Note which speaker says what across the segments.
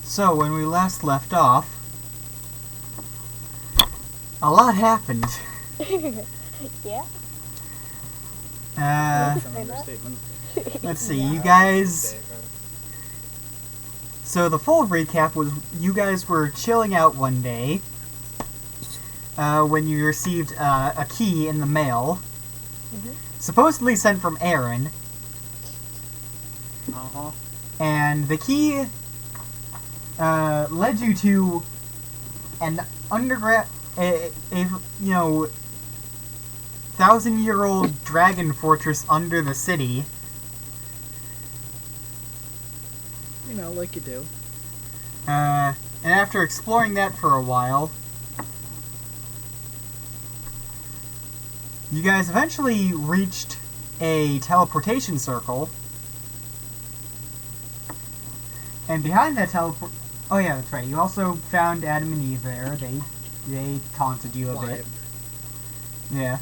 Speaker 1: So, when we last left off, a lot happened.
Speaker 2: Yeah.
Speaker 3: That's an understatement.
Speaker 1: Let's see, you guys... So the full recap was you guys were chilling out one day when you received a key in the mail, supposedly sent from Aaron.
Speaker 3: Uh-huh.
Speaker 1: And the key led you to an underground, a 1,000-year-old dragon fortress under the city.
Speaker 3: You know, like you do.
Speaker 1: And after exploring that for a while, you guys eventually reached a teleportation circle. And behind that oh yeah, that's right. You also found Adam and Eve there. They taunted you a bit. Yeah.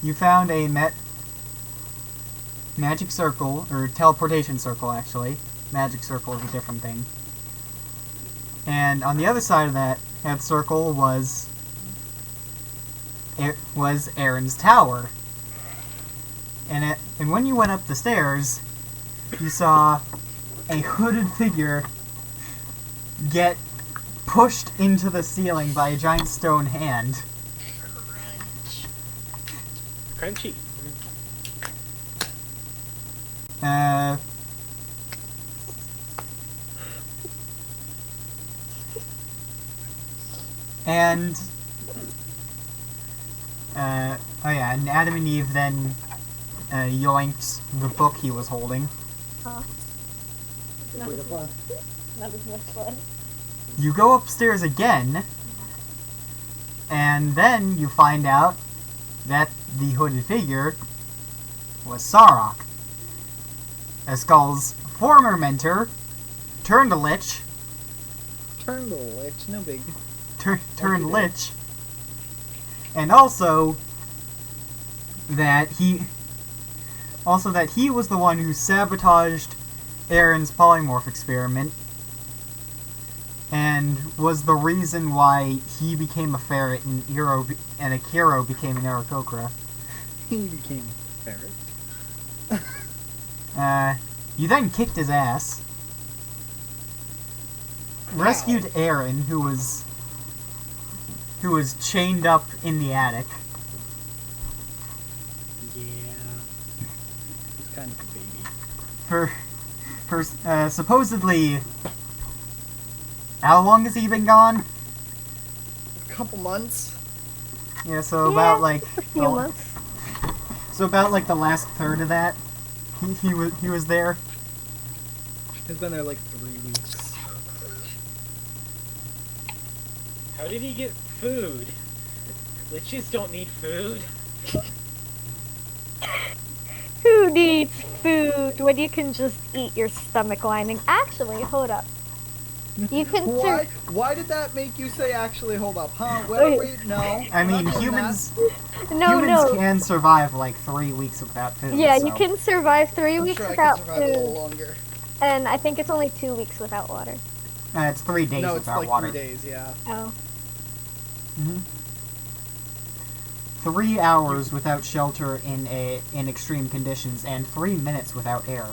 Speaker 1: You found a magic circle, or teleportation circle, actually. Magic circle is a different thing. And on the other side of that circle was Aaron's tower. And when you went up the stairs, you saw a hooded figure get pushed into the ceiling by a giant stone hand.
Speaker 4: Crunchy.
Speaker 1: And and Adam and Eve then yoinked the book he was holding.
Speaker 2: Not as much fun.
Speaker 1: You go upstairs again, and then you find out that the hooded figure was Saroc, Ascal's former mentor, turned a lich.
Speaker 3: Turned a lich, no big.
Speaker 1: Turned lich. And also that he was the one who sabotaged Aaron's polymorph experiment and was the reason why he became a ferret and Akiro became an Aarakocra.
Speaker 3: He became a ferret.
Speaker 1: You then kicked his ass, rescued Aaron, who was chained up in the attic.
Speaker 3: Yeah. He's kind of a baby.
Speaker 1: For supposedly... How long has he been gone?
Speaker 3: A couple months.
Speaker 1: Yeah, so about like...
Speaker 2: A few months.
Speaker 1: So about like the last third of that, he was there.
Speaker 3: He's been there like 3 weeks.
Speaker 4: How did he get food? Liches don't need food.
Speaker 2: Who needs food when you can just eat your stomach lining? Actually, hold up. You can
Speaker 3: Why did that make you say actually hold up, huh? Well, wait, no.
Speaker 1: I mean, humans
Speaker 2: No.
Speaker 1: can survive like 3 weeks without food.
Speaker 2: Yeah,
Speaker 1: so.
Speaker 2: you can survive 3
Speaker 3: I'm
Speaker 2: weeks
Speaker 3: sure
Speaker 2: without
Speaker 3: I can survive a little
Speaker 2: food.
Speaker 3: longer.
Speaker 2: And I think it's only 2 weeks without water.
Speaker 1: It's 3 days
Speaker 3: No, it's
Speaker 1: without
Speaker 3: like
Speaker 1: water.
Speaker 3: 3 days, yeah.
Speaker 2: Oh.
Speaker 1: 3 hours without shelter in extreme conditions, and 3 minutes without air.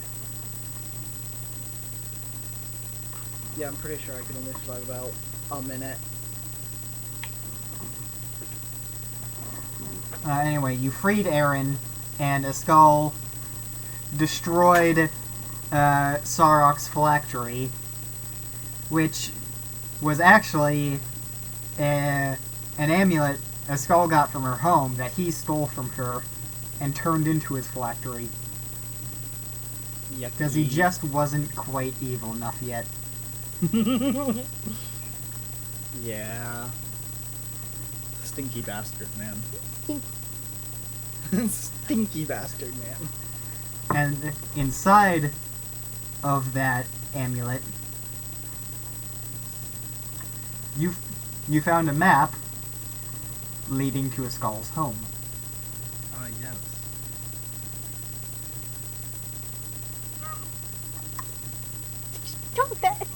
Speaker 3: Yeah, I'm pretty sure I could only survive about a minute.
Speaker 1: Anyway, you freed Aaron, and Ascal destroyed Saroc's phylactery, which was actually an amulet Ascal got from her home that he stole from her and turned into his phylactery. Because he just wasn't quite evil enough yet.
Speaker 3: Yeah. Stinky bastard, man. Stinky bastard, man.
Speaker 1: And inside of that amulet, you found a map leading to Ascal's home.
Speaker 3: Ah, yes.
Speaker 2: Stop that!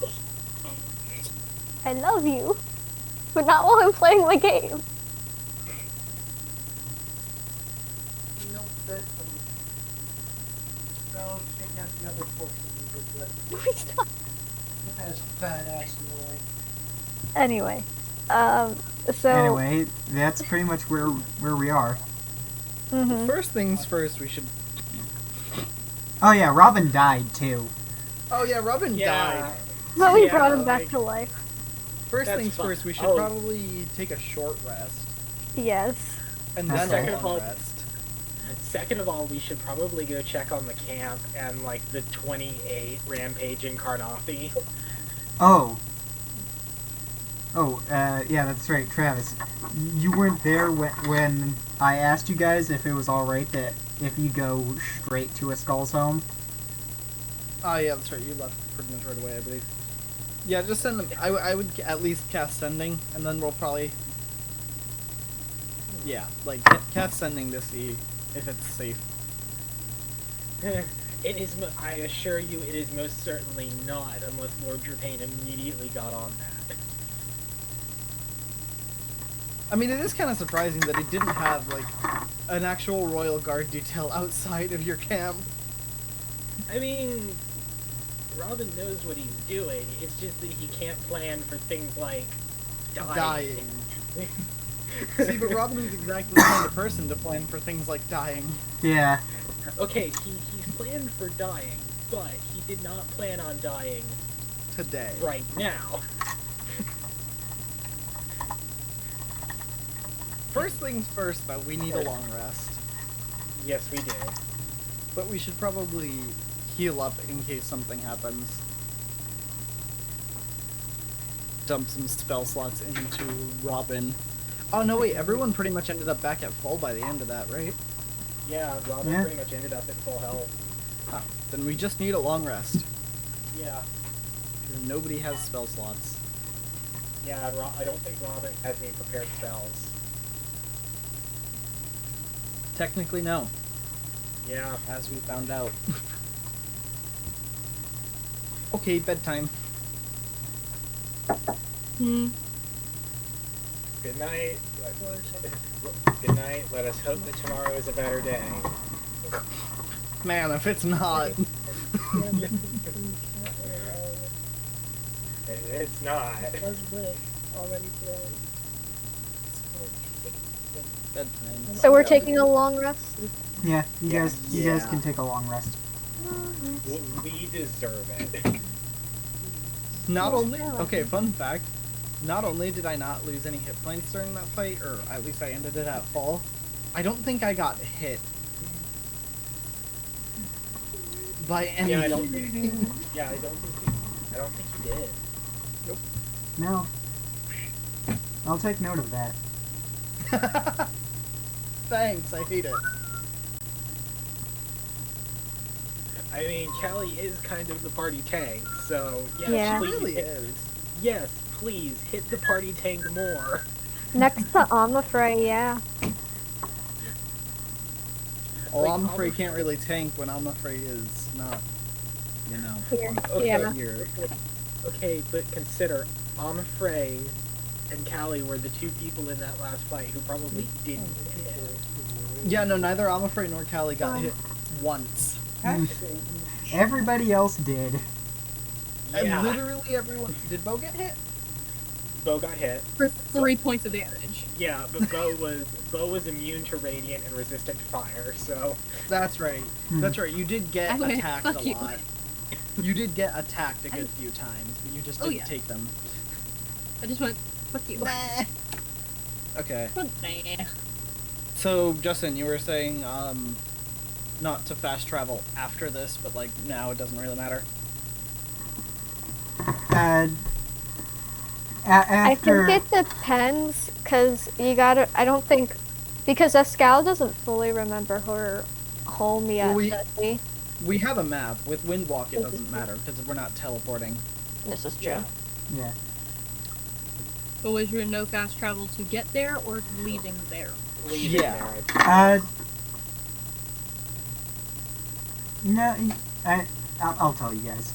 Speaker 2: I love you, but not while I'm playing the game.
Speaker 5: Nope, that's no, check out the other portion of the
Speaker 2: Stop.
Speaker 5: That's badass annoying.
Speaker 2: Anyway, so
Speaker 1: Anyway, that's pretty much where we are.
Speaker 2: mhm.
Speaker 3: First things first, we should.
Speaker 1: Oh yeah, Robin died too.
Speaker 3: Oh yeah, Robin died.
Speaker 2: But we
Speaker 4: Yeah,
Speaker 2: brought him back
Speaker 4: like-
Speaker 2: to life.
Speaker 3: First
Speaker 4: That's
Speaker 3: things
Speaker 4: fine.
Speaker 3: first, we should
Speaker 4: Oh.
Speaker 3: probably take a short rest.
Speaker 2: Yes.
Speaker 3: And
Speaker 1: Okay.
Speaker 3: then
Speaker 4: Second
Speaker 3: a
Speaker 4: of
Speaker 3: long
Speaker 4: all-
Speaker 3: rest.
Speaker 4: Second of all, we should probably go check on the camp and like the 28 rampaging Carnothy.
Speaker 1: Oh. Oh, yeah, that's right, Travis. You weren't there when I asked you guys if it was alright that if you go straight to Ascal's home.
Speaker 3: Oh yeah, that's right. You left pretty much right away, I believe. Yeah, just send them. I would at least cast sending, and then we'll probably. Yeah, like cast sending to see if it's safe.
Speaker 4: It is. I assure you, it is most certainly not, unless Lord Drapane immediately got on that.
Speaker 3: I mean, it is kind of surprising that it didn't have like an actual royal guard detail outside of your camp.
Speaker 4: I mean, Robin knows what he's doing. It's just that he can't plan for things like dying.
Speaker 3: See, but Robin is exactly the kind of person to plan for things like dying.
Speaker 1: Yeah.
Speaker 4: Okay, he's planned for dying, but he did not plan on dying
Speaker 3: Today.
Speaker 4: right now.
Speaker 3: First things first, though, we need a long rest.
Speaker 4: Yes, we do.
Speaker 3: But we should probably heal up in case something happens. Dump some spell slots into Robin. Oh no, wait, everyone pretty much ended up back at full by the end of that, right?
Speaker 4: Yeah, Robin
Speaker 1: Yeah.
Speaker 4: pretty much ended up at full health.
Speaker 3: Oh, then we just need a long rest.
Speaker 4: Yeah.
Speaker 3: Because nobody has spell slots.
Speaker 4: Yeah, I don't think Robin has any prepared spells.
Speaker 3: Technically, no,
Speaker 4: Yeah.
Speaker 3: as we found out. Okay, bedtime.
Speaker 4: Good night. Good night. Let us hope that tomorrow is a better day.
Speaker 3: Man, if it's not.
Speaker 4: It's not.
Speaker 3: Bedtime.
Speaker 2: So we're taking a long rest.
Speaker 1: Yeah, you guys
Speaker 3: Yeah.
Speaker 1: can take a long rest.
Speaker 4: We deserve it.
Speaker 3: Not only, okay, fun fact, not only did I not lose any hit points during that fight, or at least I ended it at full, I don't think I got hit by any.
Speaker 4: Yeah, I don't think. Yeah, I don't think you did.
Speaker 1: No. I'll take note of that.
Speaker 3: Thanks, I hate it.
Speaker 4: I mean, Callie is kind of the party tank, so yes,
Speaker 2: Yeah.
Speaker 3: It
Speaker 4: please,
Speaker 3: really is.
Speaker 4: yes, please hit the party tank more.
Speaker 2: Next to Amafrey, yeah.
Speaker 3: Oh,
Speaker 4: Like,
Speaker 3: I'm afraid can't really tank when I'm afraid is not, you know,
Speaker 2: Here.
Speaker 4: Okay.
Speaker 2: Yeah.
Speaker 3: here.
Speaker 4: Okay, but consider Amafrey and Callie were the two people in that last fight who probably didn't get hit.
Speaker 3: Yeah, no, neither I'm afraid nor Callie got hit once.
Speaker 1: Everybody else did.
Speaker 4: Yeah,
Speaker 3: And literally everyone. Did Bo get hit?
Speaker 4: Bo got hit.
Speaker 6: For 3 points of damage.
Speaker 4: Yeah, but Bo was immune to radiant and resistant to fire, so
Speaker 3: That's right. That's right. You did get
Speaker 6: Okay,
Speaker 3: attacked
Speaker 6: fuck
Speaker 3: a
Speaker 6: you.
Speaker 3: lot. You did get attacked a good few times, but you just
Speaker 6: Oh,
Speaker 3: didn't
Speaker 6: yeah.
Speaker 3: take them.
Speaker 6: I just went, fuck you.
Speaker 3: Okay.
Speaker 6: Nah.
Speaker 3: So, Justin, you were saying, not to fast travel after this, but like now it doesn't really matter.
Speaker 2: I
Speaker 1: After
Speaker 2: think it depends, because you gotta, I don't think, because Ascal doesn't fully remember her home yet,
Speaker 3: Well,
Speaker 2: does he?
Speaker 3: We have a map. With Windwalk, it doesn't matter because we're not teleporting.
Speaker 2: This is true.
Speaker 4: yeah.
Speaker 1: yeah,
Speaker 6: But was your no fast travel to get there or leaving there?
Speaker 4: Leaving
Speaker 3: Yeah.
Speaker 4: there.
Speaker 1: no, I'll tell you guys.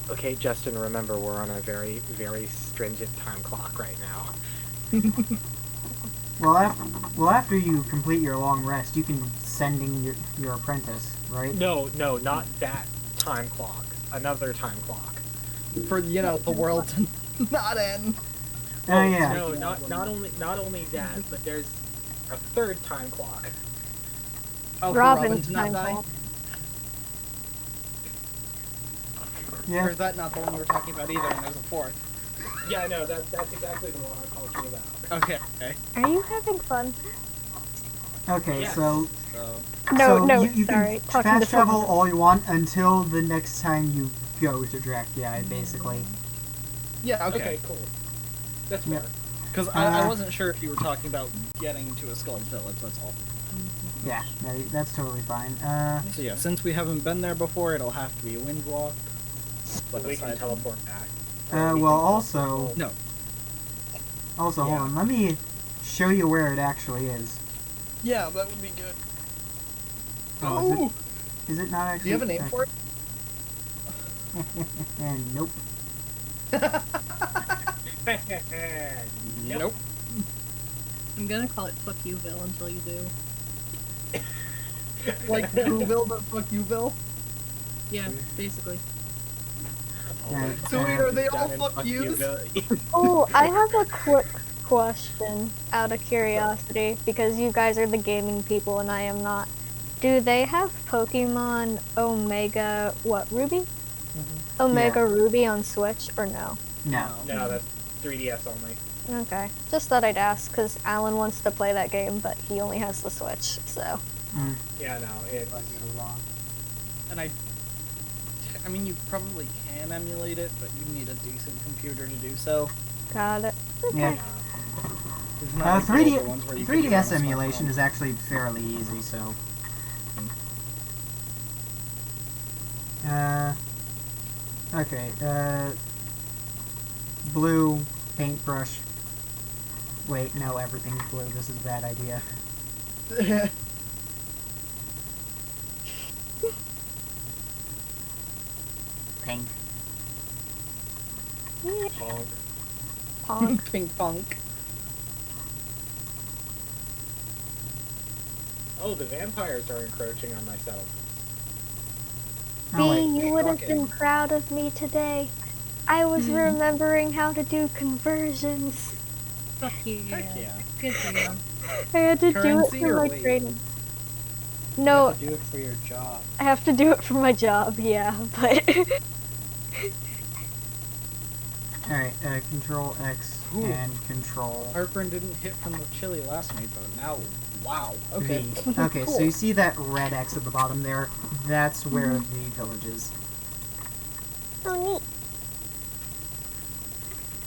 Speaker 7: Okay, Justin, remember we're on a very, very stringent time clock right now.
Speaker 1: Well, after you complete your long rest, you can send in your apprentice, right?
Speaker 7: No, not that time clock. Another time clock.
Speaker 3: For the world to not end.
Speaker 1: Oh yeah.
Speaker 7: No, not only that, but there's a third time clock.
Speaker 3: Oh, for
Speaker 2: Robin's
Speaker 3: Robin to not
Speaker 2: time
Speaker 3: die?
Speaker 2: clock.
Speaker 1: Yeah.
Speaker 3: Or is that not the one we're talking about either, and there's a fourth?
Speaker 7: Yeah, no, that's exactly the one I'm talking about.
Speaker 3: Okay.
Speaker 2: Are you having fun?
Speaker 1: Okay,
Speaker 7: Yes.
Speaker 1: so
Speaker 2: No,
Speaker 1: you
Speaker 2: sorry.
Speaker 1: can
Speaker 2: Talking
Speaker 1: fast
Speaker 2: to
Speaker 1: travel
Speaker 2: someone.
Speaker 1: all you want until the next time you go to Dracula, basically.
Speaker 3: Yeah, okay.
Speaker 7: Okay, cool. That's
Speaker 1: Yeah.
Speaker 7: fair.
Speaker 3: Because I wasn't sure if you were talking about getting to Ascal's village, that's all.
Speaker 1: Yeah, no, that's totally fine.
Speaker 3: So yeah, since we haven't been there before, it'll have to be a wind walk.
Speaker 7: But we can teleport back.
Speaker 1: well, also,
Speaker 3: No.
Speaker 1: hold
Speaker 3: Yeah.
Speaker 1: on. Let me show you where it actually is.
Speaker 3: Yeah, that would be good.
Speaker 1: Oh, is it not actually?
Speaker 3: Do you have a name for it?
Speaker 1: Nope.
Speaker 3: Nope.
Speaker 6: I'm gonna call it Fuck Youville until you do.
Speaker 3: Like Whoville, but fuck Youville?
Speaker 6: Yeah, basically.
Speaker 3: So wait, are they all fuck yous?
Speaker 2: Oh, I have a quick question out of curiosity because you guys are the gaming people and I am not. Do they have Pokemon Omega Ruby? Omega Ruby on Switch or no?
Speaker 1: No.
Speaker 7: No, that's 3DS only.
Speaker 2: Okay, just thought I'd ask because Alan wants to play that game, but he only has the Switch, so.
Speaker 7: Yeah, no, it's...
Speaker 3: And I mean, you probably can emulate it, but you need a decent computer to do so.
Speaker 2: Got it. Okay.
Speaker 1: Yeah.
Speaker 3: It's not like the older ones where you can do it on
Speaker 1: 3DS
Speaker 3: a
Speaker 1: emulation
Speaker 3: smartphone.
Speaker 1: is actually fairly easy, so. Okay, blue paintbrush. Wait, no, everything's blue. This is a bad idea. Pink.
Speaker 7: Honk.
Speaker 2: Honk.
Speaker 3: Pink punk.
Speaker 7: Oh, the vampires are encroaching on my settlement.
Speaker 1: Oh,
Speaker 2: B,
Speaker 1: wait.
Speaker 2: you would have
Speaker 3: shocking.
Speaker 2: been proud of me today. I was remembering how to do conversions.
Speaker 6: Fuck you.
Speaker 3: Heck yeah.
Speaker 6: Good for you.
Speaker 2: I had to
Speaker 3: Currency
Speaker 2: do it
Speaker 3: or
Speaker 2: for my
Speaker 3: weight?
Speaker 2: training.
Speaker 5: You
Speaker 2: No,
Speaker 5: have to do it for your job.
Speaker 2: I have to do it for my job, yeah, but
Speaker 1: Alright, Control X
Speaker 3: Ooh.
Speaker 1: and Control
Speaker 3: Heartburn didn't hit from the chili last night, but now, wow. Okay.
Speaker 1: V. Okay,
Speaker 3: Cool.
Speaker 1: so you see that red X at the bottom there? That's where the village is.
Speaker 2: oh neat.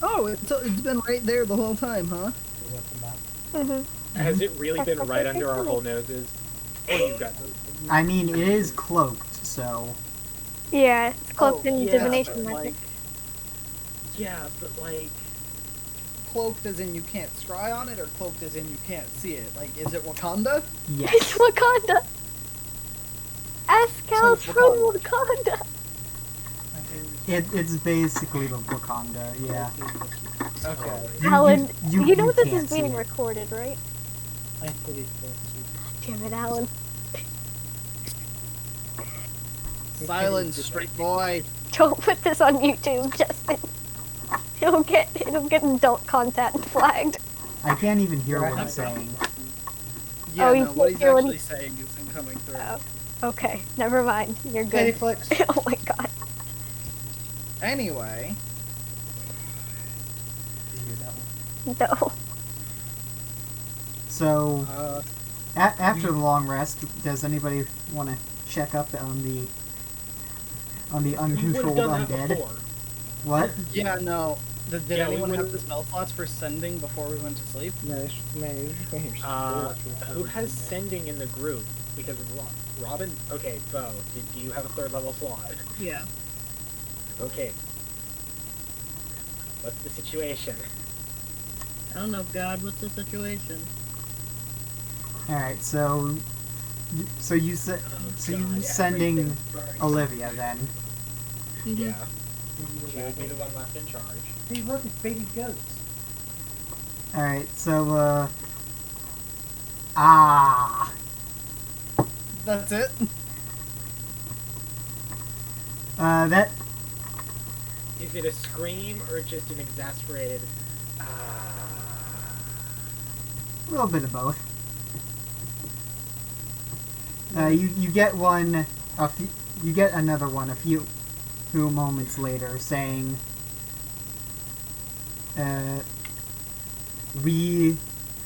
Speaker 3: Oh, it's been right there the whole time, huh?
Speaker 5: Is that the map?
Speaker 2: Mm-hmm.
Speaker 7: Has it really been right under our whole noses? Oh, you got them.
Speaker 1: I mean, it is cloaked, so.
Speaker 2: Yeah, it's cloaked in
Speaker 7: yeah,
Speaker 2: divination
Speaker 7: but,
Speaker 2: magic.
Speaker 7: Yeah, but like...
Speaker 3: Cloaked as in you can't scry on it, or cloaked as in you can't see it? Like, is it Wakanda?
Speaker 2: It's
Speaker 1: Yes.
Speaker 2: Wakanda! Ascal's
Speaker 3: So it's
Speaker 2: from Wakanda!
Speaker 5: My favorite
Speaker 1: It's basically the Wakanda, yeah.
Speaker 3: Okay.
Speaker 2: Alan, you know this
Speaker 1: can't
Speaker 2: is
Speaker 1: see
Speaker 2: being
Speaker 1: it.
Speaker 2: recorded, right?
Speaker 5: I fully trust you.
Speaker 2: Damn it, Alan.
Speaker 3: Silence, straight boy.
Speaker 2: Don't put this on YouTube, Justin. It'll get adult content flagged.
Speaker 1: I can't even hear what he's saying.
Speaker 3: Yeah,
Speaker 2: Oh, you
Speaker 3: no, what he's
Speaker 2: can't hear what
Speaker 3: actually saying isn't coming through.
Speaker 2: Oh, okay, never mind. You're
Speaker 5: Hey,
Speaker 2: good.
Speaker 5: Flex.
Speaker 2: Oh my god.
Speaker 3: Anyway,
Speaker 5: Did you hear that one?
Speaker 2: No.
Speaker 1: So,
Speaker 3: uh,
Speaker 1: after the long rest, does anybody want to check up on the
Speaker 7: You would have
Speaker 1: uncontrolled
Speaker 7: done that
Speaker 1: undead?
Speaker 7: before.
Speaker 1: What?
Speaker 3: yeah, no. Did
Speaker 7: Yeah, we
Speaker 3: anyone have
Speaker 7: would've-
Speaker 3: the spell slots for sending before we went to sleep?
Speaker 7: Who has sending in the group? Because Robin... Okay, Bo, do you have a third level slot?
Speaker 6: Yeah.
Speaker 7: Okay. What's the situation?
Speaker 6: I don't know, God, what's the situation?
Speaker 1: Alright, so you
Speaker 7: Oh,
Speaker 1: so you
Speaker 7: God,
Speaker 1: sending
Speaker 7: everything burns.
Speaker 1: Olivia then?
Speaker 6: Mhm.
Speaker 7: Yeah. She would be the one left in charge.
Speaker 5: Hey, look, it's baby goats.
Speaker 1: Alright, so,
Speaker 3: That's it?
Speaker 1: that,
Speaker 7: Is it a scream or just an exasperated?
Speaker 1: a little bit of both. You get one, you get another one a few moments later saying, we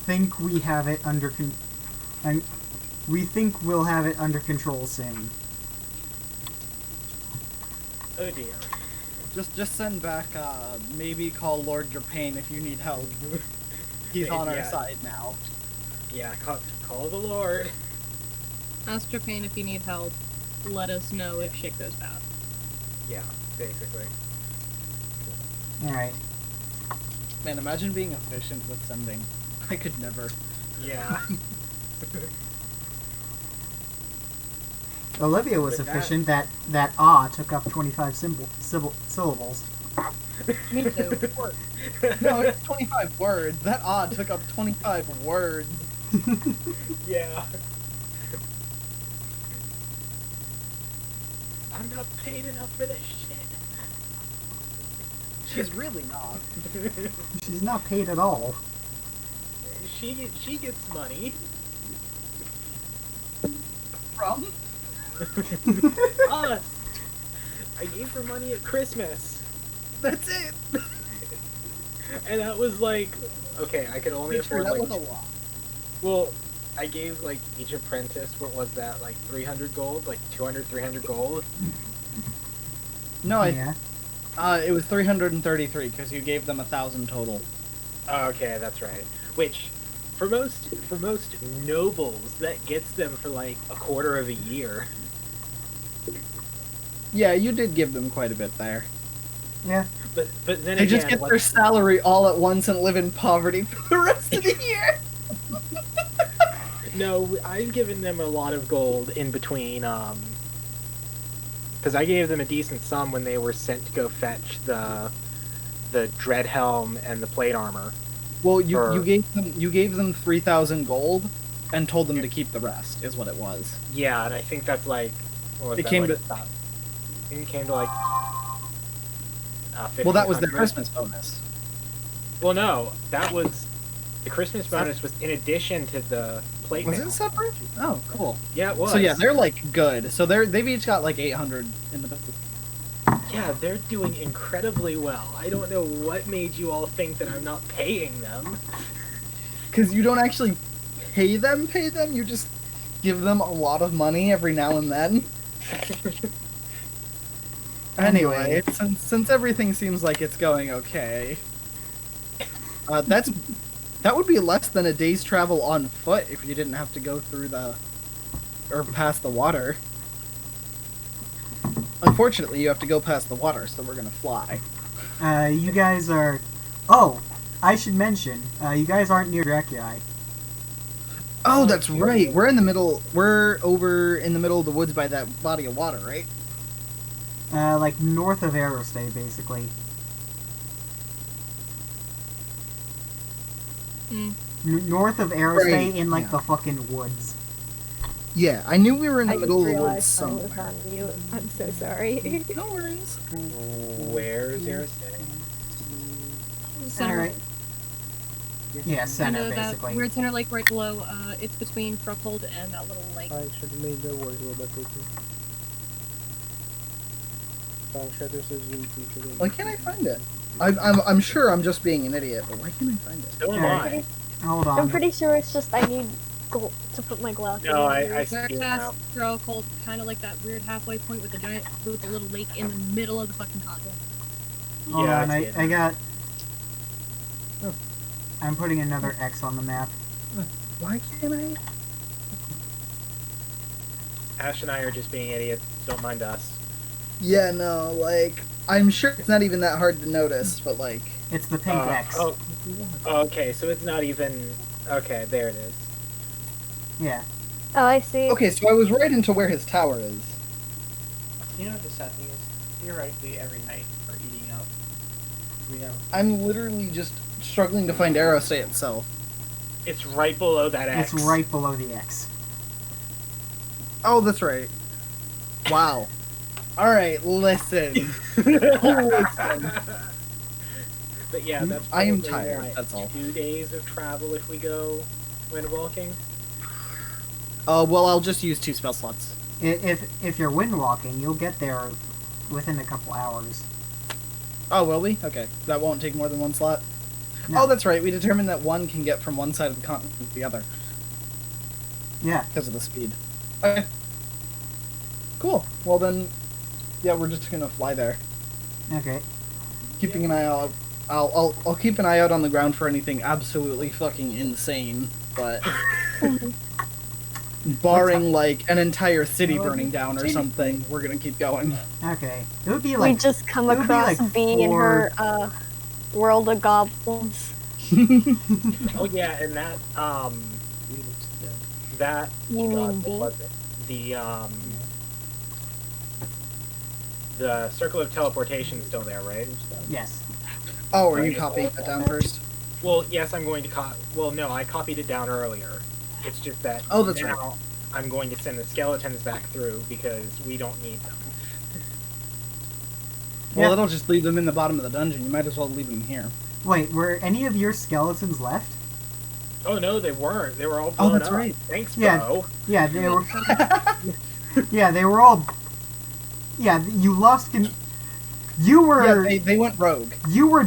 Speaker 1: think we have it under we think we'll have it under control soon.
Speaker 7: Oh dear.
Speaker 3: Just send back, maybe call Lord Drapain if you need help. He's on our
Speaker 7: Yeah.
Speaker 3: side now.
Speaker 7: Yeah, call the Lord.
Speaker 6: Ask Japan if you need help. Let us know if shit goes bad.
Speaker 7: Yeah, basically.
Speaker 1: Alright.
Speaker 3: Man, imagine being efficient with sending. I could never.
Speaker 7: Yeah.
Speaker 1: Olivia was
Speaker 7: But
Speaker 1: efficient. That took up 25 syllables.
Speaker 6: Me too.
Speaker 3: No, it's 25 words. That took up 25 words.
Speaker 7: Yeah. I'm not paid enough for this shit.
Speaker 3: She's really not.
Speaker 1: She's not paid at all.
Speaker 7: She gets money.
Speaker 3: From?
Speaker 7: Us. I gave her money at Christmas,
Speaker 3: That's it.
Speaker 7: and that was like, okay, I could only afford
Speaker 3: that
Speaker 7: like,
Speaker 3: was a lot.
Speaker 7: well, I gave like each apprentice, what was that, like 300 gold, like 200, 300 gold.
Speaker 3: No,
Speaker 1: Yeah.
Speaker 3: it was 333 because you gave them 1,000 total.
Speaker 7: Oh, okay, that's right. Which, for most nobles, that gets them for like a quarter of a year.
Speaker 3: Yeah, you did give them quite a bit there.
Speaker 1: Yeah.
Speaker 7: But then
Speaker 3: They
Speaker 7: again,
Speaker 3: just get their salary all at once and live in poverty for the rest of the year.
Speaker 7: no, I've given them a lot of gold in between. Because I gave them a decent sum when they were sent to go fetch the dread helm and the plate armor.
Speaker 3: Well, you gave them 3,000 gold, and told them to keep the rest. Is what it was.
Speaker 7: Yeah, and I think that's like. What was
Speaker 3: It
Speaker 7: that,
Speaker 3: came
Speaker 7: like,
Speaker 3: to-
Speaker 7: I think it came to like.
Speaker 3: Well, that was their
Speaker 7: 1,500.
Speaker 3: Christmas bonus.
Speaker 7: Well, no, that was the Christmas bonus was in addition to the plate
Speaker 3: Was
Speaker 7: mail.
Speaker 3: it separate? Oh, cool.
Speaker 7: Yeah, it was.
Speaker 3: So yeah, they're like good. So they've each got like 800 in the.
Speaker 7: Yeah, they're doing incredibly well. I don't know what made you all think that I'm not paying them.
Speaker 3: Because you don't actually pay them. You just give them a lot of money every now and then. Anyway, since everything seems like it's going okay, that would be less than a day's travel on foot if you didn't have to go through or past the water. Unfortunately, you have to go past the water, so we're gonna fly.
Speaker 1: You guys are... Oh! I should mention, you guys aren't near Drekii.
Speaker 3: Oh, that's right. We're over in the middle of the woods by that body of water, right?
Speaker 1: Like north of Aerostay, basically. North of Aerostay
Speaker 3: Right,
Speaker 1: in like
Speaker 3: yeah.
Speaker 1: the fucking woods.
Speaker 3: Yeah, I knew we were in the
Speaker 2: I
Speaker 3: middle
Speaker 2: just
Speaker 3: of the woods
Speaker 2: realized I was
Speaker 3: somewhere.
Speaker 2: on mute. I'm so sorry.
Speaker 3: No worries.
Speaker 7: Where's Aerostay?
Speaker 6: Center.
Speaker 1: Alright. Yeah,
Speaker 6: I
Speaker 1: center,
Speaker 6: know that
Speaker 1: basically.
Speaker 6: weird center lake right below. It's between Fruckhold and that little lake.
Speaker 5: I should have made the words a little bit quicker. I'm sure this is easy.
Speaker 3: Why can't I find it? I'm sure I'm just being an idiot, but why can't I find it?
Speaker 7: So am
Speaker 1: Alright.
Speaker 7: I.
Speaker 1: Hold
Speaker 2: I'm
Speaker 1: on.
Speaker 2: pretty sure it's just I need gold to put my glasses
Speaker 7: No,
Speaker 2: on.
Speaker 7: I see
Speaker 6: We're
Speaker 7: it now.
Speaker 6: past Fruckhold, kind of like that weird halfway point with the little lake in the middle of the fucking continent.
Speaker 1: Hold
Speaker 7: Yeah,
Speaker 1: on,
Speaker 7: I see it.
Speaker 1: I got... I'm putting another X on the map.
Speaker 3: Why can't I?
Speaker 7: Ash and I are just being idiots. Don't mind us.
Speaker 3: Yeah, no, like, I'm sure it's not even that hard to notice, but like...
Speaker 1: It's the pink X.
Speaker 7: Oh, okay, so it's not even... Okay, there it is.
Speaker 1: Yeah.
Speaker 2: Oh, I see.
Speaker 3: Okay, so I was right into where his tower is.
Speaker 5: You know what the sad thing is? theoretically every night are eating out. We know.
Speaker 3: I'm literally just struggling to find arrow stay itself.
Speaker 7: It's right below that X.
Speaker 1: It's right below the X.
Speaker 3: Oh, that's right. Wow. Alright, listen. Listen.
Speaker 7: But yeah, that's
Speaker 3: I am
Speaker 7: probably,
Speaker 3: tired,
Speaker 7: what,
Speaker 3: that's all.
Speaker 7: 2 days of travel if we go windwalking.
Speaker 3: Well, I'll just use 2 spell slots.
Speaker 1: If you're windwalking, you'll get there within a couple hours.
Speaker 3: Oh, will we? Okay. That won't take more than 1 slot?
Speaker 1: No.
Speaker 3: Oh, that's right. We determined that 1 can get from one side of the continent to the other.
Speaker 1: Yeah.
Speaker 3: Because of the speed. Okay. Cool. Well then, yeah, we're just gonna fly there.
Speaker 1: Okay.
Speaker 3: Keeping an eye out. I'll keep an eye out on the ground for anything absolutely fucking insane, but barring like an entire city burning down or something, we're gonna keep going.
Speaker 1: Okay. It would be
Speaker 2: We
Speaker 1: like
Speaker 2: just come
Speaker 1: it would be
Speaker 2: across
Speaker 1: like
Speaker 2: B in her world of goblins.
Speaker 7: Oh yeah, and that that
Speaker 2: You
Speaker 7: God,
Speaker 2: mean B?
Speaker 7: what was it? The circle of teleportation is still there, right?
Speaker 1: yes.
Speaker 3: Oh, are you copying that down first?
Speaker 7: Well, yes, I'm going to well, no, I copied it down earlier. It's just that
Speaker 3: Oh, that's
Speaker 7: now
Speaker 3: right.
Speaker 7: I'm going to send the skeletons back through because we don't need them.
Speaker 3: Well,
Speaker 1: Yeah.
Speaker 3: that'll just leave them in the bottom of the dungeon. You might as well leave them here.
Speaker 1: Wait, were any of your skeletons left?
Speaker 7: Oh no, they weren't. They were all
Speaker 3: Oh,
Speaker 7: blown
Speaker 3: that's
Speaker 7: up.
Speaker 3: right.
Speaker 7: Thanks,
Speaker 1: Yeah.
Speaker 7: bro.
Speaker 1: Yeah, they were. Yeah, they were all. Yeah, you lost. You were.
Speaker 3: Yeah, they went rogue.
Speaker 1: You were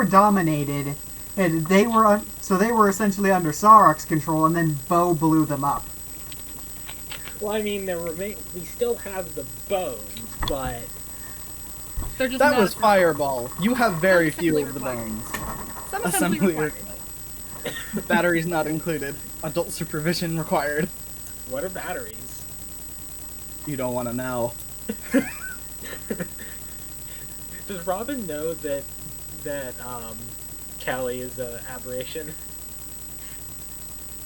Speaker 1: dominated, and they were. So they were essentially under Saroc's control, and then Bo blew them up.
Speaker 7: Well, I mean, we still have the bones, but
Speaker 6: They're just
Speaker 3: That
Speaker 6: not
Speaker 3: was Fireball. You have very few of the
Speaker 6: required.
Speaker 3: bones.
Speaker 6: Some
Speaker 3: Assembly
Speaker 6: assembly required.
Speaker 3: Batteries not included. Adult supervision required.
Speaker 7: what are batteries?
Speaker 3: You don't want to know.
Speaker 7: Does Robin know that Callie is an aberration?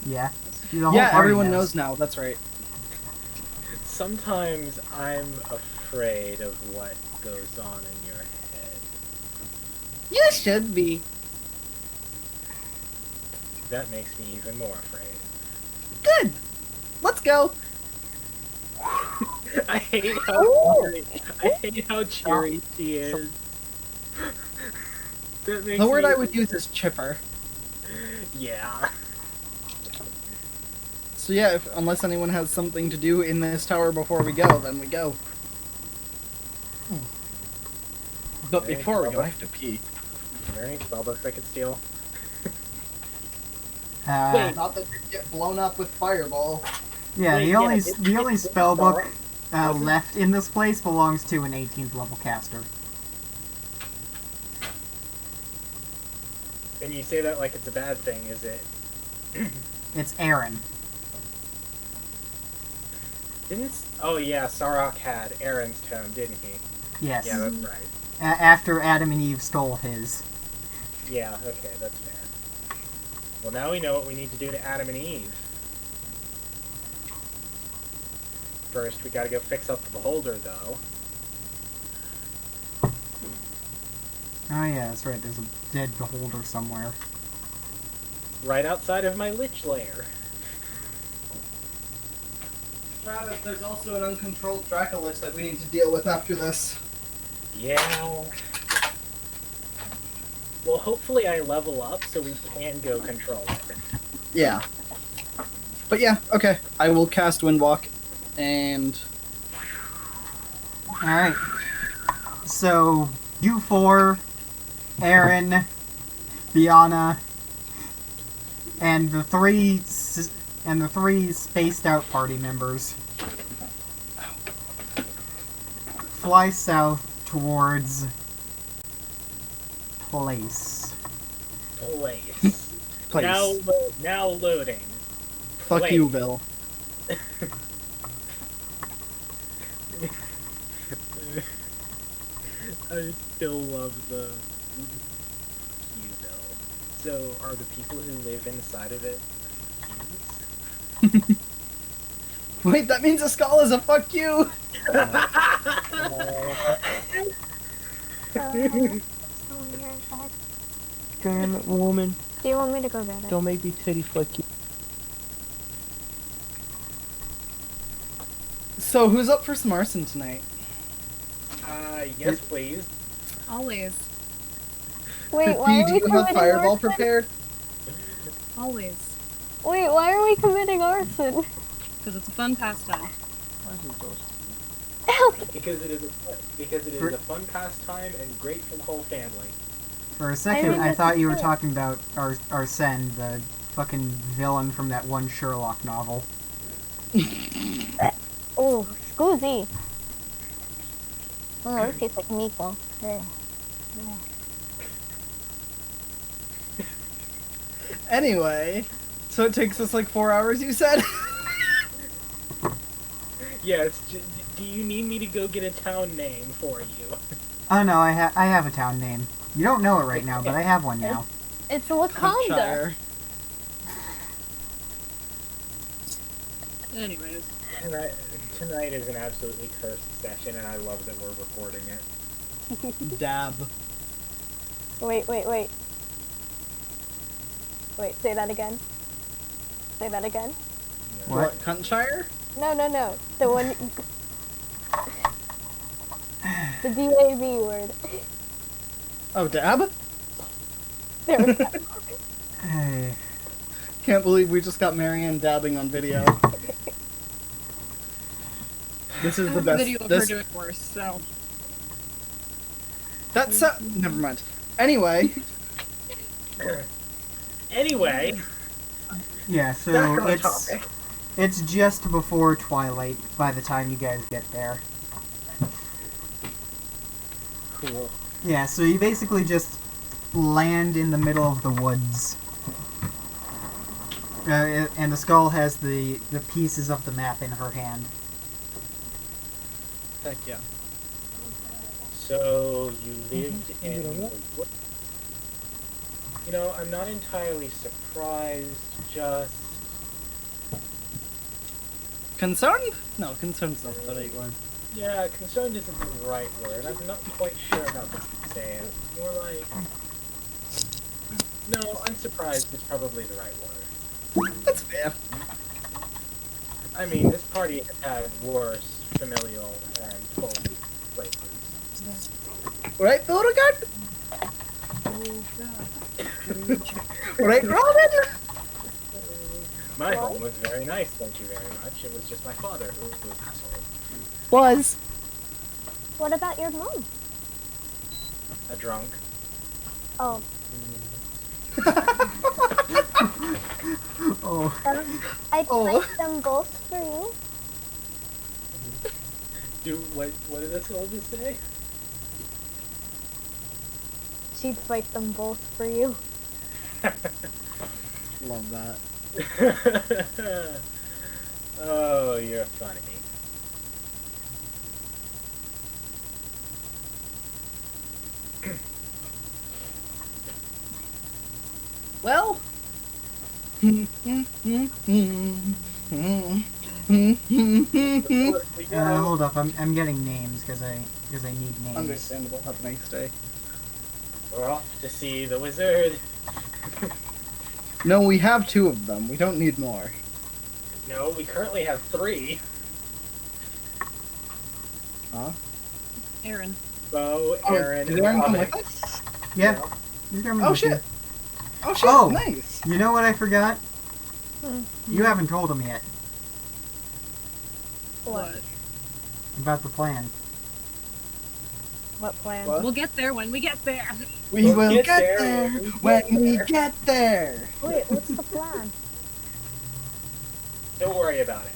Speaker 1: Yeah. The whole
Speaker 3: Yeah,
Speaker 1: party
Speaker 3: everyone knows now. That's right.
Speaker 7: Sometimes I'm afraid of what goes on in your head.
Speaker 3: You should be.
Speaker 7: That makes me even more afraid.
Speaker 3: Good. Let's go.
Speaker 7: I hate how cheery she is. That makes
Speaker 3: The word
Speaker 7: me
Speaker 3: I would use is chipper.
Speaker 7: Yeah.
Speaker 3: So yeah, unless anyone has something to do in this tower before we go, then we go. But
Speaker 7: Hey,
Speaker 3: before we go,
Speaker 7: Bubba.
Speaker 3: I have to pee.
Speaker 7: Are there any spellbooks I could steal?
Speaker 3: Not that you get blown up with Fireball.
Speaker 1: Yeah,
Speaker 7: Wait,
Speaker 1: the
Speaker 7: yeah,
Speaker 1: only
Speaker 7: it's-
Speaker 1: the only
Speaker 7: it's
Speaker 1: spell book
Speaker 7: Wasn't-
Speaker 1: left in this place belongs to an 18th level caster.
Speaker 7: And you say that like it's a bad thing, is it?
Speaker 1: It's Aaron.
Speaker 7: Oh yeah, Saroc had Aaron's tome, didn't he?
Speaker 1: Yes.
Speaker 7: Yeah, that's right.
Speaker 1: After Adam and Eve stole his.
Speaker 7: Yeah, okay, that's fair. Well, now we know what we need to do to Adam and Eve. First, we gotta go fix up the beholder, though.
Speaker 1: Oh yeah, that's right. There's a dead beholder somewhere.
Speaker 7: Right outside of my lich lair.
Speaker 3: Travis, there's also an uncontrolled Dracolich that we need to deal with after this.
Speaker 7: Yeah. Well, hopefully I level up so we can go control it.
Speaker 3: Yeah. But yeah, okay. I will cast Windwalk, and...
Speaker 1: Alright. So, you four, Aaron, Biana, and the three spaced out party members fly south towards place.
Speaker 7: Place.
Speaker 3: Place.
Speaker 7: Now loading.
Speaker 3: Fuck
Speaker 7: Place.
Speaker 3: you, Bill.
Speaker 7: I still love the Q-Bill. So, are the people who live inside of it Qs?
Speaker 3: Wait, that means Ascal is a fuck you!
Speaker 8: Damn it, woman.
Speaker 2: Do you want me to go get it?
Speaker 8: Don't make me titty fuck you.
Speaker 3: So, who's up for some arson tonight?
Speaker 7: Yes, please.
Speaker 6: Always.
Speaker 2: Wait, why
Speaker 3: Do
Speaker 2: are we
Speaker 3: you have
Speaker 2: committing
Speaker 3: fireball
Speaker 2: arson?
Speaker 3: prepared?
Speaker 6: Always.
Speaker 2: Wait, why are we committing arson?
Speaker 6: Because it's a fun pastime.
Speaker 7: Because it is a fun pastime and great for the whole family.
Speaker 1: For a second, I
Speaker 2: that's
Speaker 1: thought you were
Speaker 2: true.
Speaker 1: talking about Arsene, the fucking villain from that one Sherlock novel.
Speaker 2: Oh, scusi. Oh, this tastes like meatball.
Speaker 3: Anyway, so it takes us like 4 hours, you said?
Speaker 7: Yes. Do you need me to go get a town name for you?
Speaker 1: Oh no, I have a town name. You don't know it right now, but I have one now.
Speaker 2: It's Wakanda.
Speaker 3: Shire.
Speaker 6: Anyways.
Speaker 7: Tonight is an absolutely cursed session, and I love that we're recording it.
Speaker 3: Dab.
Speaker 2: Wait. Wait, say that again. Say that again.
Speaker 1: What?
Speaker 3: Cuntshire?
Speaker 2: No. The one. The DAB word.
Speaker 3: Oh, dab?
Speaker 2: There we go.
Speaker 1: Hey.
Speaker 3: Can't believe we just got Marianne dabbing on video. This is
Speaker 6: I
Speaker 3: the
Speaker 6: have a
Speaker 3: best.
Speaker 6: video of her doing worse, so.
Speaker 3: That's never mind. Anyway,
Speaker 7: Anyway,
Speaker 1: Yeah,
Speaker 7: back
Speaker 1: so
Speaker 7: on topic.
Speaker 1: it's just before twilight by the time you guys get there.
Speaker 3: cool.
Speaker 1: Yeah, so you basically just land in the middle of the woods. And the skull has the pieces of the map in her hand.
Speaker 3: Heck yeah.
Speaker 7: So you lived in the woods. You know, I'm not entirely surprised. Just
Speaker 3: Concerned? No, concerned's not the right word.
Speaker 7: yeah, concerned isn't the right word. I'm not quite sure how to say it. More like no, unsurprised is probably the right word.
Speaker 3: That's fair.
Speaker 7: I mean, this party has had worse familial and home places.
Speaker 3: Right, Beauregard? Right, Robin?
Speaker 7: My home was very nice, thank you very much. It was just my father who was an asshole.
Speaker 3: Was.
Speaker 2: What about your mom?
Speaker 7: A drunk.
Speaker 2: Oh,
Speaker 1: Oh.
Speaker 2: I'd
Speaker 3: Oh.
Speaker 2: fight them both for you.
Speaker 7: What did this all just say?
Speaker 2: She'd fight them both for you.
Speaker 3: Love that.
Speaker 7: Oh, you're funny.
Speaker 3: Well.
Speaker 1: Hold up, I'm getting names because I need names.
Speaker 3: Understandable. Have a nice day.
Speaker 7: We're off to see the wizard.
Speaker 3: No, we have 2 of them. We don't need more.
Speaker 7: No, we currently have 3.
Speaker 3: Huh?
Speaker 6: Aaron.
Speaker 7: Bo,
Speaker 3: Oh,
Speaker 7: Aaron,
Speaker 3: did
Speaker 7: and
Speaker 3: Aaron come
Speaker 7: Robin.
Speaker 3: with us?
Speaker 1: Yeah. He's coming
Speaker 3: Oh
Speaker 1: with you.
Speaker 3: shit! Oh shit!
Speaker 1: Oh.
Speaker 3: Nice.
Speaker 1: You know what I forgot?
Speaker 2: Hmm.
Speaker 1: You haven't told him yet
Speaker 6: What?
Speaker 1: about the plan.
Speaker 2: What plan?
Speaker 3: What?
Speaker 6: We'll get there when we get there.
Speaker 3: We
Speaker 7: We'll
Speaker 3: will
Speaker 7: get
Speaker 3: get
Speaker 7: there
Speaker 3: there
Speaker 7: when
Speaker 3: when we get there.
Speaker 2: Wait, what's the plan?
Speaker 7: Don't worry about it.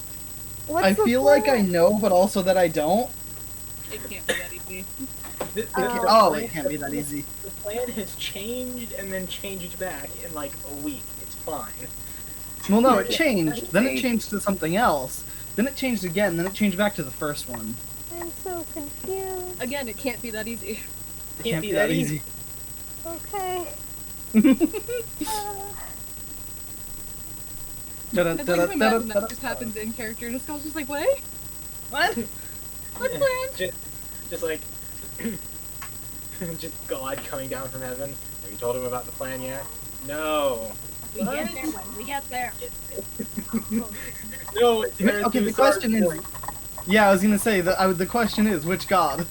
Speaker 2: What's
Speaker 3: I
Speaker 2: the
Speaker 3: feel like I
Speaker 2: plan?
Speaker 3: know, but also that I don't.
Speaker 6: It can't be that easy.
Speaker 3: Oh, it can't be that easy.
Speaker 7: The plan has changed and then changed back in like a week. It's fine.
Speaker 3: Well, no, it changed. Then it changed to something else. Then it changed again. Then it changed back to the first one.
Speaker 2: I'm so confused.
Speaker 6: Again, it can't be that easy.
Speaker 3: It can't be that easy.
Speaker 2: Okay.
Speaker 6: I think imagine that just happens in character, and Ascal's just like, wait,
Speaker 3: What?
Speaker 6: what plan?
Speaker 7: Just like Just God coming down from heaven. Have you told him about the plan yet? No.
Speaker 6: We get there when we get there.
Speaker 7: No, it's
Speaker 3: Okay, the question is... Yeah, I was gonna say, the question is, which god?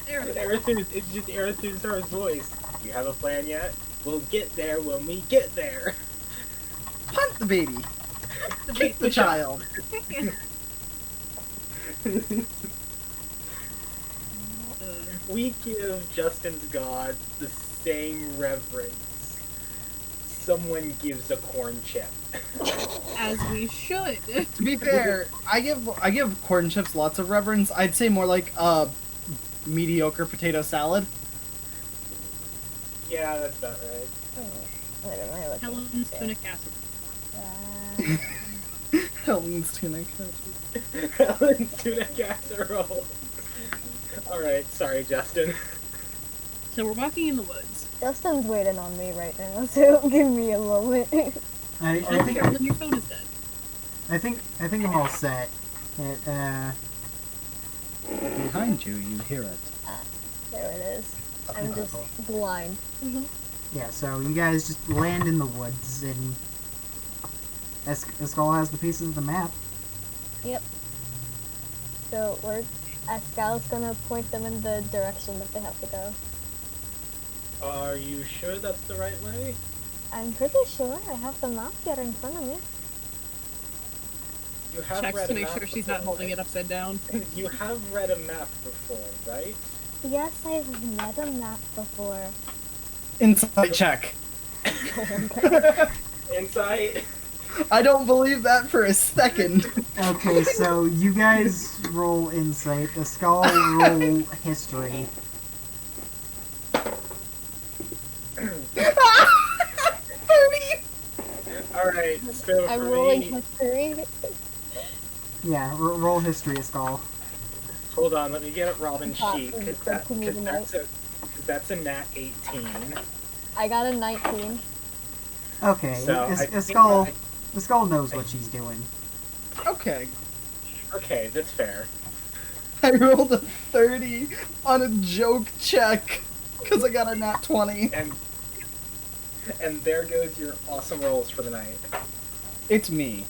Speaker 7: It's just Arethusaur's voice. You have a plan yet? We'll get there when we get there.
Speaker 3: Hunt the baby! Kick the child!
Speaker 7: We give Justin's god the same reverence someone gives a corn chip.
Speaker 6: As we should.
Speaker 3: To be fair, I give corn chips lots of reverence. I'd say more like mediocre potato salad.
Speaker 7: Yeah, that's about right.
Speaker 6: Helen's tuna casserole.
Speaker 3: Helen's tuna casserole.
Speaker 7: Helen's tuna casserole. Alright, sorry, Justin.
Speaker 6: So we're walking in the woods.
Speaker 2: Justin's waiting on me right now, so give me a moment.
Speaker 1: I think
Speaker 6: Then your phone is dead.
Speaker 1: I think I'm all set.
Speaker 3: Behind you, you hear it.
Speaker 2: There it is. I'm just blind.
Speaker 1: Yeah, so you guys just land in the woods, and Ascal has the pieces of the map.
Speaker 2: Yep. So Ascal's gonna point them in the direction that they have to go.
Speaker 7: Are you sure that's the right way?
Speaker 2: I'm pretty sure I have the map here in front of me.
Speaker 7: You have
Speaker 6: Checks
Speaker 7: read
Speaker 6: to
Speaker 7: a
Speaker 6: make
Speaker 7: map
Speaker 6: sure she's
Speaker 7: before,
Speaker 6: not holding it upside down.
Speaker 7: right? You have read a map before, right?
Speaker 2: Yes, I've met a map before.
Speaker 3: Insight check.
Speaker 7: Insight.
Speaker 3: I don't believe that for a second.
Speaker 1: Okay, so you guys roll insight. Ascal roll history.
Speaker 3: 30!
Speaker 7: Alright, so
Speaker 2: I'm
Speaker 7: for
Speaker 2: rolling
Speaker 7: me,
Speaker 2: history.
Speaker 1: Yeah, roll history, Ascal.
Speaker 7: hold on, let me get up Robin's sheet,
Speaker 2: Good
Speaker 7: because
Speaker 2: to meet you, Mike.
Speaker 7: that's a nat 18.
Speaker 2: I got a 19.
Speaker 1: Okay,
Speaker 7: So, I think
Speaker 1: Ascal knows what she's doing.
Speaker 3: Okay.
Speaker 7: Okay, that's fair.
Speaker 3: I rolled a 30 on a joke check because I got a nat 20.
Speaker 7: And there goes your awesome rolls for the night.
Speaker 3: It's me.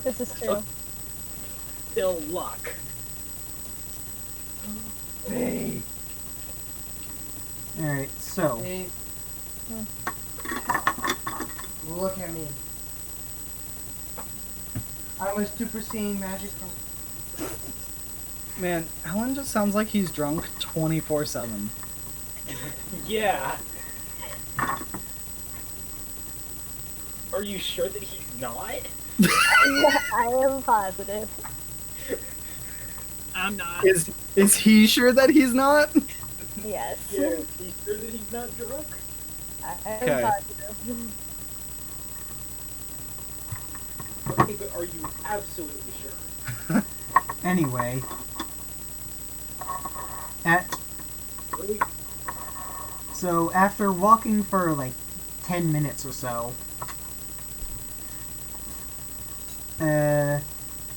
Speaker 2: This is true.
Speaker 7: Still luck.
Speaker 3: Hey.
Speaker 1: Alright, so.
Speaker 9: Hey. Look at me. I'm a Super Saiyan magical.
Speaker 3: Man, Helen just sounds like he's drunk 24/7.
Speaker 7: Yeah. Are you sure that he's not?
Speaker 2: I am positive.
Speaker 6: I'm not.
Speaker 3: Is he sure that he's not?
Speaker 2: Yes.
Speaker 7: Yeah, is he sure that he's not drunk?
Speaker 2: I am
Speaker 3: Okay.
Speaker 2: positive.
Speaker 7: Okay, but are you absolutely sure?
Speaker 1: Anyway. So after walking for like 10 minutes or so,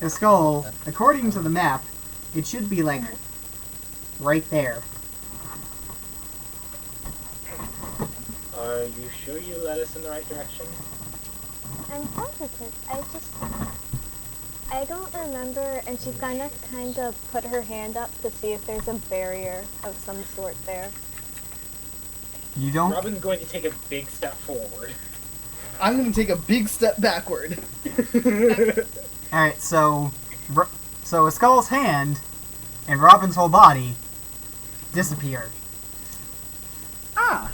Speaker 1: Ascal, according to the map, it should be like right there.
Speaker 7: Are you sure you led us in the right direction?
Speaker 2: I'm positive. I don't remember, and she's kind of put her hand up to see if there's a barrier of some sort there.
Speaker 1: You don't.
Speaker 7: Robin's going to take a big step forward.
Speaker 3: I'm gonna take a big step backward.
Speaker 1: All right, so Ascal's hand and Robin's whole body disappear.
Speaker 3: Ah!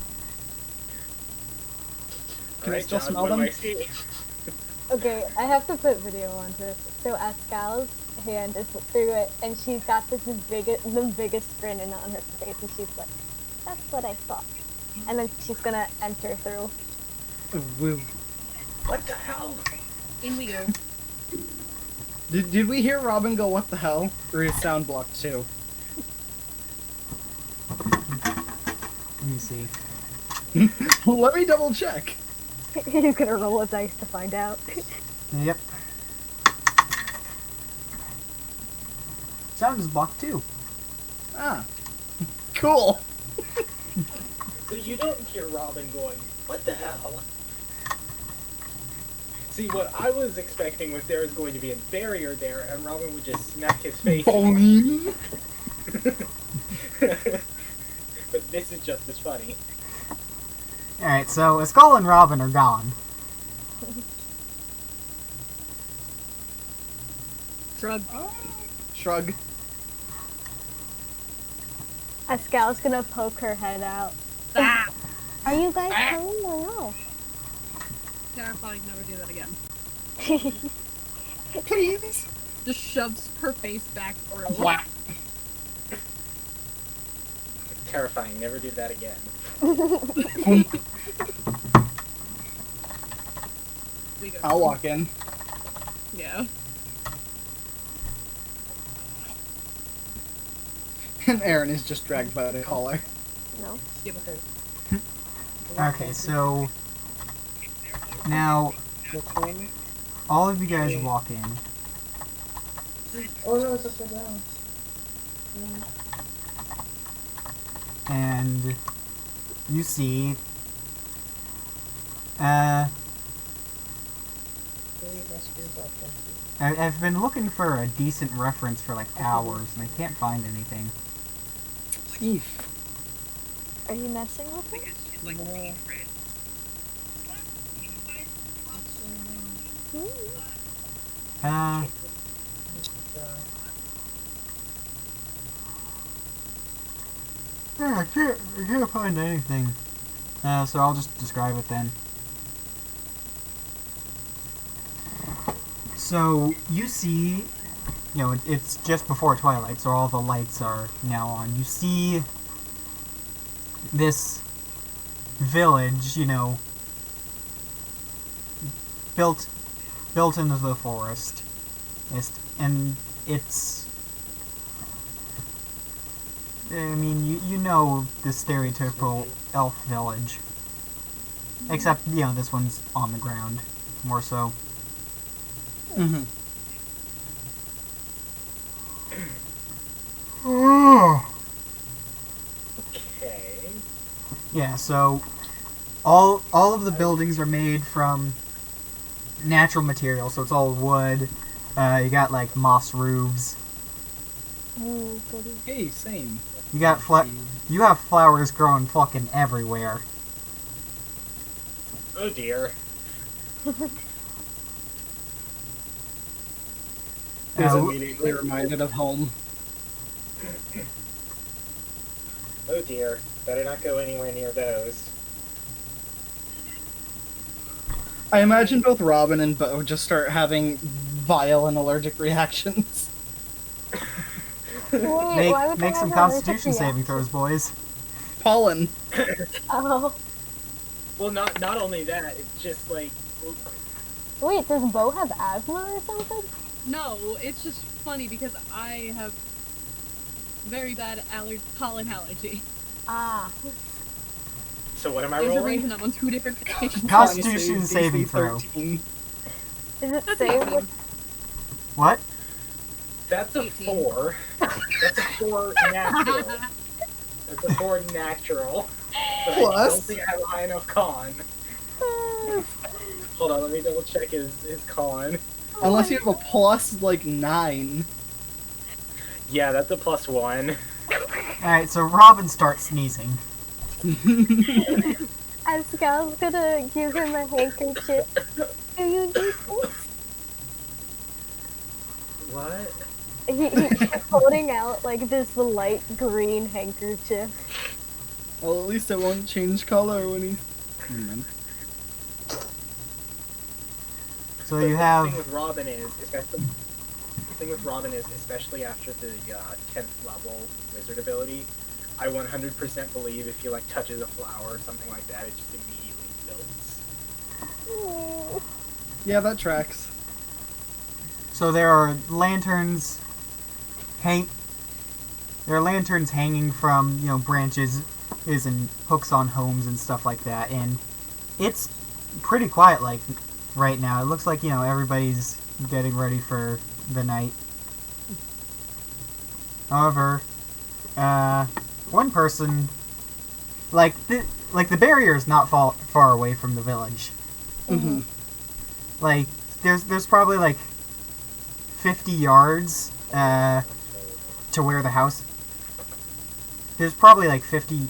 Speaker 3: Can I
Speaker 7: Alright,
Speaker 3: still
Speaker 7: John,
Speaker 3: smell
Speaker 7: what do
Speaker 3: them?
Speaker 7: I see?
Speaker 2: Okay, I have to put video on this. So Ascal's hand is through it, and she's got the biggest grin on her face, and she's like, "That's what I thought." And then she's gonna enter through.
Speaker 3: Woo.
Speaker 7: What the hell?
Speaker 6: In we go.
Speaker 3: Did we hear Robin go, what the hell? Or his sound blocked too?
Speaker 1: Let me see.
Speaker 3: Let me double check.
Speaker 2: He's gonna roll a dice to find out.
Speaker 1: Yep. Sound is blocked too.
Speaker 3: Ah. Cool.
Speaker 4: So you don't hear Robin going, "What the hell?" See, what I was expecting was there was going to be a barrier there, and Robin would just smack his face.
Speaker 3: Boing.
Speaker 4: But this is just as funny.
Speaker 1: Alright, so Ascal and Robin are gone.
Speaker 6: Shrug.
Speaker 3: Shrug.
Speaker 2: Ascal's gonna poke her head out.
Speaker 6: Ah!
Speaker 2: Are you guys coming or no?
Speaker 6: Terrifying, never do that again.
Speaker 3: Please.
Speaker 6: Just shoves her face back for a
Speaker 3: Whack.
Speaker 4: Terrifying, never do that again.
Speaker 6: We go.
Speaker 3: I'll walk in.
Speaker 6: Yeah.
Speaker 3: And Aaron is just dragged by the collar.
Speaker 2: No.
Speaker 6: Give it
Speaker 1: Okay, so now all of you guys walk in.
Speaker 9: Oh no, it's upside down.
Speaker 1: And you see I've been looking for a decent reference for like hours and I can't find anything.
Speaker 3: Eef.
Speaker 2: Are you messing with me?
Speaker 1: Uh yeah, I can't find anything. So I'll just describe it then. So you see, it's just before twilight, so all the lights are now on. You see this village, built into the forest, and it's. I mean, you know the stereotypical elf village, except this one's on the ground, more so.
Speaker 3: Mm-hmm.
Speaker 4: Okay.
Speaker 1: Yeah, so all of the buildings are made from natural materials, so it's all wood. You got like moss roofs.
Speaker 2: Ooh, goody.
Speaker 3: Hey, same.
Speaker 1: You got you have flowers growing fucking everywhere.
Speaker 4: Oh dear.
Speaker 3: Is immediately reminded of home.
Speaker 4: Oh dear. Better not go anywhere near those.
Speaker 3: I imagine both Robin and Bo just start having violent allergic reactions.
Speaker 2: Wait, why would
Speaker 1: Make
Speaker 2: they
Speaker 1: some
Speaker 2: have allergic
Speaker 1: Constitution saving
Speaker 2: reaction?
Speaker 1: throws, boys.
Speaker 3: Pollen.
Speaker 2: Oh.
Speaker 4: Well, not only that, it's just like...
Speaker 2: Wait, does Bo have asthma or something?
Speaker 6: No, it's just funny because I have very bad pollen allergy.
Speaker 2: Ah.
Speaker 4: So what am I
Speaker 6: There's a
Speaker 4: rolling?
Speaker 6: reason I'm on 2 different medications.
Speaker 1: Constitution saving throw.
Speaker 3: 13.
Speaker 2: Is it
Speaker 6: That's
Speaker 2: safe
Speaker 6: 18.
Speaker 2: with...
Speaker 1: What?
Speaker 4: That's a
Speaker 6: 18.
Speaker 4: 4. That's a 4 natural. That's a 4 natural. But I don't
Speaker 3: Plus?
Speaker 4: think I have a high enough con. Hold on, let me double check his con.
Speaker 3: Unless you have a plus, like, 9.
Speaker 4: Yeah, that's a +1.
Speaker 1: Alright, so Robin starts sneezing.
Speaker 2: Ascal's gonna give him a handkerchief. Do you do this?
Speaker 4: What?
Speaker 2: He's holding out like this light green handkerchief.
Speaker 3: Well, at least it won't change color when he...
Speaker 1: So
Speaker 4: But
Speaker 1: you
Speaker 4: The
Speaker 1: have
Speaker 4: thing with Robin is, especially after the 10th level wizard ability, I 100% believe if he like touches a flower or something like that, it just immediately builds.
Speaker 3: Yeah, that tracks.
Speaker 1: So there are lanterns hanging from, branches and hooks on homes and stuff like that, and it's pretty quiet like right now. It looks like, everybody's getting ready for the night. However, one person, like the barrier is not far away from the village.
Speaker 3: Mm-hmm.
Speaker 1: Like there's probably like 50 yards to where the house. There's probably like 50.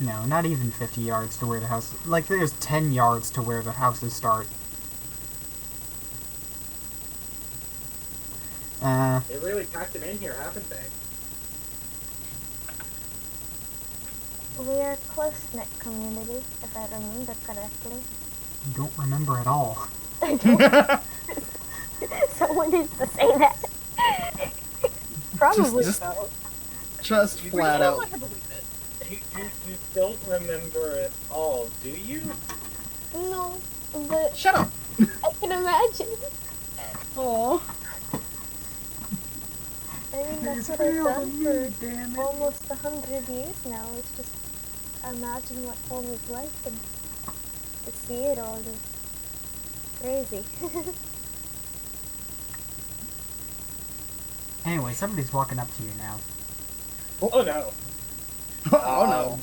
Speaker 1: No, not even 50 yards to where the house. Like there's 10 yards to where the houses start.
Speaker 7: They really packed it in here, haven't they?
Speaker 2: We are a close-knit community, if I remember correctly.
Speaker 1: Don't remember at all.
Speaker 2: Someone needs to say that. Probably
Speaker 3: Just-
Speaker 2: so.
Speaker 3: Just flat
Speaker 6: I
Speaker 3: out.
Speaker 6: don't believe it.
Speaker 7: You don't remember at all, do you?
Speaker 2: No, but
Speaker 3: Shut up.
Speaker 2: I can imagine.
Speaker 3: Aw.
Speaker 2: I mean, that's what I've done for almost 100 years now. It's just imagine what home is like, and to see it all is crazy.
Speaker 1: Anyway, somebody's walking up to you now.
Speaker 7: Oh no.
Speaker 3: Oh no.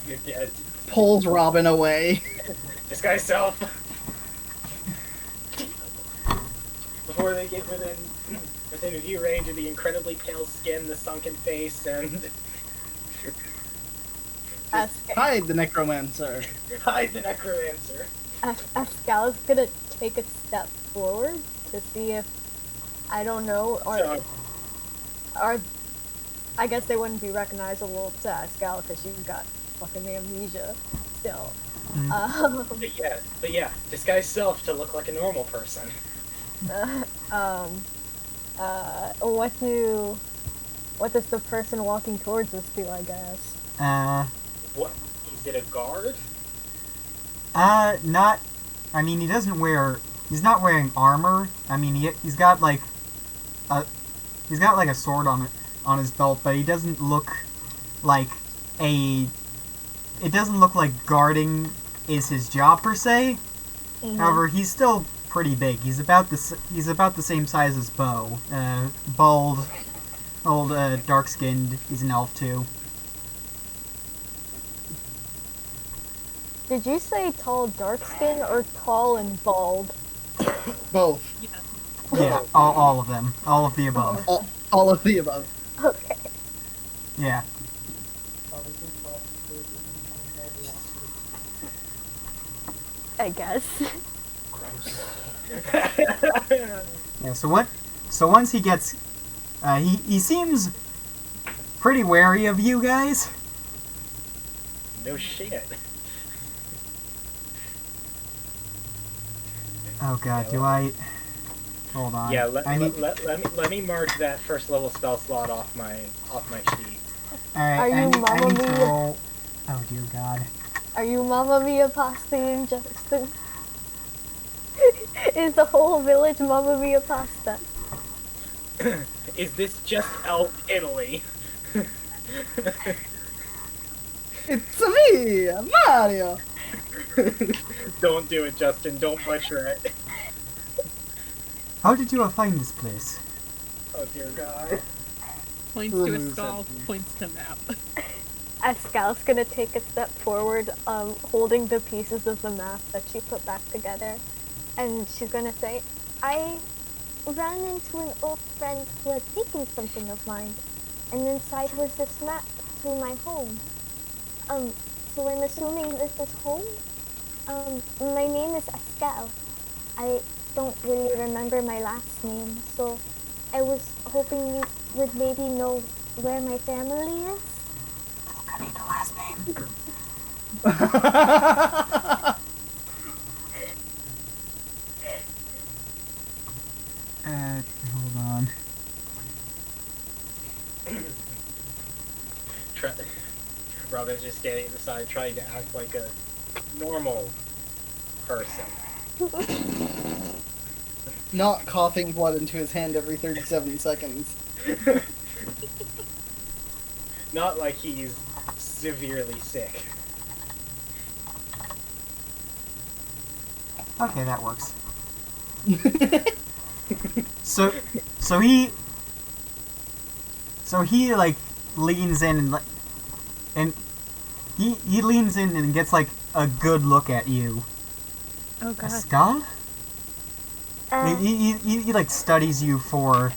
Speaker 7: You're dead.
Speaker 3: Pulls Robin away.
Speaker 7: Disguise self. Before they get within view range of the incredibly pale skin, the sunken face, and
Speaker 3: Hide the necromancer.
Speaker 7: hide the necromancer.
Speaker 2: Ascal's gonna take a step forward to see if, I don't know,
Speaker 7: So,
Speaker 2: I guess they wouldn't be recognizable to Ascal because she's got fucking amnesia still.
Speaker 7: but yeah, disguise self to look like a normal person.
Speaker 2: What does the person walking towards us do, I guess?
Speaker 7: What? Is it a guard?
Speaker 1: Not. I mean, he's not wearing armor. I mean, he's got like a sword on his belt, but he doesn't look like it doesn't look like guarding is his job per se.
Speaker 2: Mm-hmm.
Speaker 1: However, he's still pretty big. He's about the same size as Bo. Bald, old, dark-skinned. He's an elf too.
Speaker 2: Did you say tall, dark skin, or tall and bald?
Speaker 3: Both.
Speaker 1: Yeah, all of them. All of the above.
Speaker 3: All of the above.
Speaker 2: Okay.
Speaker 1: Yeah.
Speaker 2: I guess.
Speaker 1: Yeah. So once he gets, he seems pretty wary of you guys.
Speaker 7: No shit.
Speaker 1: Oh god,
Speaker 7: Yeah,
Speaker 1: do I? Hold on.
Speaker 7: Yeah, let me mark that first level spell slot off my sheet.
Speaker 1: Alright,
Speaker 2: Are you
Speaker 1: I
Speaker 2: Mamma
Speaker 1: need to
Speaker 2: Mia?
Speaker 1: roll. Oh dear god.
Speaker 2: Are you Mamma Mia pasta in Justin? Is the whole village Mamma Mia pasta?
Speaker 7: Is this just Elf Italy?
Speaker 3: It's me, Mario.
Speaker 7: Don't do it, Justin. Don't butcher it.
Speaker 1: How did you find this place?
Speaker 7: Oh dear God.
Speaker 6: Points to a skull, points to map.
Speaker 2: Ascal's gonna take a step forward, holding the pieces of the map that she put back together, and she's gonna say, I ran into an old friend who had taken something of mine, and inside was this map to my home. So I'm assuming this is home? My name is Ascal. I don't really remember my last name, so I was hoping you would maybe know where my family is?
Speaker 1: I need the last name. Hold on.
Speaker 7: Robin's just standing at the side trying to act like a normal person.
Speaker 3: Not coughing blood into his hand every 37 seconds.
Speaker 7: Not like he's severely sick.
Speaker 1: Okay, that works. So he like leans in and and he leans in and gets like a good look at you.
Speaker 2: Oh god.
Speaker 1: Ascal?
Speaker 2: Uh,
Speaker 1: He like studies you for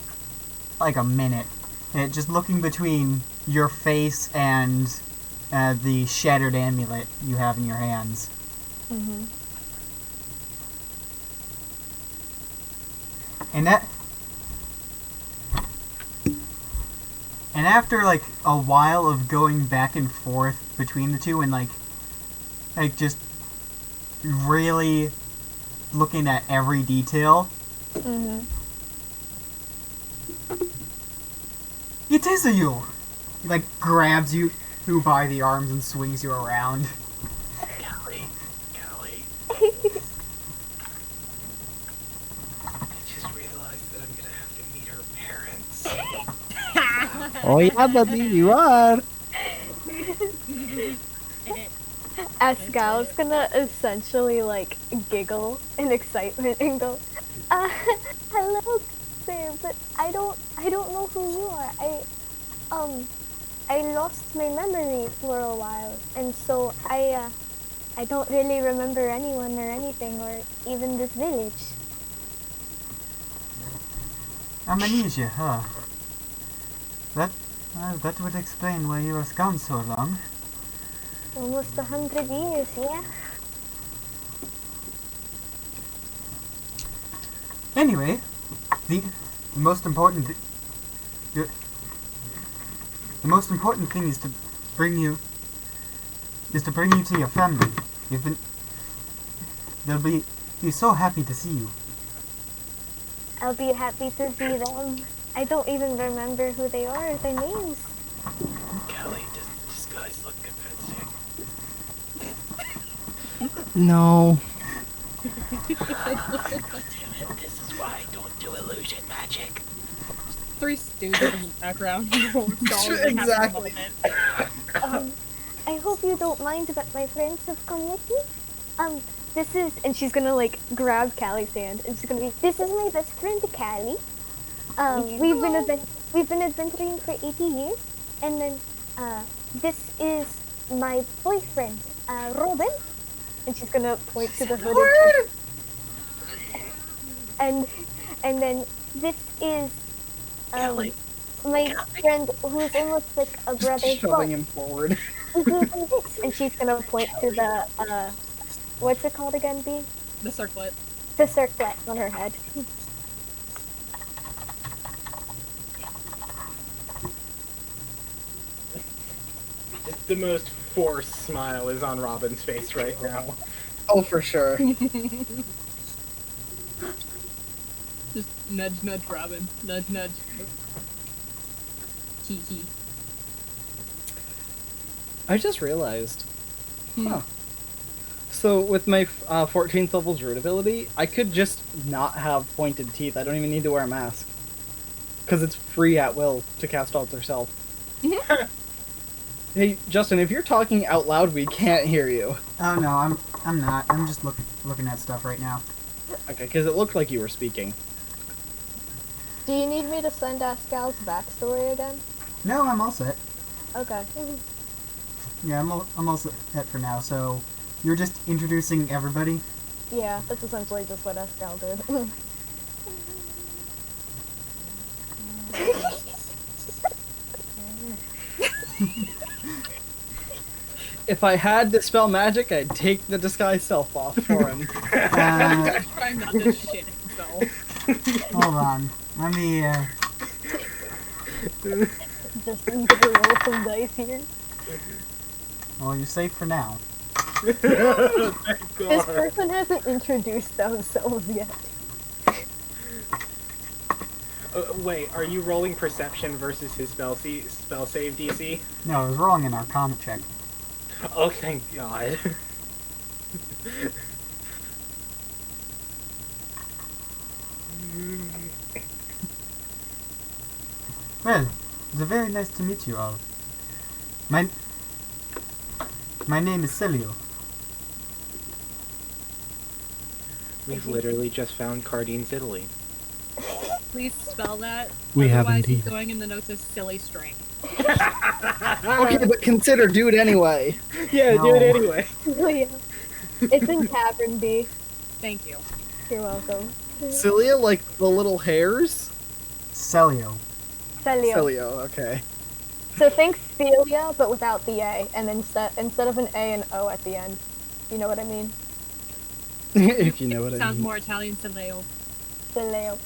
Speaker 1: like a minute, just looking between your face and the shattered amulet you have in your hands.
Speaker 2: mhm.
Speaker 1: And after like a while of going back and forth between the two and like just really looking at every detail,
Speaker 2: Mhm.
Speaker 1: it is you. He like grabs you by the arms and swings you around.
Speaker 7: Kelly. I just realized that I'm gonna have to meet her parents.
Speaker 8: Oh yeah, buddy, you are.
Speaker 2: Ascal's gonna essentially like giggle in excitement and go, hello, sir, but I don't know who you are. I lost my memory for a while, and so I don't really remember anyone or anything, or even this village.
Speaker 1: Amnesia, huh? That would explain why you were gone so long.
Speaker 2: Almost 100 years, yeah?
Speaker 1: Anyway, the most important the most important thing is to bring you to your family. They'll be so happy to see you.
Speaker 2: I'll be happy to see them. I don't even remember who they are or their names.
Speaker 7: Kelly, does the disguise look convincing?
Speaker 8: No.
Speaker 7: God damn it, this is why I don't do illusion magic.
Speaker 6: 3 stooges in the background.
Speaker 3: Exactly.
Speaker 2: I hope you don't mind, but my friends have come with me. This is, and she's gonna like grab Callie's hand, and she's gonna be, this is my best friend, Callie. We've been adventuring for 80 years, and then this is my boyfriend, Robin, and she's gonna point to the hooded. And then this is
Speaker 7: Kelly.
Speaker 2: my friend who's almost like a brother.
Speaker 3: Shoving him forward.
Speaker 2: And she's gonna point to the what's it called again, B?
Speaker 6: The circlet.
Speaker 2: The circlet on her head.
Speaker 7: The most forced smile is on Robin's face right now.
Speaker 3: Oh, for sure.
Speaker 6: Just nudge, nudge, Robin. Nudge, nudge. Hee hee.
Speaker 3: I just realized. Huh. So with my 14th level druid ability, I could just not have pointed teeth. I don't even need to wear a mask. Because it's free at will to cast Alter Self. Hey, Justin, if you're talking out loud, we can't hear you.
Speaker 1: Oh no, I'm not. I'm just looking at stuff right now.
Speaker 3: Okay, because it looked like you were speaking.
Speaker 2: Do you need me to send Ascal's backstory again?
Speaker 1: No, I'm all set.
Speaker 2: Okay.
Speaker 1: Yeah, I'm all set for now. So, you're just introducing everybody.
Speaker 2: Yeah, that's essentially just what Ascal did.
Speaker 3: If I had Dispel Magic, I'd take the disguise self off for him.
Speaker 6: Trying not to shit himself.
Speaker 1: Hold on. Let me.
Speaker 2: Just gonna roll some dice here.
Speaker 1: Well, you're safe for now.
Speaker 7: Thank
Speaker 2: This
Speaker 7: God.
Speaker 2: person hasn't introduced themselves yet.
Speaker 7: Wait, are you rolling perception versus his spell save DC?
Speaker 1: No, I was wrong in Arcana check.
Speaker 7: Oh, thank God.
Speaker 1: Well, it's very nice to meet you all. My name is Celio.
Speaker 7: We've literally just found Cardine's Italy.
Speaker 6: please spell that?
Speaker 8: We haven't
Speaker 6: Otherwise, he's
Speaker 8: either.
Speaker 6: going in the notes as silly string.
Speaker 3: Okay, but consider do it anyway.
Speaker 7: Yeah, do it
Speaker 1: No.
Speaker 7: anyway.
Speaker 2: Oh, yeah. It's in Tavern B.
Speaker 6: Thank you.
Speaker 2: You're welcome.
Speaker 3: Cilia, like the little hairs?
Speaker 1: Celio.
Speaker 2: Celio.
Speaker 3: Cilio, okay.
Speaker 2: So think Celia, but without the A, and then instead of an A, an O at the end. You know what I mean?
Speaker 3: If you know what I
Speaker 6: Sounds
Speaker 3: mean.
Speaker 6: more Italian than Leo.
Speaker 2: Celio.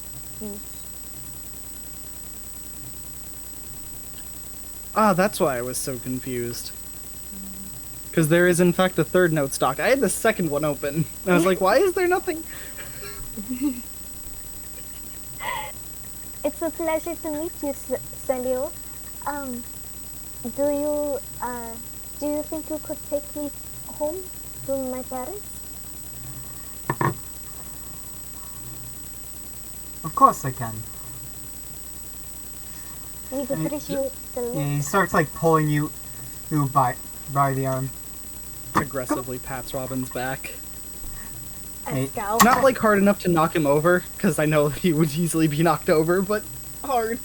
Speaker 3: Ah, that's why I was so confused. Because there is, in fact, a third note stock. I had the second one open. I was like, why is there nothing?
Speaker 2: It's a pleasure to meet you, Celio. Do you think you could take me home to my parents?
Speaker 1: Of course I can.
Speaker 2: We'd
Speaker 1: And-
Speaker 2: appreciate the
Speaker 1: Yeah, he starts like pulling you by the arm.
Speaker 3: Aggressively pats Robin's back.
Speaker 1: Hey,
Speaker 2: Ascal.
Speaker 3: Not like hard enough to knock him over, because I know he would easily be knocked over, but hard.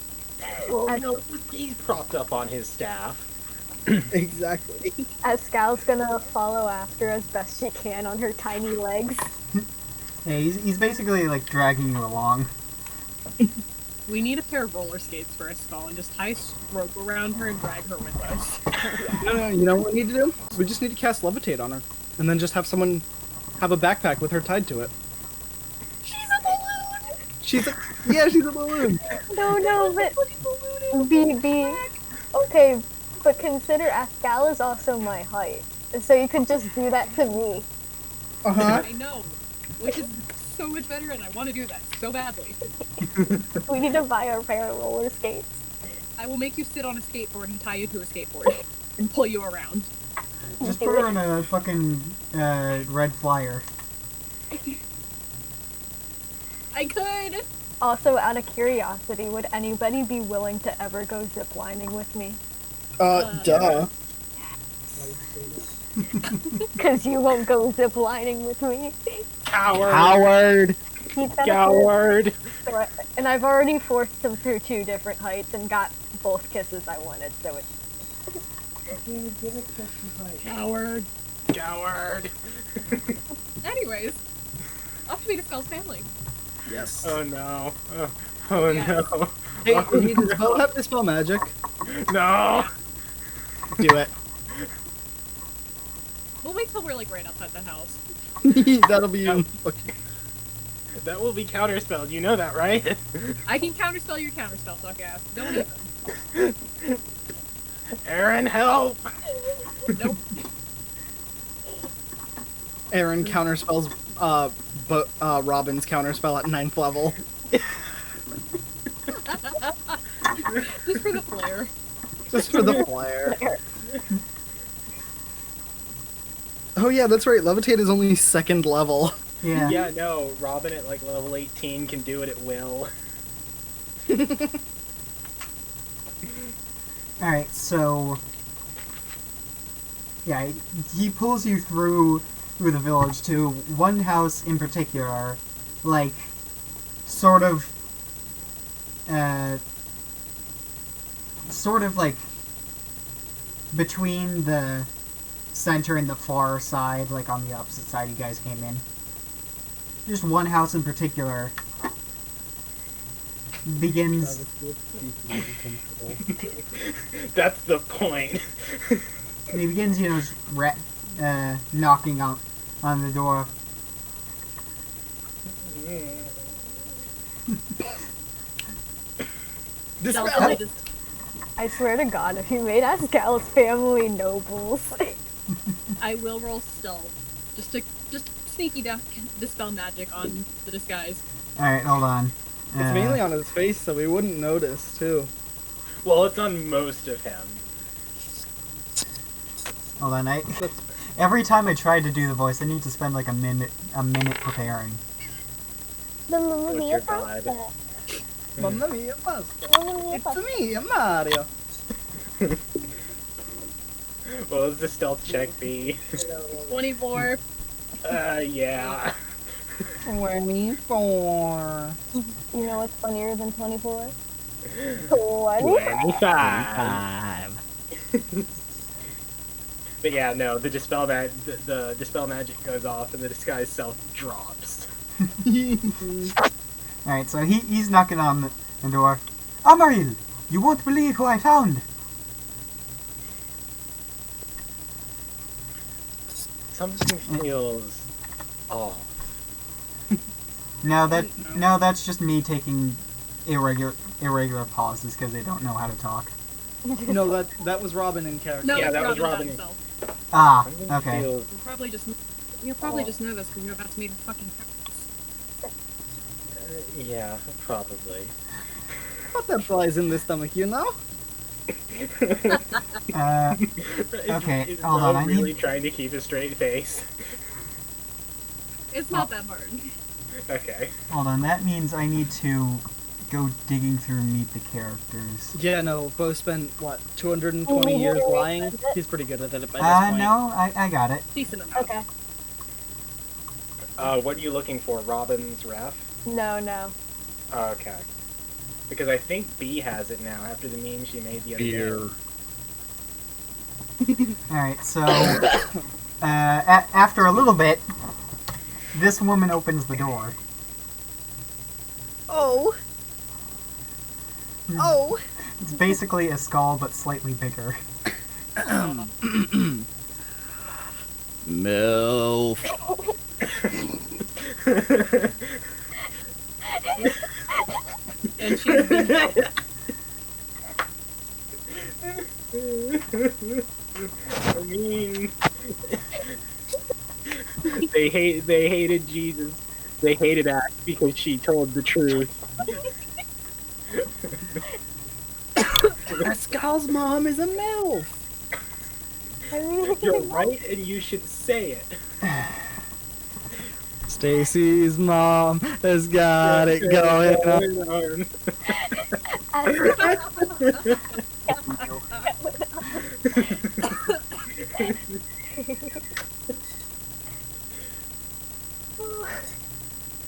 Speaker 7: Well, you know, he's propped up on his staff.
Speaker 3: Exactly.
Speaker 2: Ascal's gonna follow after as best she can on her tiny legs.
Speaker 1: Yeah, he's basically like dragging you along.
Speaker 6: We need a pair of roller skates for Ascal and just tie a rope around her and drag her with us.
Speaker 3: No, you know what we need to do? We just need to cast Levitate on her. And then just have someone have a backpack with her tied to it.
Speaker 6: She's a balloon!
Speaker 3: She's a balloon.
Speaker 2: No, but B. Okay, but consider Ascal is also my height, so you could just do that to me.
Speaker 3: Uh-huh.
Speaker 6: I know, which is so much better, and I want to do that so badly.
Speaker 2: We need to buy a pair of roller skates.
Speaker 6: I will make you sit on a skateboard and tie you to a skateboard and pull you around.
Speaker 1: Just put her in a fucking red flyer.
Speaker 6: I could!
Speaker 2: Also, out of curiosity, would anybody be willing to ever go ziplining with me?
Speaker 3: Duh.
Speaker 2: Because you won't go ziplining with me.
Speaker 7: Coward!
Speaker 8: Howard!
Speaker 2: He's got a
Speaker 7: Coward!
Speaker 2: foot, and I've already forced him through 2 different heights and got both kisses I wanted, so it's...
Speaker 6: Coward.
Speaker 7: Coward!
Speaker 6: Anyways, off to meet Ascal's family.
Speaker 3: Yes.
Speaker 7: Oh no. Oh
Speaker 6: Yes.
Speaker 7: no.
Speaker 3: Hey, we need to have to spell magic.
Speaker 7: No!
Speaker 3: Do it.
Speaker 6: We'll wait till we're like right outside the house.
Speaker 3: That'll be okay.
Speaker 7: That will be counterspelled, you know that, right?
Speaker 6: I can counterspell your counterspell, suck ass. Don't even.
Speaker 7: Aaron, help!
Speaker 6: Nope.
Speaker 3: Aaron counterspells Robin's counterspell at 9th level.
Speaker 6: Just for the flair.
Speaker 3: Just for the flair. Oh yeah, that's right. Levitate is only 2nd level.
Speaker 1: Yeah.
Speaker 7: Yeah, no, Robin at like level 18 can do it at will.
Speaker 1: Alright, so... Yeah, he pulls you through the village to one house in particular, like, sort of like, between the center and the far side, like on the opposite side you guys came in. Just one house in particular begins...
Speaker 7: That's the point.
Speaker 1: And he begins, you know, just knocking on the door.
Speaker 6: Stealthily just
Speaker 2: I swear to God, if you made Ascal's family nobles...
Speaker 6: I will roll stealth. Just sneaky dispel magic on the disguise.
Speaker 1: Alright, hold on.
Speaker 3: It's mainly on his face, so we wouldn't notice, too.
Speaker 7: Well, it's on most of him.
Speaker 1: Hold on, every time I try to do the voice, I need to spend like a minute preparing.
Speaker 2: The
Speaker 7: What's
Speaker 2: movie
Speaker 7: your
Speaker 2: is
Speaker 7: vibe?
Speaker 3: Mamma mia, pasta.
Speaker 2: Mamma mia,
Speaker 3: It's me, Mario.
Speaker 7: What was the stealth check be?
Speaker 6: 24.
Speaker 7: Yeah.
Speaker 3: 24.
Speaker 2: You know what's funnier than 24?
Speaker 7: 25.
Speaker 8: 25.
Speaker 7: But yeah, no, the dispel magic goes off and the disguise self drops.
Speaker 1: Alright, so he's knocking on the door. Amaril, you won't believe who I found.
Speaker 7: Something feels off.
Speaker 1: No, that's just me taking irregular pauses because they don't know how to talk.
Speaker 3: No, that was Robin in character.
Speaker 6: No,
Speaker 7: Yeah,
Speaker 6: it's
Speaker 7: that was
Speaker 6: Robin
Speaker 7: Robin.
Speaker 6: himself.
Speaker 1: Ah,
Speaker 7: Something
Speaker 1: okay.
Speaker 7: feels
Speaker 6: You're probably just nervous because you're about to meet a fucking
Speaker 7: yeah, probably.
Speaker 3: Butterflies in the stomach, you know?
Speaker 1: Okay,
Speaker 7: Is
Speaker 1: hold on,
Speaker 7: Rob
Speaker 1: I
Speaker 7: really
Speaker 1: need...
Speaker 7: trying to keep a straight face?
Speaker 6: It's not that hard.
Speaker 7: Okay.
Speaker 1: Hold on, that means I need to go digging through and meet the characters.
Speaker 3: Yeah, no, Bo spent, what, 220 years lying? He's pretty good at it by this point.
Speaker 1: No, I got it.
Speaker 6: Decent amount.
Speaker 2: Okay.
Speaker 7: What are you looking for? Robin's ref?
Speaker 2: No.
Speaker 7: Okay. Because I think B has it now after the meme she made the other day.
Speaker 1: Alright, so... after a little bit, this woman opens the door.
Speaker 6: Oh. Oh.
Speaker 1: It's basically a skull, but slightly bigger.
Speaker 8: MILF.
Speaker 6: And she's been
Speaker 7: I mean, they hated Jesus. They hated Act because she told the truth.
Speaker 3: Ascal's mom is a MILF!
Speaker 7: You're right, and you should say it.
Speaker 8: Stacy's mom has got it going on.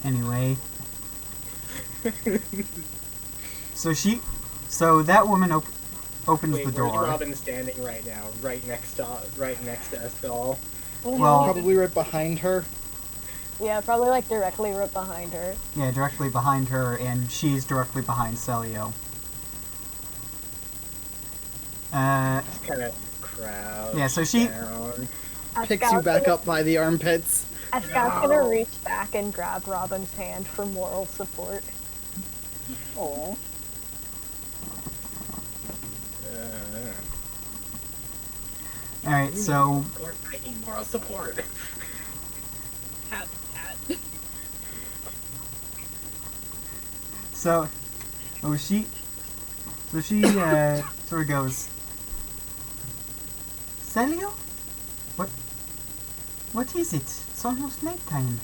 Speaker 1: Anyway. So that woman opens
Speaker 7: Wait,
Speaker 1: the
Speaker 7: where's
Speaker 1: door.
Speaker 7: Robin standing right now? Right next to Ascal.
Speaker 1: Well,
Speaker 3: Probably right behind her.
Speaker 2: Yeah, probably like directly right behind her.
Speaker 1: yeah, directly behind her, and she's directly behind Celio.
Speaker 7: Just kind of crowd.
Speaker 1: Yeah, so she-
Speaker 7: down.
Speaker 3: Picks you back up by the armpits.
Speaker 2: Ascal's gonna reach back and grab Robin's hand for moral support.
Speaker 3: Aww.
Speaker 1: Alright, so
Speaker 7: I need moral support.
Speaker 6: cat.
Speaker 1: So she sort of goes, Celio? What is it? It's almost nighttime.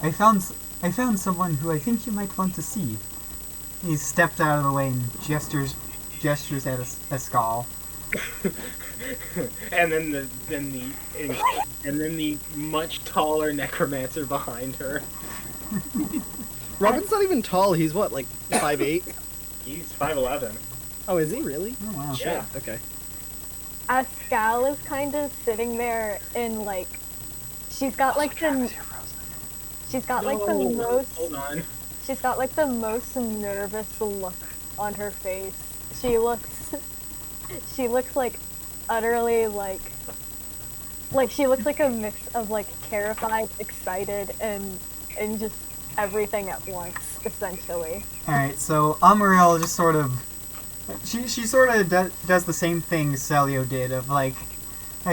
Speaker 1: I found someone who I think you might want to see. He steps out of the way and gestures at Ascal.
Speaker 7: and then the much taller necromancer behind her.
Speaker 3: Robin's not even tall, he's what, like 5'8"?
Speaker 7: He's 5'11".
Speaker 3: Oh, is he really?
Speaker 1: Oh wow.
Speaker 7: Yeah.
Speaker 3: Okay.
Speaker 2: Ascal is kind of sitting there in like, she's got like the most,
Speaker 7: Hold on.
Speaker 2: she's got like the most nervous look on her face. She looks like utterly like she looks like a mix of like terrified, excited, and just everything at once, essentially.
Speaker 1: Alright, so Amariel just sort of... She sort of does the same thing Celio did, of like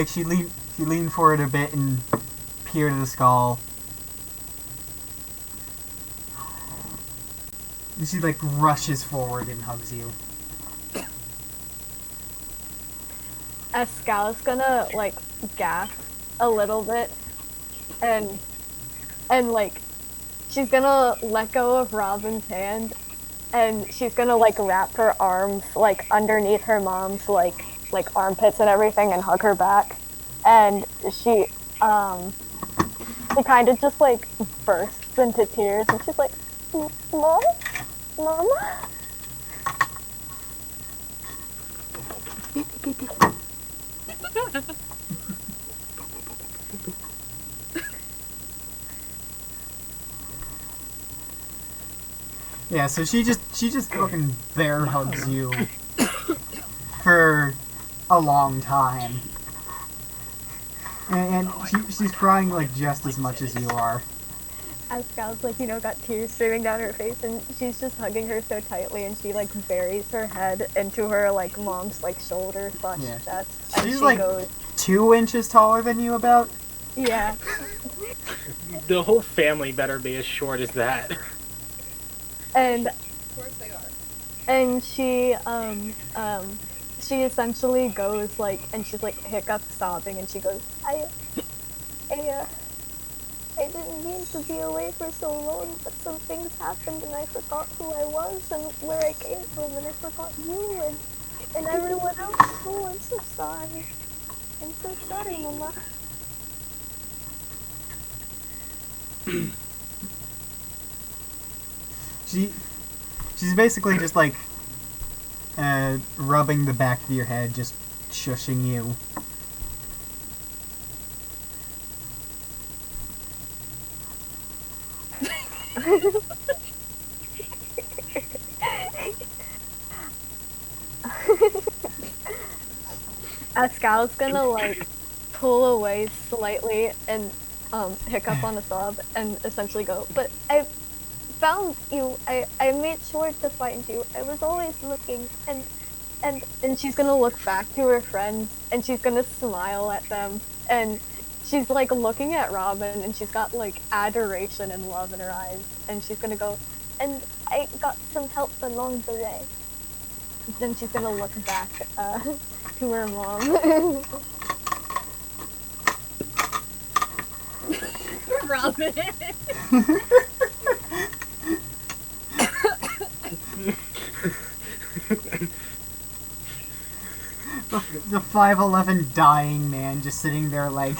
Speaker 1: she leaned forward a bit and peered at the skull. And she like rushes forward and hugs you.
Speaker 2: Ascal's gonna like gasp a little bit and like she's gonna let go of Robin's hand and she's gonna like wrap her arms like underneath her mom's like like armpits and everything and hug her back, and she kind of just like bursts into tears and she's like, Mom? Mama?
Speaker 1: Yeah, so she just fucking bear hugs you for a long time. And she's crying like just as much as you are.
Speaker 2: Ascal's like, got tears streaming down her face and she's just hugging her so tightly and she like buries her head into her like mom's like shoulder /
Speaker 1: Yeah.
Speaker 2: chest. And
Speaker 1: She's
Speaker 2: she
Speaker 1: like
Speaker 2: goes,
Speaker 1: 2 inches taller than you about.
Speaker 2: yeah.
Speaker 7: The whole family better be as short as that.
Speaker 2: And
Speaker 6: Of course they are.
Speaker 2: and she essentially goes like, and she's like hiccups sobbing and she goes, I didn't mean to be away for so long, but some things happened and I forgot who I was and where I came from and I forgot you and everyone else. Oh, I'm so sorry. I'm so sorry, Mama.
Speaker 1: She's basically just like rubbing the back of your head, just shushing you.
Speaker 2: Ascal's gonna like pull away slightly and hiccup on a sob and essentially go, but I found you. I made sure to find you. I was always looking and she's gonna look back to her friends and she's gonna smile at them and she's like looking at Robin and she's got like adoration and love in her eyes and she's gonna go, and I got some help along the way. Then she's gonna look back to her mom.
Speaker 6: Robin.
Speaker 1: The 5'11" dying man just sitting there like...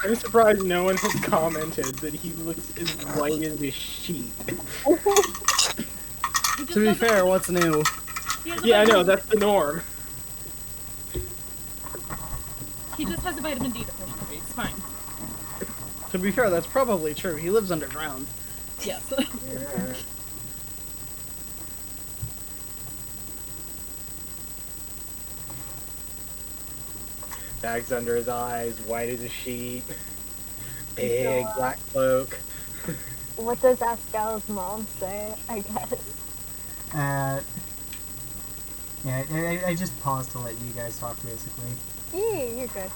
Speaker 7: I'm surprised no one has commented that he looks as white as a sheet.
Speaker 8: To be fair, what's new?
Speaker 7: Yeah, I know, that's the norm.
Speaker 6: He just has a vitamin D deficiency. It's fine.
Speaker 8: To be fair, that's probably true. He lives underground.
Speaker 6: Yes.
Speaker 7: Bags under his eyes, white as a sheet. Big black cloak.
Speaker 2: What does Ascal's mom say, I guess?
Speaker 1: Yeah, I just paused to let you guys talk, basically.
Speaker 2: Yeah, you're good.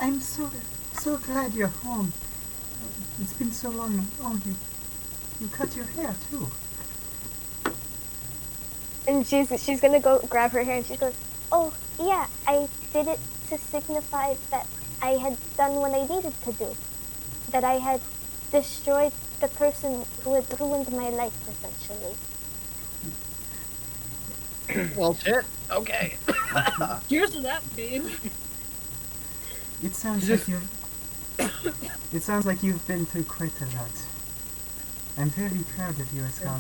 Speaker 1: I'm so glad you're home. It's been so long. Oh, you cut your hair, too.
Speaker 2: And she's gonna go grab her hair and she goes, oh, yeah, I did it to signify that I had done what I needed to do. That I had destroyed the person who had ruined my life, essentially.
Speaker 8: Well, shit. Okay.
Speaker 6: Cheers to that, babe.
Speaker 1: It sounds like you. It sounds like you've been through quite a lot. I'm very proud of you, Ascal.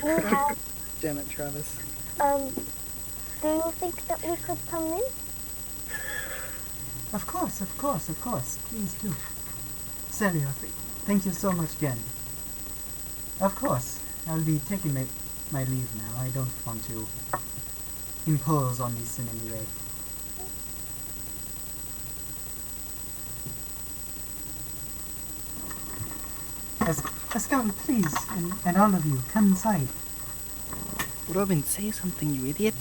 Speaker 2: We have,
Speaker 8: Damn it, Travis.
Speaker 2: do you think that we could come in?
Speaker 1: Of course. Please do. Celio, thank you so much again. Of course, I'll be taking my leave now. I don't want to impose on this in any way. Ascal, please, and all of you, come inside.
Speaker 8: Robin, say something, you idiot.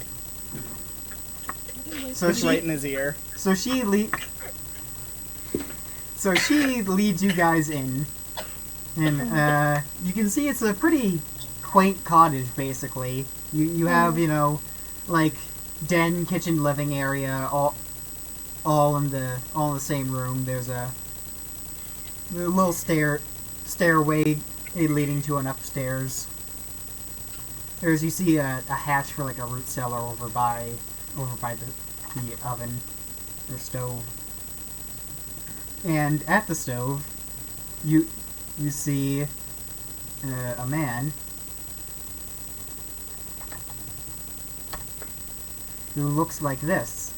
Speaker 1: So
Speaker 8: It's right in his ear.
Speaker 1: So she leads you guys in, and you can see it's a pretty quaint cottage, basically. You have, you know, like, den, kitchen, living area, all in the same room. There's a little stairway leading to an upstairs. You see a hatch for like a root cellar over by the oven or stove. And at the stove, you see a man who looks like this.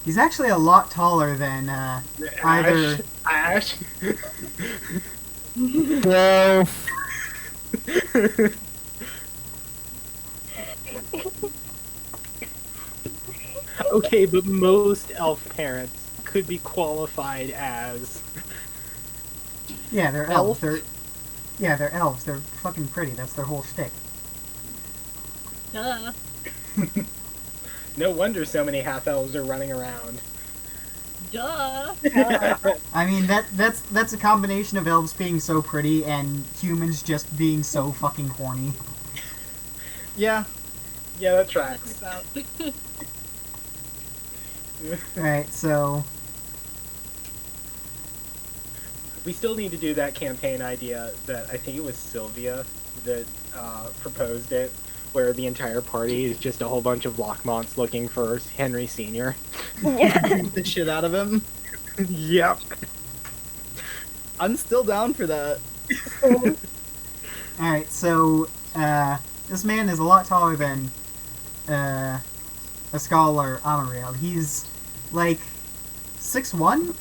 Speaker 1: He's actually a lot taller than either.
Speaker 7: Ash.
Speaker 8: Well,
Speaker 7: Okay, but most elf parents could be qualified as.
Speaker 1: Yeah, they're elves.
Speaker 3: Elf?
Speaker 1: They're elves. They're fucking pretty. That's their whole shtick.
Speaker 6: Duh.
Speaker 7: No wonder so many half elves are running around.
Speaker 6: Duh.
Speaker 1: I mean, that's a combination of elves being so pretty and humans just being so fucking horny.
Speaker 3: Yeah.
Speaker 7: Yeah, that tracks.
Speaker 6: About.
Speaker 1: Alright, so
Speaker 7: We still need to do that campaign idea that I think it was Sylvia that proposed it, where the entire party is just a whole bunch of Lockmonts looking for Henry Sr.
Speaker 2: Yeah.
Speaker 3: Beat the shit out of him.
Speaker 7: Yep.
Speaker 3: I'm still down for that.
Speaker 1: alright, so this man is a lot taller than Ascal or Amariel. He's like 6'1"?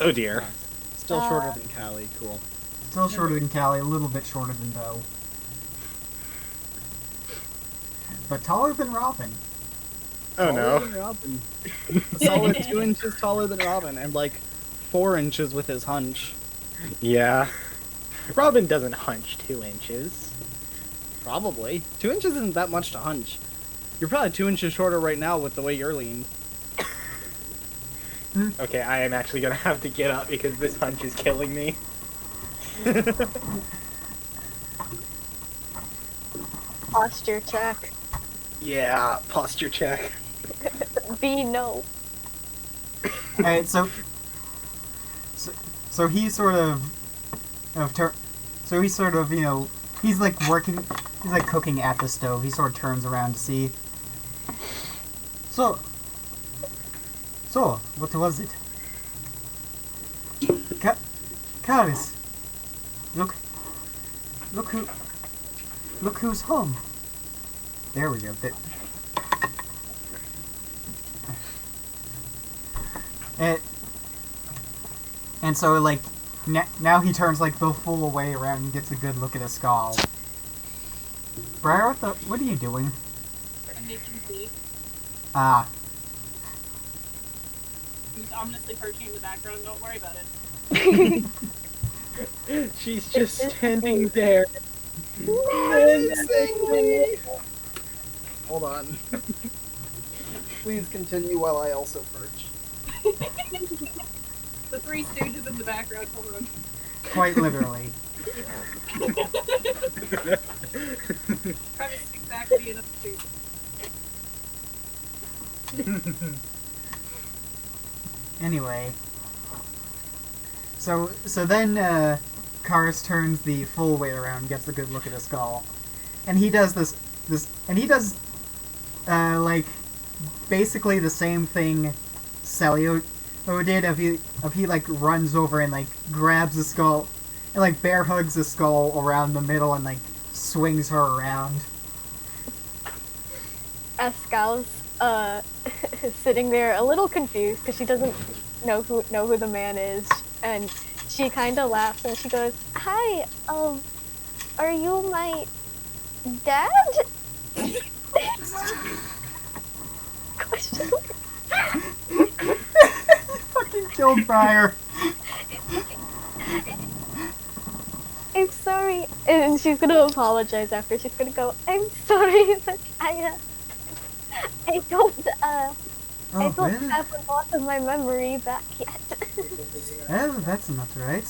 Speaker 7: Oh dear.
Speaker 3: Still shorter than Callie. Cool.
Speaker 1: Still shorter than Callie, a little bit shorter than Bo. But taller than Robin.
Speaker 7: Oh
Speaker 3: Taller
Speaker 7: no.
Speaker 3: than Robin. A solid 2 inches taller than Robin, and like 4 inches with his hunch.
Speaker 7: Yeah. Robin doesn't hunch 2 inches.
Speaker 3: Probably. 2 inches isn't that much to hunch. You're probably 2 inches shorter right now with the way you're leaned.
Speaker 7: Okay, I am actually gonna have to get up because this hunch is killing me.
Speaker 2: Posture check.
Speaker 7: Yeah, posture check.
Speaker 2: B no.
Speaker 1: Alright, so he sort of so he sort of, you know, he's like cooking at the stove. He sort of turns around to see. So, what was it? Karis, look who's home. There we go. And so, like, now he turns, like, the full way around and gets a good look at a skull. Briar, what are you doing?
Speaker 6: I'm making tea.
Speaker 1: Ah.
Speaker 6: He's ominously perching in the background. Don't worry about it.
Speaker 7: She's just standing there.
Speaker 3: Hold on. Please continue while I also perch.
Speaker 6: The Three Stooges in the background. Hold on.
Speaker 1: Quite literally.
Speaker 6: Travis exactly in a suit.
Speaker 1: Anyway. So then, Karis turns the full way around and gets a good look at his skull. And he does like, basically the same thing Celio did if he, like, runs over and, like, grabs the skull and, like, bear hugs the skull around the middle and, like, swings her around.
Speaker 2: Ascal's sitting there a little confused because she doesn't know who the man is, and she kind of laughs and she goes, "Hi, are you my dad?" Question.
Speaker 1: Fucking killed Briar.
Speaker 2: I'm sorry, and she's gonna apologize after. She's gonna go, "I'm sorry that I don't
Speaker 1: Really?
Speaker 2: have a lot of my memory back yet."
Speaker 1: Well, that's not right.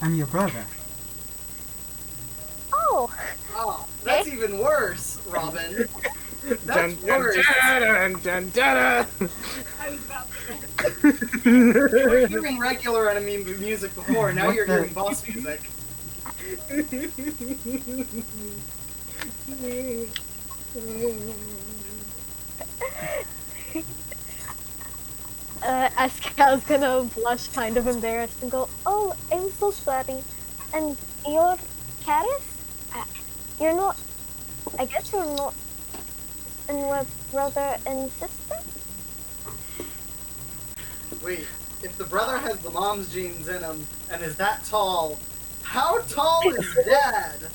Speaker 1: I'm your brother.
Speaker 2: Oh,
Speaker 3: Oh, that's even worse, Robin. That's
Speaker 7: Dun,
Speaker 3: worse.
Speaker 7: dun, dun, dun, dun.
Speaker 6: I was about to.
Speaker 3: You were hearing regular enemy music before, now
Speaker 1: What
Speaker 3: you're
Speaker 1: the-
Speaker 3: hearing boss music.
Speaker 2: Ascal's gonna blush kind of embarrassed and go, "Oh, I'm so sorry. And you're Karis? You're not, I guess you're not, and we're brother and sister?"
Speaker 3: Wait, if the brother has the mom's genes in him and is that tall, how tall is Dad?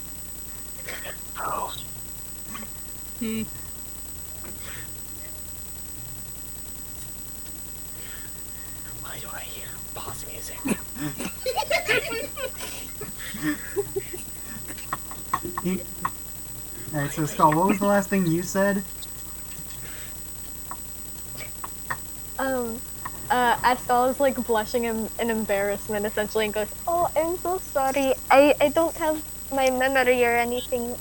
Speaker 7: Why do I hear boss music?
Speaker 1: Alright, so Skull, what was the last thing you said?
Speaker 2: Ascal is like blushing in embarrassment essentially and goes, "Oh, I'm so sorry. I don't have my memory or anything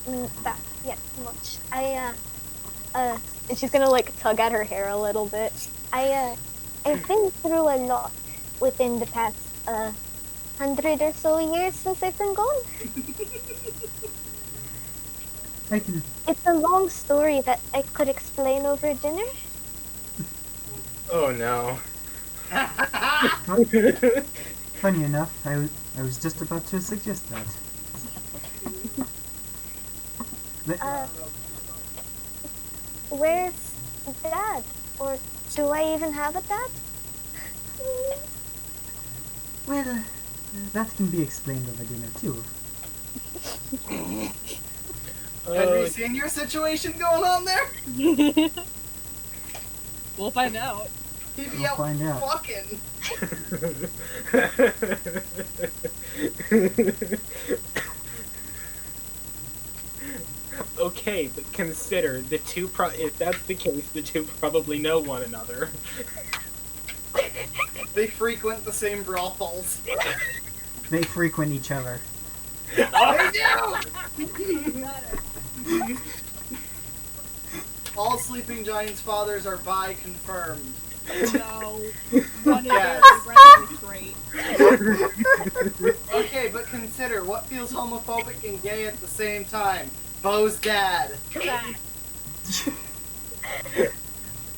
Speaker 2: back yet much. And she's gonna like tug at her hair a little bit. I've been through a lot within the past 100 or so years since I've been gone.
Speaker 1: I can.
Speaker 2: It's a long story that I could explain over dinner."
Speaker 7: Oh no.
Speaker 1: Funny enough, I was just about to suggest that.
Speaker 2: Where's Dad? Or do I even have a dad?
Speaker 1: Well, that can be explained over dinner too.
Speaker 3: Henry, seen your situation going on there?
Speaker 6: We'll find out.
Speaker 3: He'd be
Speaker 1: We'll
Speaker 3: out
Speaker 1: find out.
Speaker 3: fucking.
Speaker 7: Okay, but consider the two. If that's the case, the two probably know one another.
Speaker 3: They frequent the same brothels.
Speaker 1: They frequent each other.
Speaker 3: They do! All sleeping giants' fathers are bi confirmed.
Speaker 6: No. One is
Speaker 3: Yes.
Speaker 6: very straight.
Speaker 3: Okay, but consider what feels homophobic and gay at the same time. Bo's dad.
Speaker 6: Fact.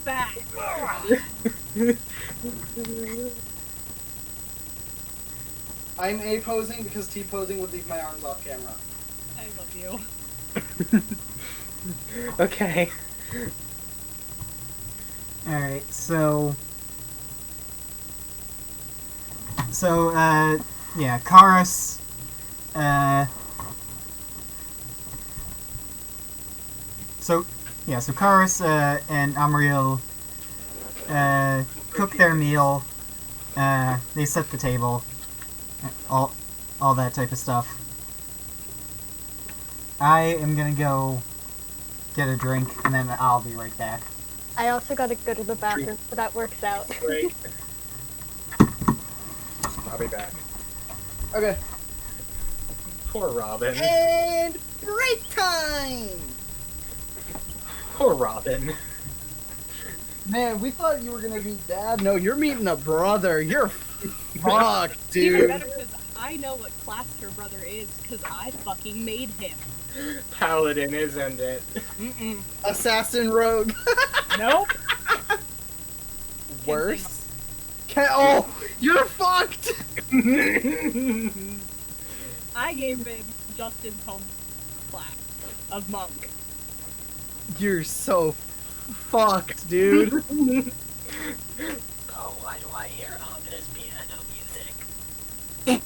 Speaker 6: Fact.
Speaker 3: I'm A posing because T posing would leave my arms off camera.
Speaker 6: I love you.
Speaker 7: Okay.
Speaker 1: Alright, so, yeah, Karis, so Karis, and Amriel, cook their meal, they set the table, all that type of stuff. I am gonna go get a drink, and then I'll be right back.
Speaker 2: I also gotta go to the bathroom, so that works out.
Speaker 7: Great. I'll be back.
Speaker 3: Okay.
Speaker 7: Poor Robin.
Speaker 3: And break time!
Speaker 7: Poor Robin.
Speaker 3: Man, we thought you were gonna meet Dad. No, you're meeting a brother. You're fucked,
Speaker 6: Even
Speaker 3: dude.
Speaker 6: better because I know what class her brother is because I fucking made him.
Speaker 7: Paladin, isn't it?
Speaker 6: Mm-mm.
Speaker 3: Assassin rogue.
Speaker 6: Nope.
Speaker 3: Worse. Oh, you're fucked!
Speaker 6: I gave him Justin's home class of monk.
Speaker 3: You're so fucked, dude.
Speaker 7: Oh, why do I hear ominous piano music?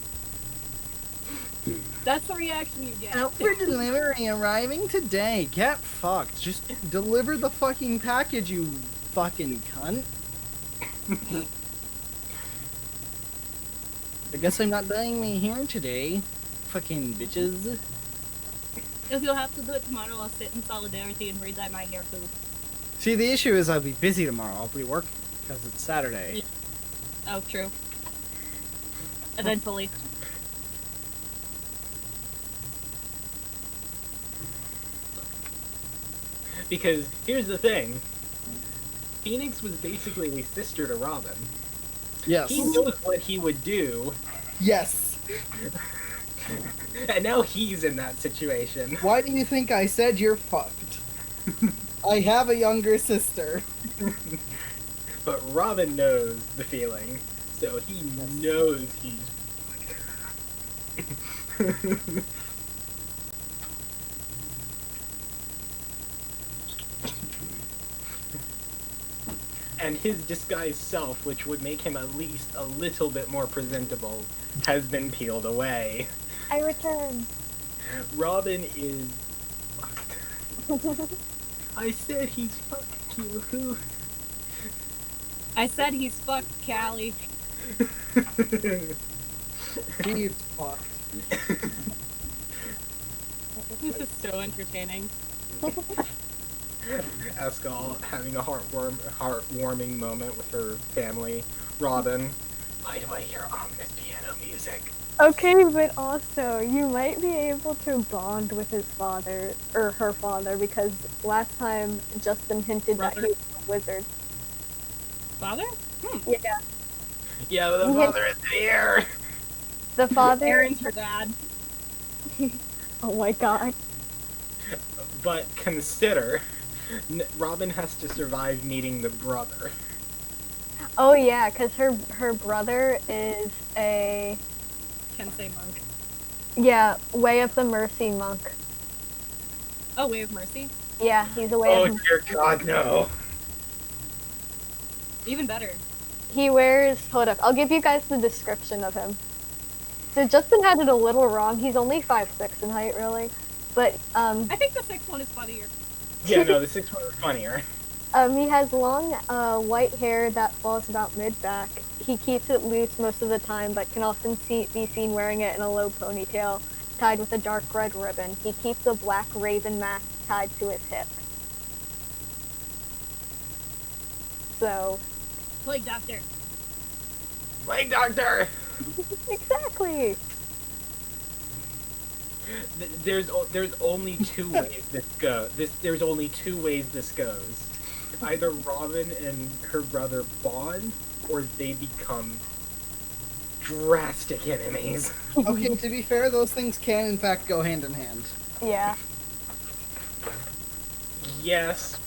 Speaker 6: That's the reaction you get.
Speaker 3: Out for delivery arriving today. Get fucked. Just deliver the fucking package, you fucking cunt. I guess I'm not dyeing my hair today. Fucking bitches.
Speaker 6: If you'll have to do it tomorrow, I'll sit in solidarity and re-dye my hair too.
Speaker 3: See, the issue is I'll be busy tomorrow. I'll be working because it's Saturday.
Speaker 6: Oh, true. Eventually.
Speaker 7: Because here's the thing. Phoenix was basically a sister to Robin.
Speaker 3: Yes.
Speaker 7: He knows what he would do,
Speaker 3: Yes.
Speaker 7: and now he's in that situation.
Speaker 3: Why do you think I said you're fucked? I have a younger sister.
Speaker 7: But Robin knows the feeling, so he knows he's fucked. And his disguised self, which would make him at least a little bit more presentable, has been peeled away.
Speaker 2: I return.
Speaker 7: Robin is fucked. I said he's fucking you.
Speaker 6: I said he's fucked, Callie.
Speaker 3: He's fucked.
Speaker 6: This is so entertaining.
Speaker 7: Ascal having a heartwarming moment with her family. Robin, why do I hear ominous piano music?
Speaker 2: Okay, but also, you might be able to bond with his father, or her father, because last time Justin hinted that he was a wizard.
Speaker 6: Father?
Speaker 2: Yeah,
Speaker 7: Yeah, but the father isn't here!
Speaker 2: the father...
Speaker 6: Aaron's her dad.
Speaker 2: Oh my god.
Speaker 7: But consider, Robin has to survive meeting the brother.
Speaker 2: Oh yeah, because her brother is a...
Speaker 6: Kensei monk.
Speaker 2: Yeah, Way of the Mercy monk.
Speaker 6: Oh, Way of Mercy?
Speaker 2: Yeah, he's a Way
Speaker 7: Oh
Speaker 2: of Mercy.
Speaker 7: dear God, no.
Speaker 6: Even better.
Speaker 2: He wears... Hold up, I'll give you guys the description of him. So Justin had it a little wrong. He's only 5'6" in height, really. But,
Speaker 6: I think the 6th one is funnier.
Speaker 7: Yeah, no, the 6th one was funnier.
Speaker 2: He has long, white hair that falls about mid-back. He keeps it loose most of the time, but can often be seen wearing it in a low ponytail, tied with a dark red ribbon. He keeps a black raven mask tied to his hip. So...
Speaker 6: Plague Doctor.
Speaker 7: Plague Doctor!
Speaker 2: Exactly!
Speaker 7: There's only two ways this goes. There's only two ways this goes. Either Robin and her brother bond, or they become drastic enemies.
Speaker 3: Okay, to be fair, those things can in fact go hand in hand.
Speaker 2: Yeah.
Speaker 7: Yes.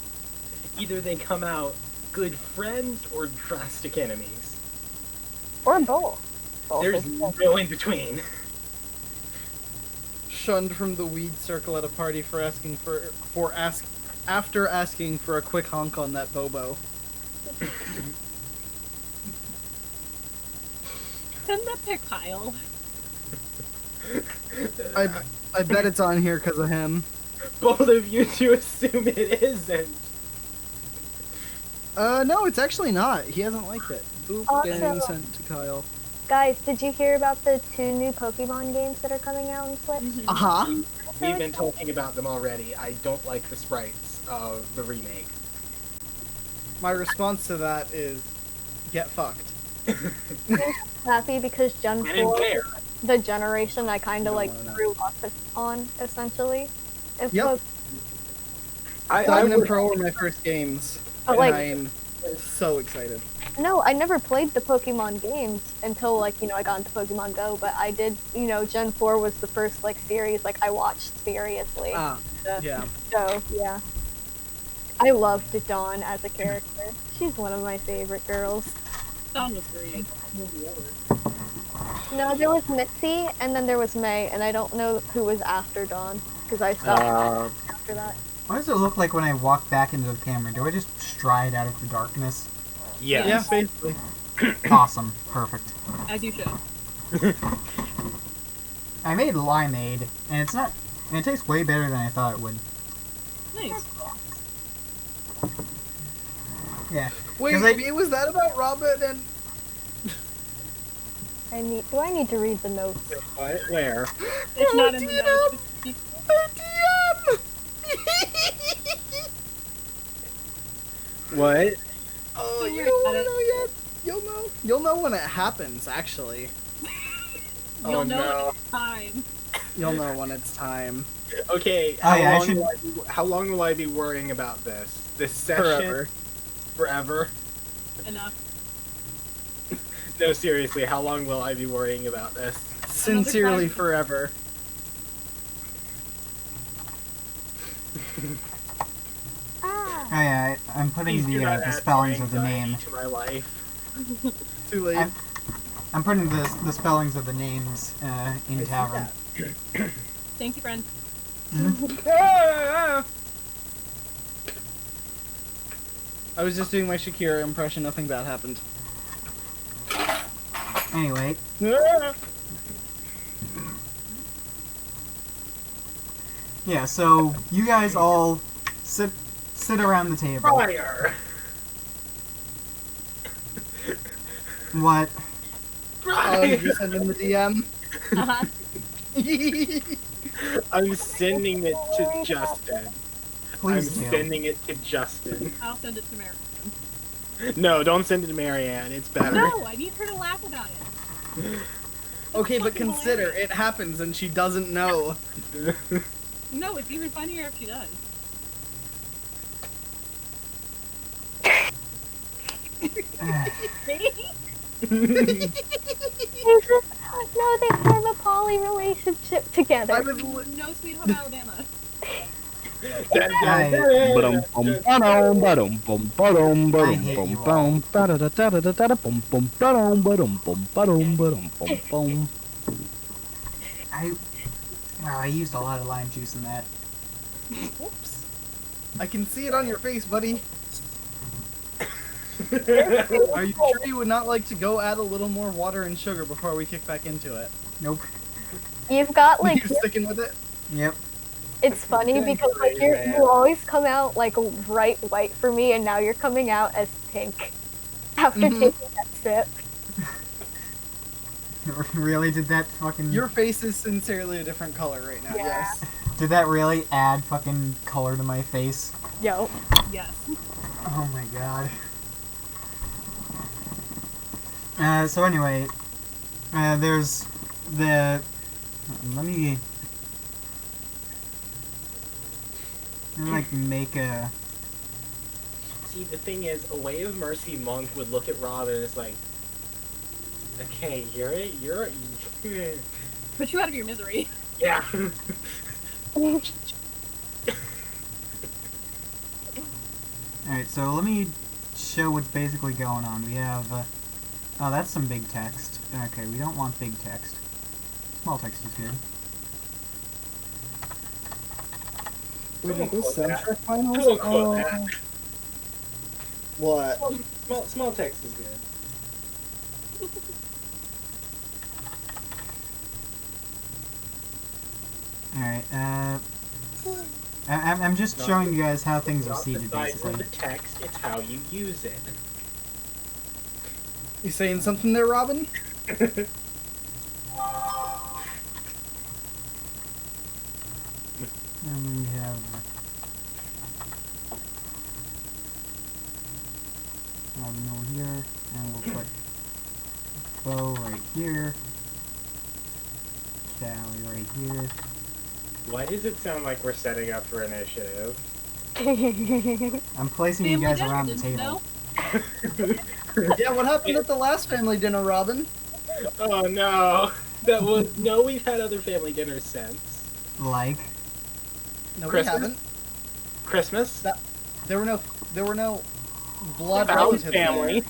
Speaker 7: Either they come out good friends or drastic enemies.
Speaker 2: Or both. Both
Speaker 7: There's
Speaker 2: is
Speaker 7: no
Speaker 2: good.
Speaker 7: in between.
Speaker 3: Shunned from the weed circle at a party for after asking for a quick honk on that Bobo.
Speaker 6: Send that to Kyle.
Speaker 3: I bet it's on here because of him.
Speaker 7: Both of you two assume it isn't.
Speaker 3: No, it's actually not. He hasn't liked it. Boop,
Speaker 2: Also-
Speaker 3: getting sent to Kyle.
Speaker 2: Guys, did you hear about the 2 new Pokemon games that are coming out on Switch?
Speaker 3: Uh-huh.
Speaker 7: We've been talking about them already. I don't like the sprites of the remake.
Speaker 3: My response to that is, get fucked.
Speaker 2: Happy because Gen
Speaker 7: When and
Speaker 2: 4
Speaker 7: where?
Speaker 2: the generation I kind of
Speaker 3: Don't
Speaker 2: like
Speaker 3: wanna know.
Speaker 2: grew up on, essentially. It's
Speaker 3: Yep.
Speaker 2: like,
Speaker 3: Diamond and Pro were my first games,
Speaker 2: Oh,
Speaker 3: and
Speaker 2: like-
Speaker 3: I'm so excited.
Speaker 2: no, I never played the Pokemon games until, like, I got into Pokemon Go, but I did, Gen 4 was the first, like, series, like, I watched seriously.
Speaker 3: Yeah.
Speaker 2: So, yeah. I loved Dawn as a character. She's one of my favorite girls.
Speaker 6: Dawn was great.
Speaker 2: No, there was Mitzi, and then there was May, and I don't know who was after Dawn, because I stopped after that.
Speaker 1: What does it look like when I walk back into the camera? Do I just stride out of the darkness?
Speaker 7: Yes.
Speaker 3: Yeah, basically.
Speaker 1: Awesome. Perfect.
Speaker 6: As you should.
Speaker 1: I made limeade, and it's not... And it tastes way better than I thought it would.
Speaker 6: Nice.
Speaker 1: Yeah.
Speaker 3: Wait,
Speaker 1: 'Cause
Speaker 3: was that about Robin and...
Speaker 2: Do I need to read the notes?
Speaker 7: What? Where?
Speaker 6: It's not in the notes.
Speaker 7: What?
Speaker 3: Oh,
Speaker 6: Don't
Speaker 3: you
Speaker 6: worry
Speaker 3: don't
Speaker 6: about
Speaker 3: want to
Speaker 6: it.
Speaker 3: know yet? You'll know when it happens, actually.
Speaker 6: You'll
Speaker 7: Oh,
Speaker 6: know
Speaker 7: no.
Speaker 6: when it's time.
Speaker 3: You'll know when it's time.
Speaker 7: Okay,
Speaker 1: Oh, yeah, I should-
Speaker 7: how long will I be worrying about this? This session? Forever?
Speaker 6: Enough.
Speaker 7: No, seriously, how long will I be worrying about this?
Speaker 3: Sincerely
Speaker 6: time.
Speaker 3: forever.
Speaker 2: Ah.
Speaker 1: Oh yeah, I'm putting
Speaker 7: Please do not
Speaker 1: the
Speaker 7: add
Speaker 1: spellings
Speaker 7: more
Speaker 1: of the
Speaker 7: anxiety
Speaker 1: name.
Speaker 7: to my life.
Speaker 3: Too late.
Speaker 1: I'm putting the spellings of the names in
Speaker 3: I see
Speaker 1: Tavern.
Speaker 3: that.
Speaker 6: Thank you, friend.
Speaker 3: I was just doing my Shakira impression, nothing bad happened.
Speaker 1: Anyway, yeah. So you guys all sit around the table.
Speaker 7: Fire!
Speaker 1: What?
Speaker 3: Oh, did you send in the DM?
Speaker 6: Uh-huh.
Speaker 7: I'm sending it to Justin.
Speaker 1: Please
Speaker 7: I'm
Speaker 1: do.
Speaker 7: sending it to Justin.
Speaker 6: I'll send it to Mary.
Speaker 7: No, don't send it to Marianne. It's better.
Speaker 6: No, I need her to laugh about it.
Speaker 3: Okay, but
Speaker 6: Fucking
Speaker 3: consider,
Speaker 6: hilarious.
Speaker 3: it happens and she doesn't know.
Speaker 6: No, it's even funnier if she does.
Speaker 2: No, they form a poly relationship together.
Speaker 3: I was li-
Speaker 6: No Sweet Home Alabama.
Speaker 1: I
Speaker 8: Ba-dum, bum, ba-dum, ba-dum, bum, ba-dum,
Speaker 1: I
Speaker 8: ba-dum,
Speaker 1: hate
Speaker 8: bum,
Speaker 1: you all.
Speaker 8: bum, ba-da-da-da-da-da-da, bum, bum, ba-dum, ba-dum, bum, ba-dum, ba-dum, bum, bum.
Speaker 1: Wow, I used a lot of lime juice in that.
Speaker 3: Whoops. I can see it on your face, buddy. Are you sure you would not like to go add a little more water and sugar before we kick back into it?
Speaker 1: Nope.
Speaker 2: You've got
Speaker 3: Are
Speaker 2: like
Speaker 3: you sticking with it?
Speaker 1: Yep.
Speaker 2: it's funny
Speaker 7: Getting
Speaker 2: because like
Speaker 7: crazy.
Speaker 2: you always come out like bright white for me, and now you're coming out as pink after
Speaker 3: Mhm.
Speaker 2: taking that sip.
Speaker 1: Really? Did that fucking...
Speaker 3: Your face is sincerely a different color right now,
Speaker 2: Yeah.
Speaker 3: yes.
Speaker 1: Did that really add fucking color to my face?
Speaker 2: Yo.
Speaker 6: Yes.
Speaker 1: Oh my god. So anyway, there's the... Let me like make a...
Speaker 7: See, the thing is, a Way of Mercy monk would look at Robin and it's like, okay, you're
Speaker 6: Put you out of your misery.
Speaker 7: yeah.
Speaker 1: Alright, so let me show what's basically going on. We have... oh, that's some big text. Okay, we don't want big text. Small text is good.
Speaker 3: Wait, are
Speaker 7: Don't
Speaker 3: those
Speaker 7: quote that.
Speaker 3: soundtrack finals?
Speaker 7: Don't quote that.
Speaker 3: What?
Speaker 7: Small text is good.
Speaker 1: Alright, I'm just showing you guys how things are
Speaker 7: Not the
Speaker 1: seated,
Speaker 7: size
Speaker 1: basically.
Speaker 7: of the text, it's how you use it.
Speaker 3: You saying something there, Robin?
Speaker 1: And we have... Robin over here, and we'll put Bo right here. Callie right here.
Speaker 7: Why does it sound like we're setting up for initiative?
Speaker 1: I'm placing you
Speaker 6: Family
Speaker 1: guys
Speaker 6: dinner,
Speaker 1: around the
Speaker 6: didn't
Speaker 1: table.
Speaker 6: know?
Speaker 3: Yeah, what happened at the last family dinner, Robin?
Speaker 7: Oh no. That was no, we've had other family dinners since.
Speaker 1: Like,
Speaker 3: No,
Speaker 7: Christmas?
Speaker 3: we haven't.
Speaker 7: Christmas?
Speaker 3: There were no blood
Speaker 7: Found
Speaker 3: relatives
Speaker 7: family.
Speaker 3: there.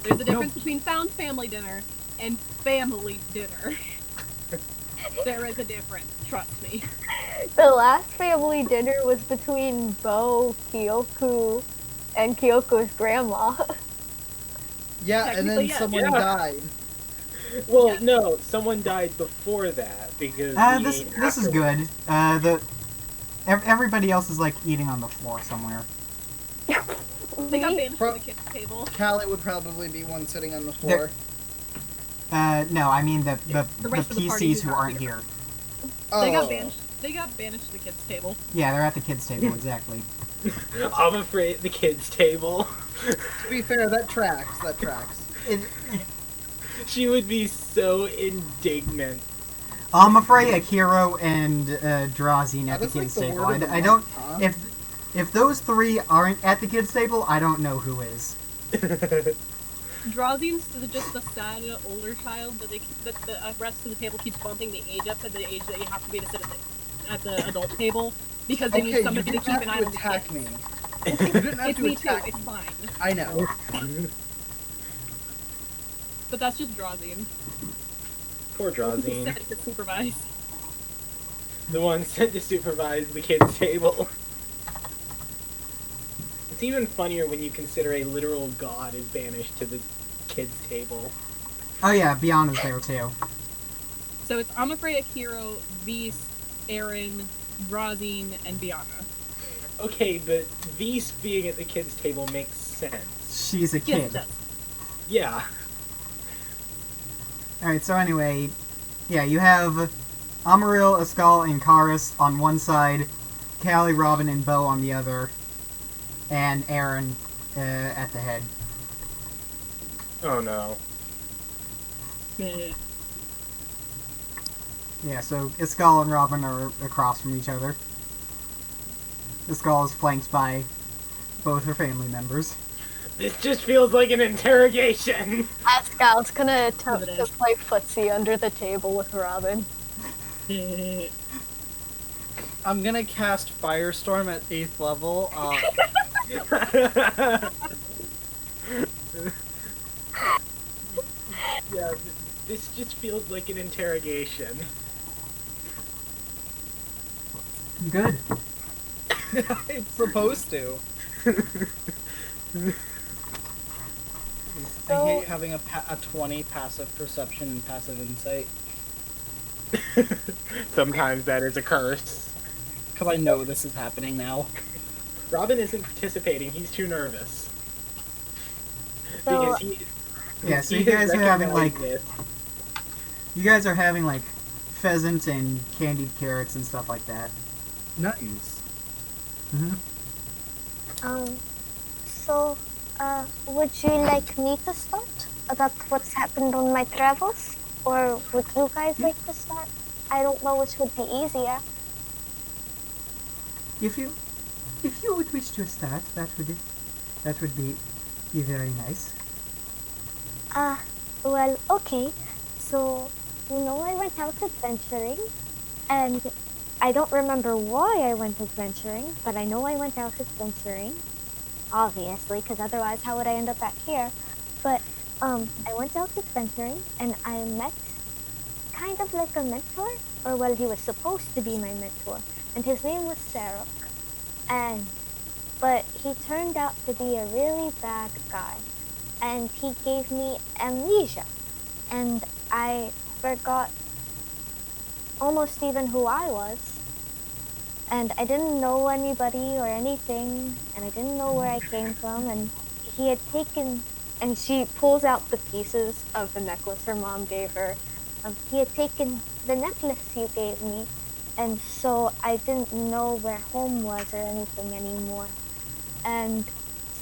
Speaker 6: There's a difference between found family dinner and family dinner. There is a difference, trust me.
Speaker 2: The last family dinner was between Bo, Kyoku, and Kyoku's grandma.
Speaker 3: Yeah, and then
Speaker 6: Technically, yes.
Speaker 3: someone
Speaker 7: Yeah.
Speaker 3: died.
Speaker 7: Well,
Speaker 6: Yes.
Speaker 7: no, someone died before that because we
Speaker 1: this
Speaker 7: ate
Speaker 1: is
Speaker 7: afterwards.
Speaker 1: good. Everybody else is like eating on the floor somewhere.
Speaker 6: They got
Speaker 2: Me?
Speaker 6: banished from the kitchen table.
Speaker 3: Callie would probably be one sitting on the floor.
Speaker 1: No, I mean the
Speaker 6: rest of the party
Speaker 1: PCs
Speaker 6: who's
Speaker 1: who
Speaker 6: not
Speaker 1: aren't
Speaker 6: here.
Speaker 1: here.
Speaker 3: Oh.
Speaker 6: They got banished. They got banished to the kids' table.
Speaker 1: Yeah, they're at the kids' table, exactly.
Speaker 7: I'm afraid the kids' table.
Speaker 3: To be fair, that tracks. That tracks.
Speaker 7: She would be so indignant.
Speaker 1: I'm afraid Akiro and Drazine at
Speaker 3: That
Speaker 1: the
Speaker 3: is like
Speaker 1: kids'
Speaker 3: the
Speaker 1: table.
Speaker 3: word of the
Speaker 1: I don't.
Speaker 3: month, huh?
Speaker 1: If those three aren't at the kids' table, I don't know who is.
Speaker 6: Drazine's just the sad older child that the rest of the table keeps bumping the age up to the age that you have to be to sit at the adult table because they
Speaker 3: Okay,
Speaker 6: need
Speaker 3: you
Speaker 6: somebody to
Speaker 3: didn't
Speaker 6: keep
Speaker 3: have
Speaker 6: an
Speaker 3: to
Speaker 6: eye on the
Speaker 3: attack
Speaker 6: kids.
Speaker 3: me. You didn't have
Speaker 6: It's
Speaker 3: to
Speaker 6: me too.
Speaker 3: attack
Speaker 6: It's
Speaker 3: me.
Speaker 6: fine.
Speaker 3: I know.
Speaker 6: But that's just Drazine.
Speaker 7: Poor Drazine.
Speaker 6: Set to supervise.
Speaker 7: The one sent to supervise the kids' table. It's even funnier when you consider a literal god is banished to the kids' table.
Speaker 1: Oh yeah, Biana's there too.
Speaker 6: So it's Amafrey, Akiro, Beast, Aaron, Drazine, and Biana.
Speaker 7: Okay, but Vise being at the kids' table makes sense.
Speaker 1: She's a
Speaker 6: Yes,
Speaker 1: kid.
Speaker 6: it does.
Speaker 7: Yeah.
Speaker 1: Alright, so anyway, yeah, you have Amaril, Ascal, and Karis on one side, Callie, Robin, and Bo on the other, and Aaron at the head.
Speaker 7: Oh no.
Speaker 1: Yeah, so Ascal and Robin are across from each other. Ascal is flanked by both her family members.
Speaker 7: This just feels like an interrogation.
Speaker 2: Ascal's gonna attempt
Speaker 6: It
Speaker 2: to
Speaker 6: is.
Speaker 2: play footsie under the table with Robin.
Speaker 3: I'm gonna cast Firestorm at 8th level.
Speaker 7: Yeah, this just feels like an interrogation.
Speaker 1: Good.
Speaker 3: It's supposed to. I hate having a 20 passive perception and passive insight.
Speaker 7: Sometimes that is a curse.
Speaker 3: Because I know this is happening now.
Speaker 7: Robin isn't participating, he's too nervous.
Speaker 2: So-
Speaker 7: Because he...
Speaker 1: Yeah, so
Speaker 7: he
Speaker 1: you
Speaker 7: has
Speaker 1: guys are having
Speaker 7: recognized
Speaker 1: like
Speaker 7: it.
Speaker 1: pheasant and candied carrots and stuff like that.
Speaker 3: Nice.
Speaker 2: So, would you like me to start about what's happened on my travels? Or would you guys like to start? I don't know which would be easier.
Speaker 1: If you would wish to start, that would be very nice.
Speaker 2: Well, okay. So, I went out adventuring, and I don't remember why I went adventuring, but I know I went out adventuring. Obviously, because otherwise how would I end up back here? But, I went out adventuring, and I met kind of like a mentor, or well, he was supposed to be my mentor, and his name was Saroc. But he turned out to be a really bad guy, and he gave me amnesia, and I forgot almost even who I was, and I didn't know anybody or anything, and I didn't know where I came from, and he had taken, and she pulls out the pieces of the necklace her mom gave her. He had taken the necklace you gave me, and so I didn't know where home was or anything anymore. And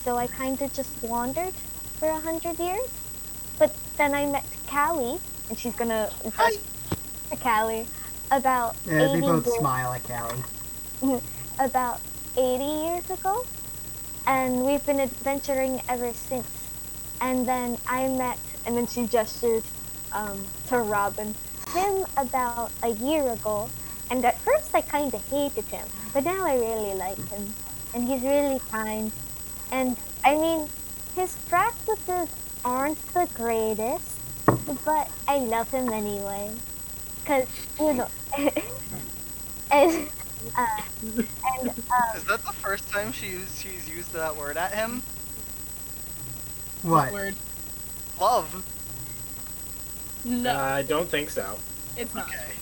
Speaker 2: so I kind of just wandered for 100 years. But then I met Callie, and she's gonna gush to Callie about
Speaker 1: Yeah,
Speaker 2: 80
Speaker 1: they both
Speaker 2: years,
Speaker 1: smile at Callie.
Speaker 2: about 80 years ago, and we've been adventuring ever since. And then I met, and then she gestures to Robin, him about a year ago, and at first I kind of hated him, but now I really like him, and he's really kind, and I mean, his practices aren't the greatest, but I love him anyway, because, and,
Speaker 10: Is that the first time she's used that word at him?
Speaker 1: What?
Speaker 6: Word.
Speaker 10: Love.
Speaker 6: No,
Speaker 7: I don't think so.
Speaker 6: it's not.
Speaker 10: Okay.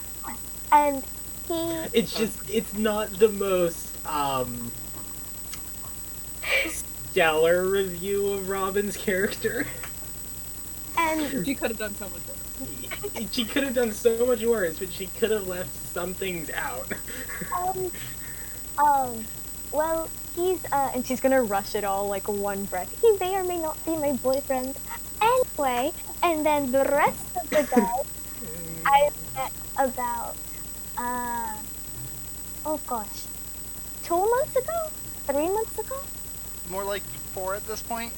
Speaker 2: and he,
Speaker 7: It's just, it's not the most, stellar review of Robin's character.
Speaker 2: and
Speaker 6: She could have done so much worse.
Speaker 7: She could have done so much worse, but she could have left some things out.
Speaker 2: well, he's, and she's gonna rush it all like one breath. He may or may not be my boyfriend. And halfway, and then the rest of the guys I met about, oh gosh, 2 months ago? 3 months ago?
Speaker 10: More like 4 at this point.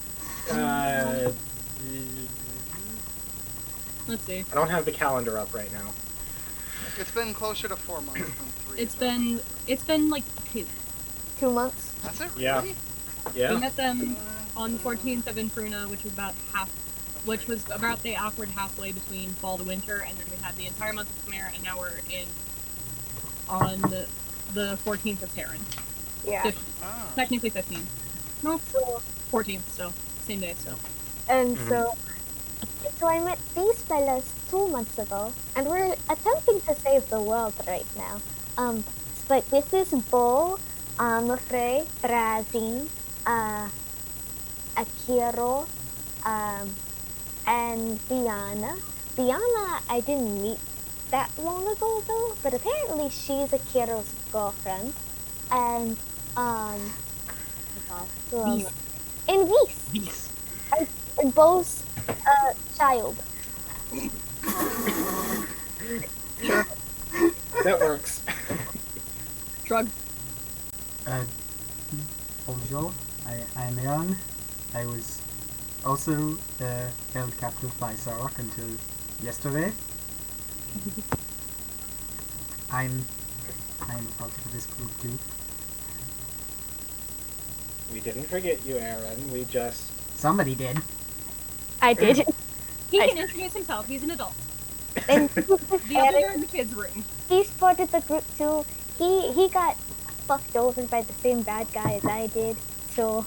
Speaker 6: Let's see.
Speaker 7: I don't have the calendar up right now.
Speaker 10: It's been closer to 4 months than 3.
Speaker 6: It's been like 2.
Speaker 2: 2 months.
Speaker 10: That's it, really?
Speaker 7: Yeah.
Speaker 6: We
Speaker 7: Yeah.
Speaker 6: met them on the 14th of Inferno, which was about the awkward halfway between fall to winter, and then we had the entire month of Chimera, and now we're on the 14th of Terran.
Speaker 2: Yeah.
Speaker 10: Ah.
Speaker 6: Technically 15. No, 14th still. Same day still.
Speaker 2: And so I met these fellas 2 months ago, and we're attempting to save the world right now. But this is Bo, Frey, Razin, Akiro, and Diana. Diana I didn't meet that long ago though, but apparently she's Akiro's girlfriend. And and Reese. Bo's child.
Speaker 7: Sure. That works.
Speaker 6: Shrug.
Speaker 1: Bonjour, I'm Aaron. I was also held captive by Saroc until yesterday. I'm a part of this group too.
Speaker 7: We didn't forget you, Aaron. We just...
Speaker 1: Somebody did.
Speaker 2: I did.
Speaker 6: He can introduce himself. He's an adult.
Speaker 2: And
Speaker 6: The others are in the kids' room.
Speaker 2: he's part of the group too. He got fucked over by the same bad guy as I did. So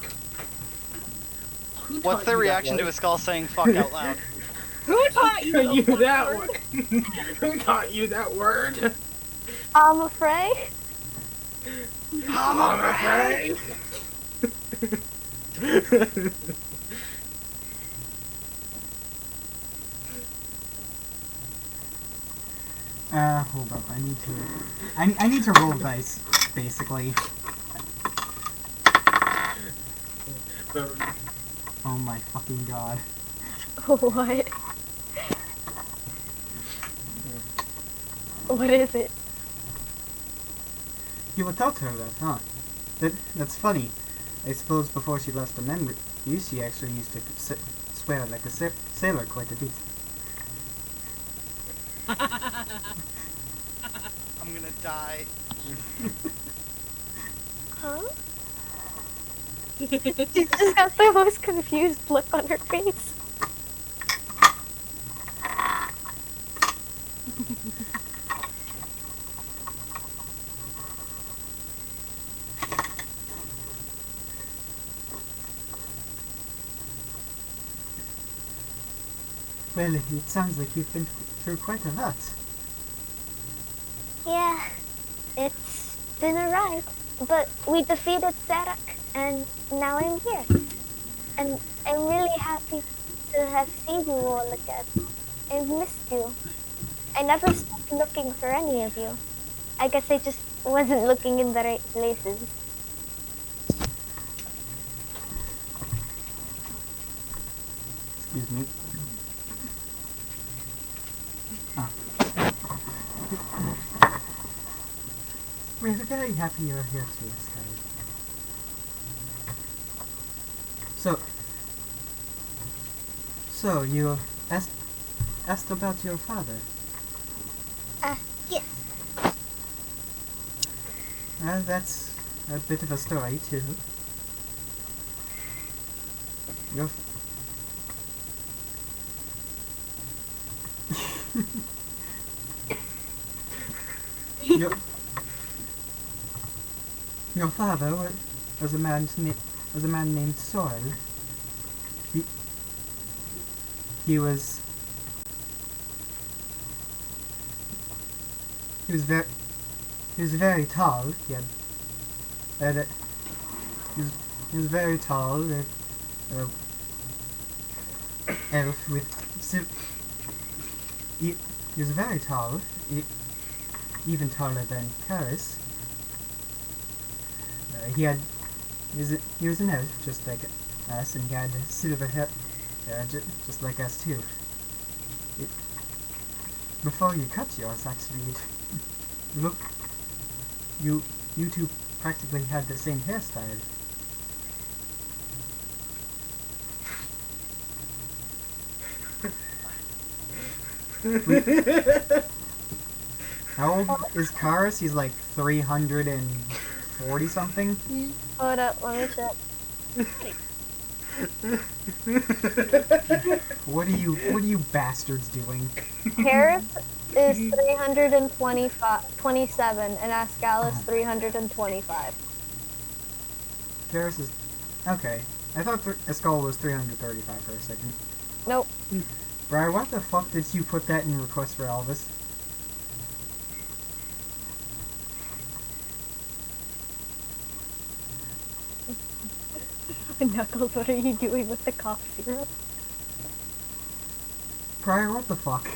Speaker 10: What's their reaction to Ascal saying "fuck" out loud?
Speaker 6: Who taught you
Speaker 7: that word? Who taught you that word?
Speaker 2: I'm afraid.
Speaker 10: I'm afraid.
Speaker 1: Hold up, I need to roll dice, basically. Oh my fucking god.
Speaker 2: What? What is it?
Speaker 1: You would taught her that, huh? That's funny. I suppose before she lost the memory, she actually used to swear like a sailor quite a bit.
Speaker 10: I'm gonna die.
Speaker 2: Huh? She just got the most confused look on her face.
Speaker 1: Well, it sounds like you've been through quite a lot.
Speaker 2: Yeah, it's been a ride, but we defeated Saroc, and now I'm here. And I'm really happy to have seen you all again. I've missed you. I never stopped looking for any of you. I guess I just wasn't looking in the right places.
Speaker 1: Excuse me. We're very happy you're here too, Ascal. So you asked about your father.
Speaker 2: Yes.
Speaker 1: That's a bit of a story too. Your Your father was a man named Sorrel. He was very tall. He was very tall. Elf with he was very tall, even taller than Karis. He was an elf just like us, and he had silver hair, just like us too. It, before you cut yours, actually, look, you two practically had the same hairstyle. How old is Karis? He's like 340 something.
Speaker 2: Hold up, let me check.
Speaker 1: What are you bastards doing?
Speaker 2: Karis is 327 and Ascal is 325.
Speaker 1: Karis is okay. I thought Ascal was 335 for a second.
Speaker 2: Nope.
Speaker 1: Brian, what the fuck did you put that in request for Elvis?
Speaker 2: Knuckles, what are you doing with the cough syrup?
Speaker 1: Brian, what the fuck?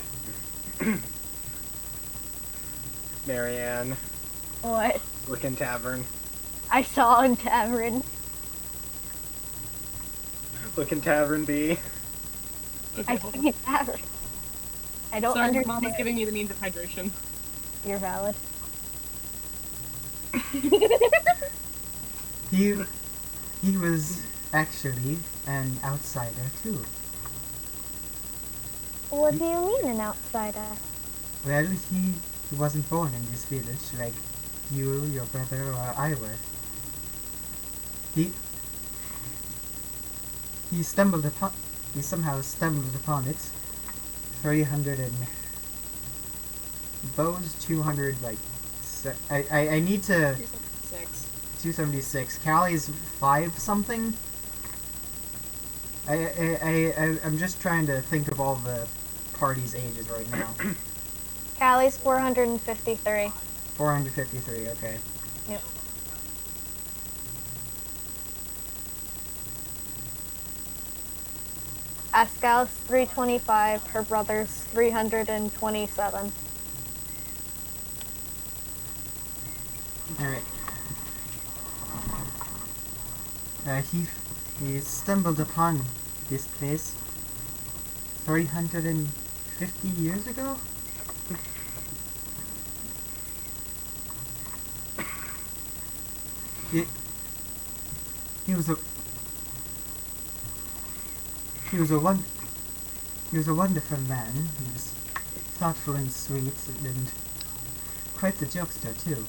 Speaker 7: Marianne,
Speaker 2: What?
Speaker 7: look in tavern.
Speaker 2: I saw in tavern.
Speaker 7: Look in tavern, B.
Speaker 2: I saw in tavern. I don't
Speaker 6: Sorry,
Speaker 2: understand.
Speaker 6: Mom is giving me the means of hydration.
Speaker 2: You're valid.
Speaker 1: He was actually an outsider too.
Speaker 2: What do you mean an outsider?
Speaker 1: Well, he wasn't born in this village like you, your brother, or I were. He somehow stumbled upon it. 300 and Bo's 200 like I need to 276. Callie's 5 something. I'm just trying to think of all the party's ages right now.
Speaker 2: Callie's 453.
Speaker 1: 453, okay.
Speaker 2: Yep. Ascal's 325, her brother's 327.
Speaker 1: Alright. He stumbled upon this place 350 years ago? He was a wonderful man. He was thoughtful and sweet and quite the jokester too.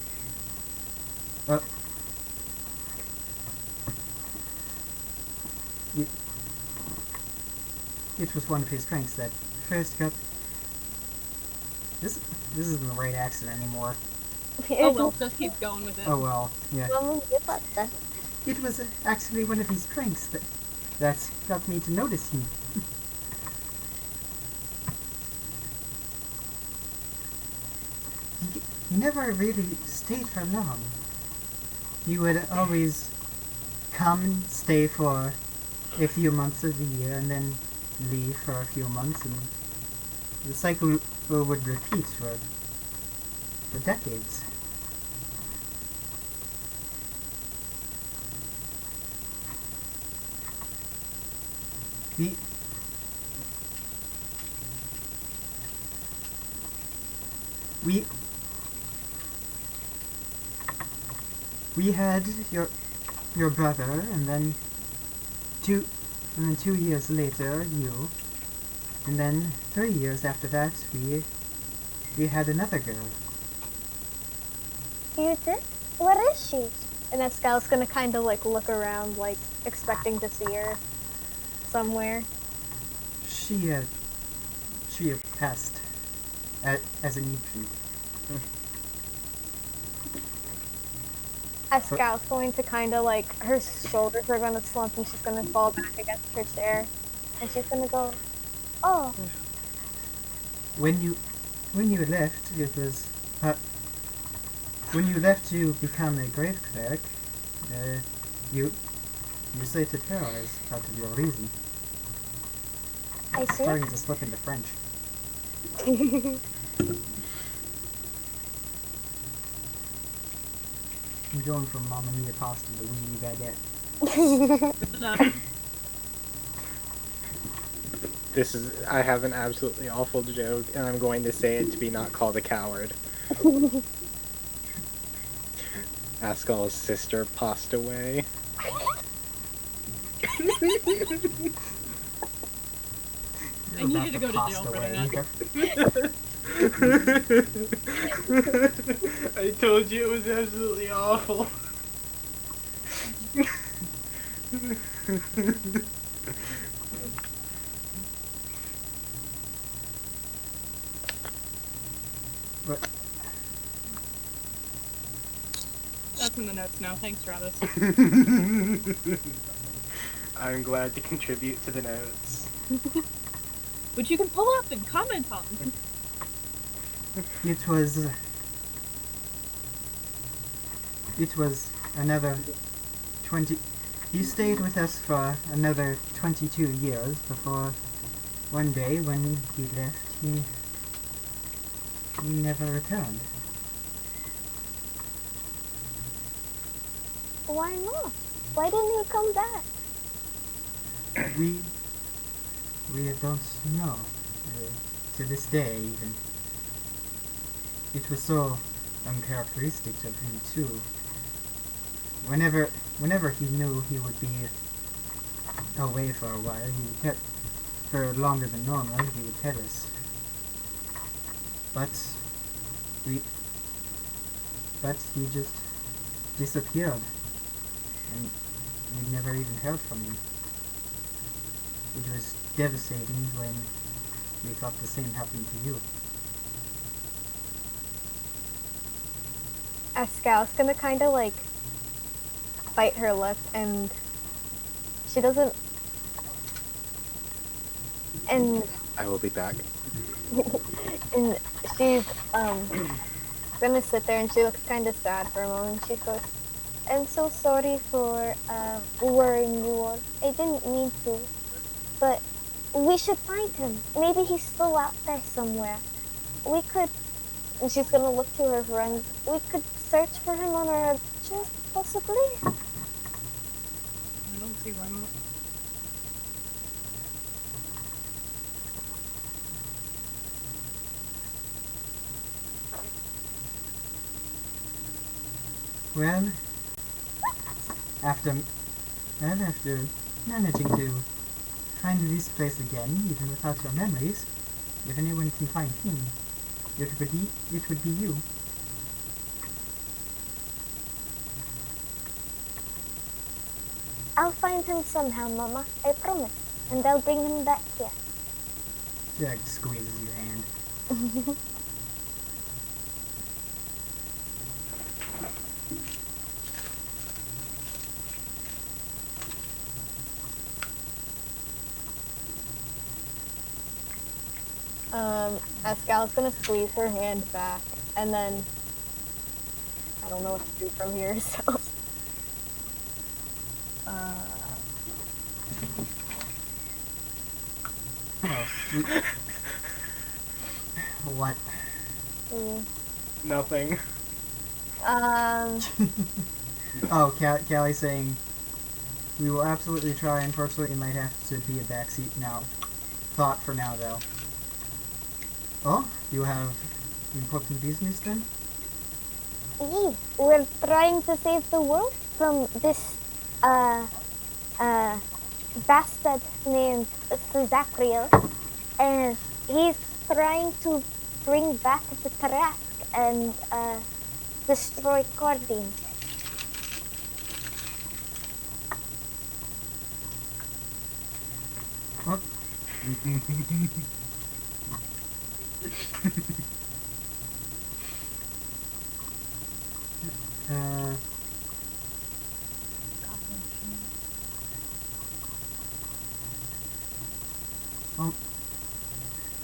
Speaker 1: It was one of his pranks that first got... This isn't the right accent anymore.
Speaker 6: Oh well, just keep going with it.
Speaker 1: Oh well, yeah. It was actually one of his pranks that got me to notice him. He never really stayed for long. He would always come and stay for a few months of the year and then leave for a few months, and the cycle would repeat for decades. We had your brother, and then 2 years later you, and then 3 years after that we had another girl.
Speaker 2: You did? What is she? And Ascal's gonna kind of like look around, like expecting to see her somewhere.
Speaker 1: She passed as an infant.
Speaker 2: Ascal's going to kind of like, her shoulders are gonna slump and she's gonna fall back against her chair, and she's gonna go, "Oh."
Speaker 1: When you left, it was when you left to become a grave cleric, you cited her as part of your reason.
Speaker 2: I see.
Speaker 1: Starting to slip into French. I'm going from Mamma Mia pasta to Wee Wee Baguette.
Speaker 7: I have an absolutely awful joke, and I'm going to say it to be not called a coward. Ascal's sister passed away.
Speaker 6: I needed to go to jail for that.
Speaker 7: I told you it was absolutely awful.
Speaker 1: What?
Speaker 6: That's in the notes now. Thanks, Travis.
Speaker 7: I'm glad to contribute to the notes.
Speaker 6: Which you can pull up and comment on.
Speaker 1: It was another 20. He stayed with us for another 22 years before one day when he left, he never returned.
Speaker 2: Why not? Why didn't he come back?
Speaker 1: We don't know. To this day, even. It was so uncharacteristic of him, too. Whenever he knew he would be away for a while, he would for longer than normal, he would tell us. But he just disappeared, and we never even heard from him. It was devastating when we thought the same happened to you.
Speaker 2: Ascal's gonna kind of like bite her lip, and she doesn't. And
Speaker 7: I will be back.
Speaker 2: and she's gonna sit there, and she looks kind of sad for a moment. She goes, "I'm so sorry for worrying you all. I didn't mean to, but we should find him. Maybe he's still out there somewhere. We could." And she's gonna look to her friends. "We could search for him on our chest, possibly."
Speaker 6: I don't see why not.
Speaker 1: Well, after managing to find this place again, even without your memories, if anyone can find him, it would be you.
Speaker 2: "I'll find him somehow, Mama. I promise. And I'll bring him back here."
Speaker 1: Jack squeezes your hand.
Speaker 2: Ascal's gonna squeeze her hand back, and then I don't know what to do from here, so
Speaker 1: What?
Speaker 7: Nothing.
Speaker 1: Oh, Callie saying, "We will absolutely try. Unfortunately, it might have to be a backseat now. Thought for now, though." Oh, you have important business then?
Speaker 2: we're trying to save the world from this bastard named Zachriel, and he's trying to bring back the Trask and destroy Cordine.
Speaker 1: What?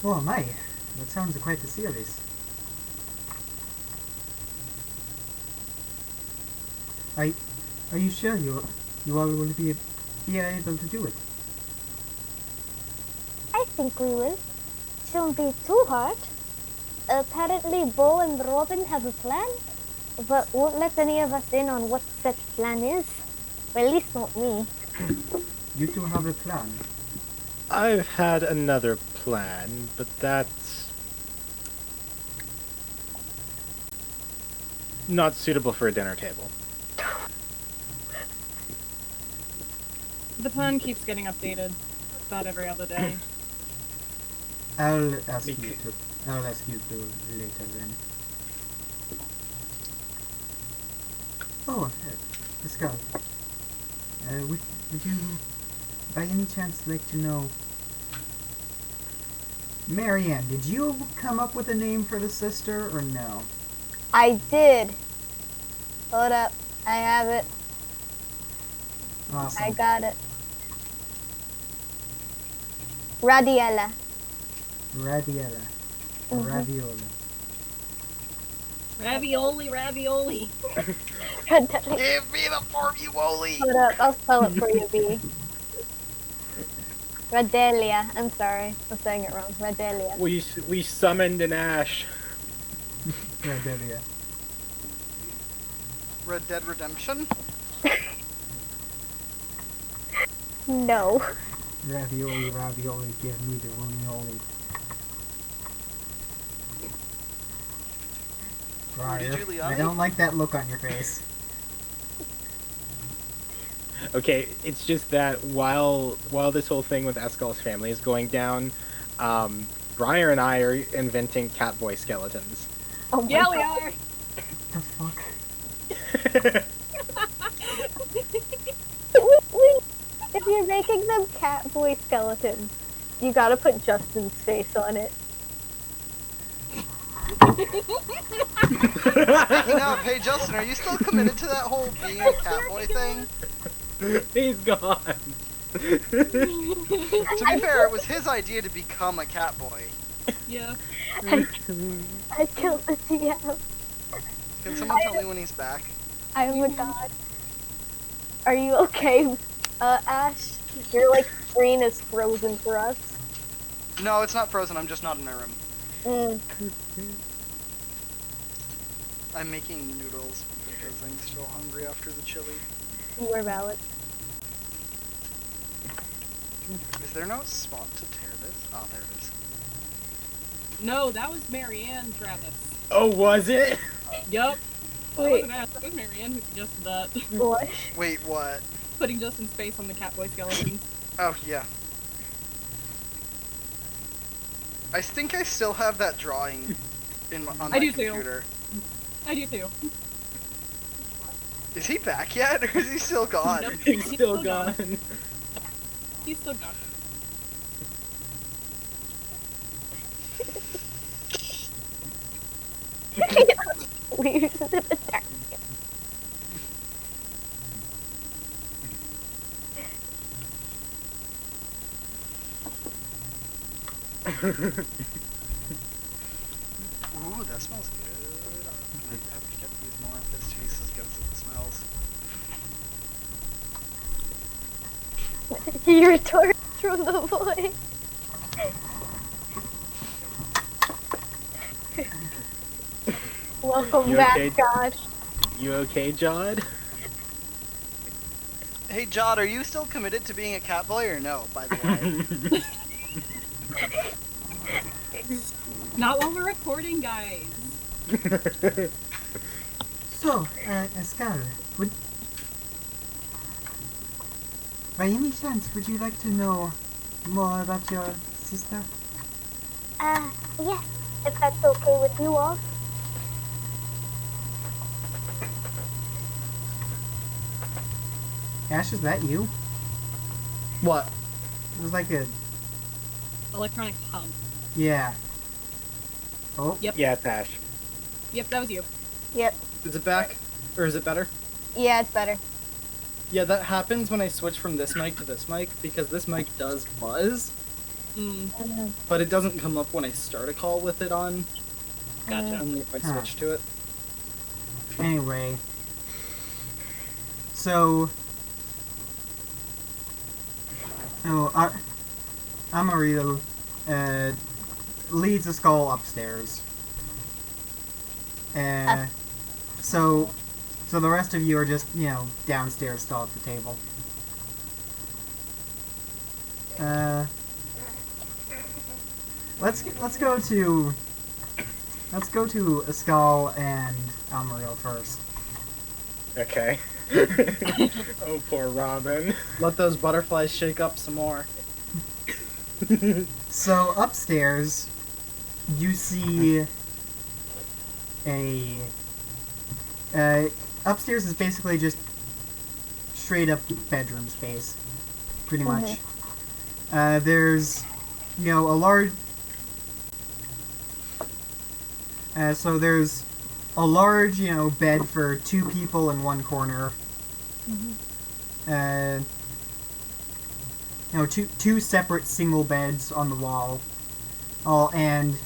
Speaker 1: Oh my, that sounds quite a series. Are you sure you all will be able to do it?
Speaker 2: I think we will. Shouldn't be too hard. Apparently, Bo and Robin have a plan, but won't let any of us in on what such plan is. Well, at least not me.
Speaker 1: You two have a plan.
Speaker 7: I've had another plan, but that's not suitable for a dinner table.
Speaker 6: The plan keeps getting updated about every other day.
Speaker 1: I'll ask you to later then. Oh, Ascal. Would you, by any chance, like to know... Marianne, did you come up with a name for the sister, or no?
Speaker 2: I did. Hold up. I have it.
Speaker 1: Awesome.
Speaker 2: I got it. Radiella.
Speaker 1: Radiella. Raviola.
Speaker 6: Ravioli, ravioli.
Speaker 10: Give me the formuoli!
Speaker 2: Hold up. I'll spell it for you, B. Radelia. I'm sorry. I'm saying it wrong. Radelia.
Speaker 7: We summoned an ash.
Speaker 1: Radelia.
Speaker 10: Red Dead Redemption?
Speaker 2: No.
Speaker 1: Ravioli, ravioli, give me the ravioli. Briar,
Speaker 10: Giuliani?
Speaker 1: I don't like that look on your face.
Speaker 7: Okay, it's just that while this whole thing with Ascal's family is going down, Briar and I are inventing catboy skeletons.
Speaker 2: Oh my
Speaker 6: Yeah,
Speaker 2: God.
Speaker 6: we are.
Speaker 1: The fuck?
Speaker 2: Wait. If you're making them catboy skeletons, you gotta put Justin's face on it.
Speaker 10: Speaking of, hey Justin, are you still committed to that whole being a catboy thing?
Speaker 7: He's gone.
Speaker 10: To be fair, it was his idea to become a catboy.
Speaker 6: Yeah.
Speaker 2: I killed the GM.
Speaker 10: Can someone tell me when he's back?
Speaker 2: I am a god. Are you okay, Ash? Your like screen is frozen for us.
Speaker 10: No, it's not frozen, I'm just not in my room.
Speaker 2: Mm.
Speaker 10: I'm making noodles because I'm still hungry after the chili.
Speaker 2: You are valid.
Speaker 10: Is there no spot to tear this? Oh, there it is.
Speaker 6: No, that was Marianne, Travis.
Speaker 7: Oh, was it?
Speaker 6: Yup. That
Speaker 2: Wait.
Speaker 6: wasn't us. That was Marianne who suggested that.
Speaker 2: What?
Speaker 10: Wait, what?
Speaker 6: Putting Justin's face on the catboy skeletons.
Speaker 10: Oh, yeah. I think I still have that drawing on my
Speaker 6: I do too.
Speaker 10: computer.
Speaker 6: I do too.
Speaker 10: Is he back yet, or is he still gone?
Speaker 6: Nope.
Speaker 7: He's still gone.
Speaker 6: He's still gone.
Speaker 2: Weird into the dark.
Speaker 10: Ooh, that smells good. I might have to get these more if this tastes as good as it smells.
Speaker 2: You retort from the void. Welcome
Speaker 7: You
Speaker 2: back,
Speaker 7: okay?
Speaker 2: God.
Speaker 7: You okay, Jod?
Speaker 10: Hey, Jod, are you still committed to being a catboy or no, by the way?
Speaker 6: Not while we're recording, guys.
Speaker 1: So, Ascal, by any chance, would you like to know more about your sister?
Speaker 2: Yes, if that's okay with you all.
Speaker 1: Ash, is that you?
Speaker 3: What?
Speaker 1: It was like a...
Speaker 6: Electronic hum.
Speaker 1: yeah. Oh,
Speaker 6: Yep.
Speaker 7: Yeah, it's Ash.
Speaker 6: Yep, that was you.
Speaker 2: Yep.
Speaker 3: Is it back? Or is it better?
Speaker 2: Yeah, it's better.
Speaker 3: Yeah, that happens when I switch from this mic to this mic, because this mic does buzz,
Speaker 6: Mm,
Speaker 3: but it doesn't come up when I start a call with it on,
Speaker 6: gotcha.
Speaker 3: only if I
Speaker 1: Huh.
Speaker 3: switch to it.
Speaker 1: anyway. So... oh, Amarillo, leads the skull upstairs. So the rest of you are just, downstairs still at the table. let's go to Ascal and Amarillo first.
Speaker 7: Okay. Oh, poor Robin.
Speaker 3: Let those butterflies shake up some more.
Speaker 1: So upstairs, you see a. Upstairs is basically just straight up bedroom space, pretty much. There's, a large. So there's a large, bed for 2 people in one corner. Two separate single beds on the wall. And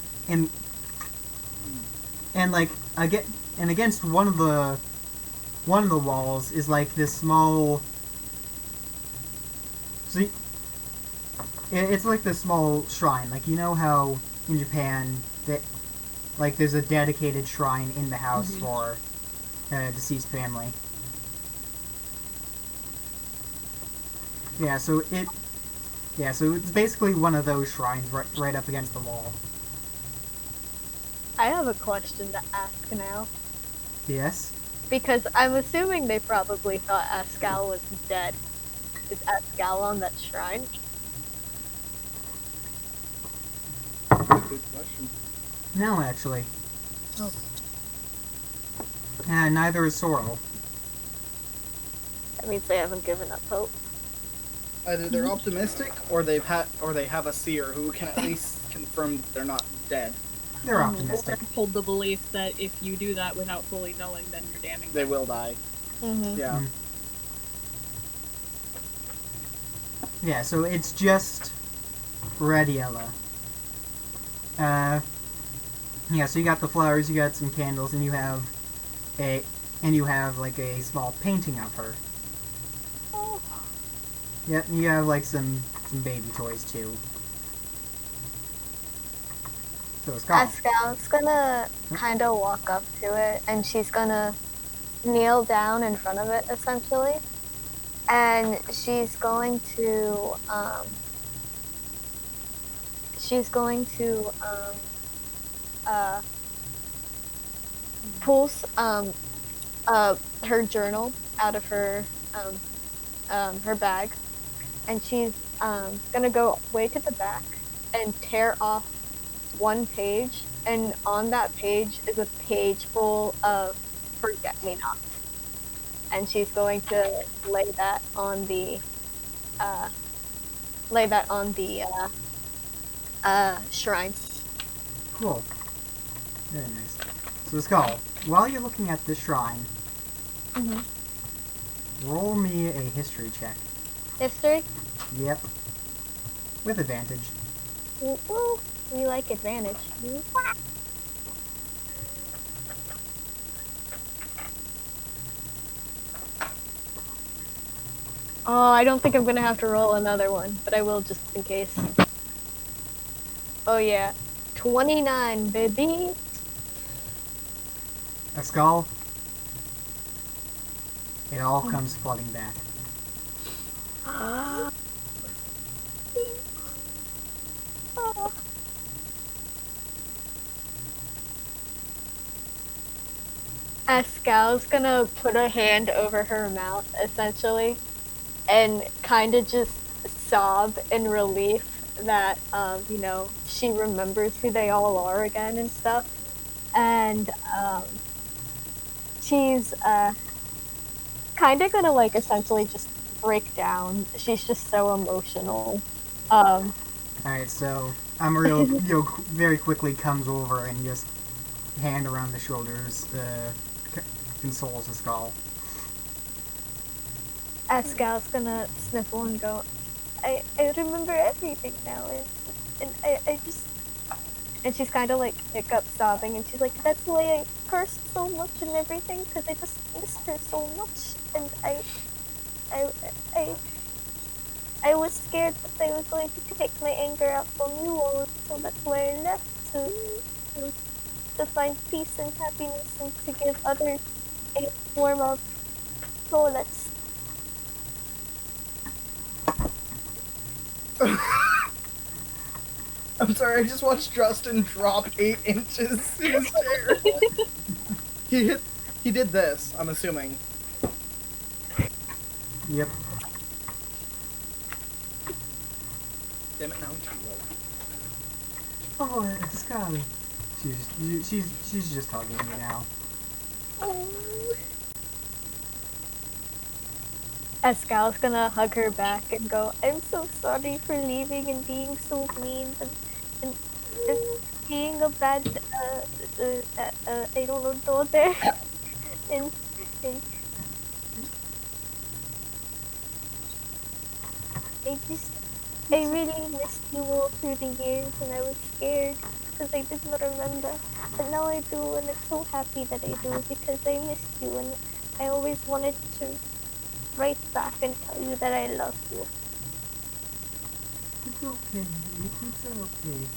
Speaker 1: against one of the walls is like this small. So it's like this small shrine. Like, you know how in Japan that there's a dedicated shrine in the house for deceased family. So it's basically one of those shrines right up against the wall.
Speaker 2: I have a question to ask now.
Speaker 1: Yes?
Speaker 2: Because I'm assuming they probably thought Ascal was dead. Is Ascal on that shrine?
Speaker 3: Good question.
Speaker 1: No, actually.
Speaker 2: Oh.
Speaker 1: Neither is Sorrel.
Speaker 2: That means they haven't given up hope.
Speaker 3: Either they're optimistic, or they have a seer who can at least confirm that they're not dead.
Speaker 1: They're optimistic.
Speaker 6: Hold the belief that if you do that without fully knowing, then you're damning
Speaker 3: They
Speaker 6: them.
Speaker 3: will die. Yeah.
Speaker 1: Yeah, so it's just Radiella. So you got the flowers, you got some candles, and you have a small painting of her.
Speaker 2: Oh.
Speaker 1: Yep, you have like some baby toys too. So it's called.
Speaker 2: Ascal's gonna kind of walk up to it, and she's gonna kneel down in front of it, essentially. And she's going to pull her journal out of her bag, and she's gonna go way to the back and tear off one page, and on that page is a page full of forget-me-nots, and she's going to lay that on the shrine.
Speaker 1: Cool. Very nice. So Skull, while you're looking at the shrine, roll me a history check.
Speaker 2: History?
Speaker 1: Yep. With advantage.
Speaker 2: Woo, we like advantage. Oh, I don't think I'm gonna have to roll another one, but I will just in case. Oh yeah, 29, baby.
Speaker 1: A skull. It all comes flooding back.
Speaker 2: Ascal's gonna put a hand over her mouth, essentially, and kind of just sob in relief that, she remembers who they all are again and stuff. And, she's, kind of gonna, essentially just break down. She's just so emotional.
Speaker 1: Alright, so Amarillo very quickly comes over and just hand around the shoulders, consoles the skull.
Speaker 2: Ascal's gonna sniffle and go, I remember everything now, and I just... And she's kind of hiccup sobbing, and she's like, that's why I cursed so much and everything, because I just missed her so much, and I was scared that they were going to take my anger out on you all, so that's why I left, to find peace and happiness and to give others a form of solace.
Speaker 3: I'm sorry, I just watched Justin drop 8 inches in his chair. He did this, I'm assuming.
Speaker 1: Yep.
Speaker 3: Damn it, now I'm too low.
Speaker 1: Oh, it's Scully. She's just hugging me now.
Speaker 2: Ascal's gonna hug her back and go, I'm so sorry for leaving and being so mean and being a bad, I don't know, daughter. and I really missed you all through the years and I was scared because I did not remember. But now I do and I'm so happy that I do because I missed you and I always wanted to write back and tell you that I love you.
Speaker 1: It's okay. It's okay.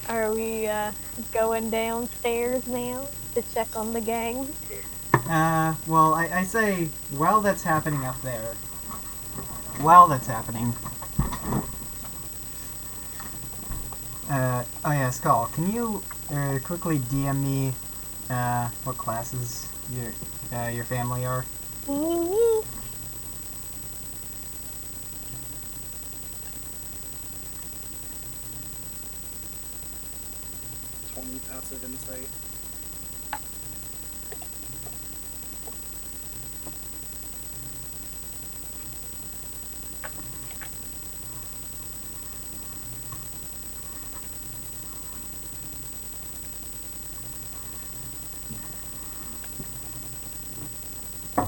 Speaker 2: Are we going downstairs now to check on the gang?
Speaker 1: Well, I say, while that's happening up there, while that's happening, oh yeah, Skull, can you, quickly DM me, what classes your family are?
Speaker 3: 20 passive insight.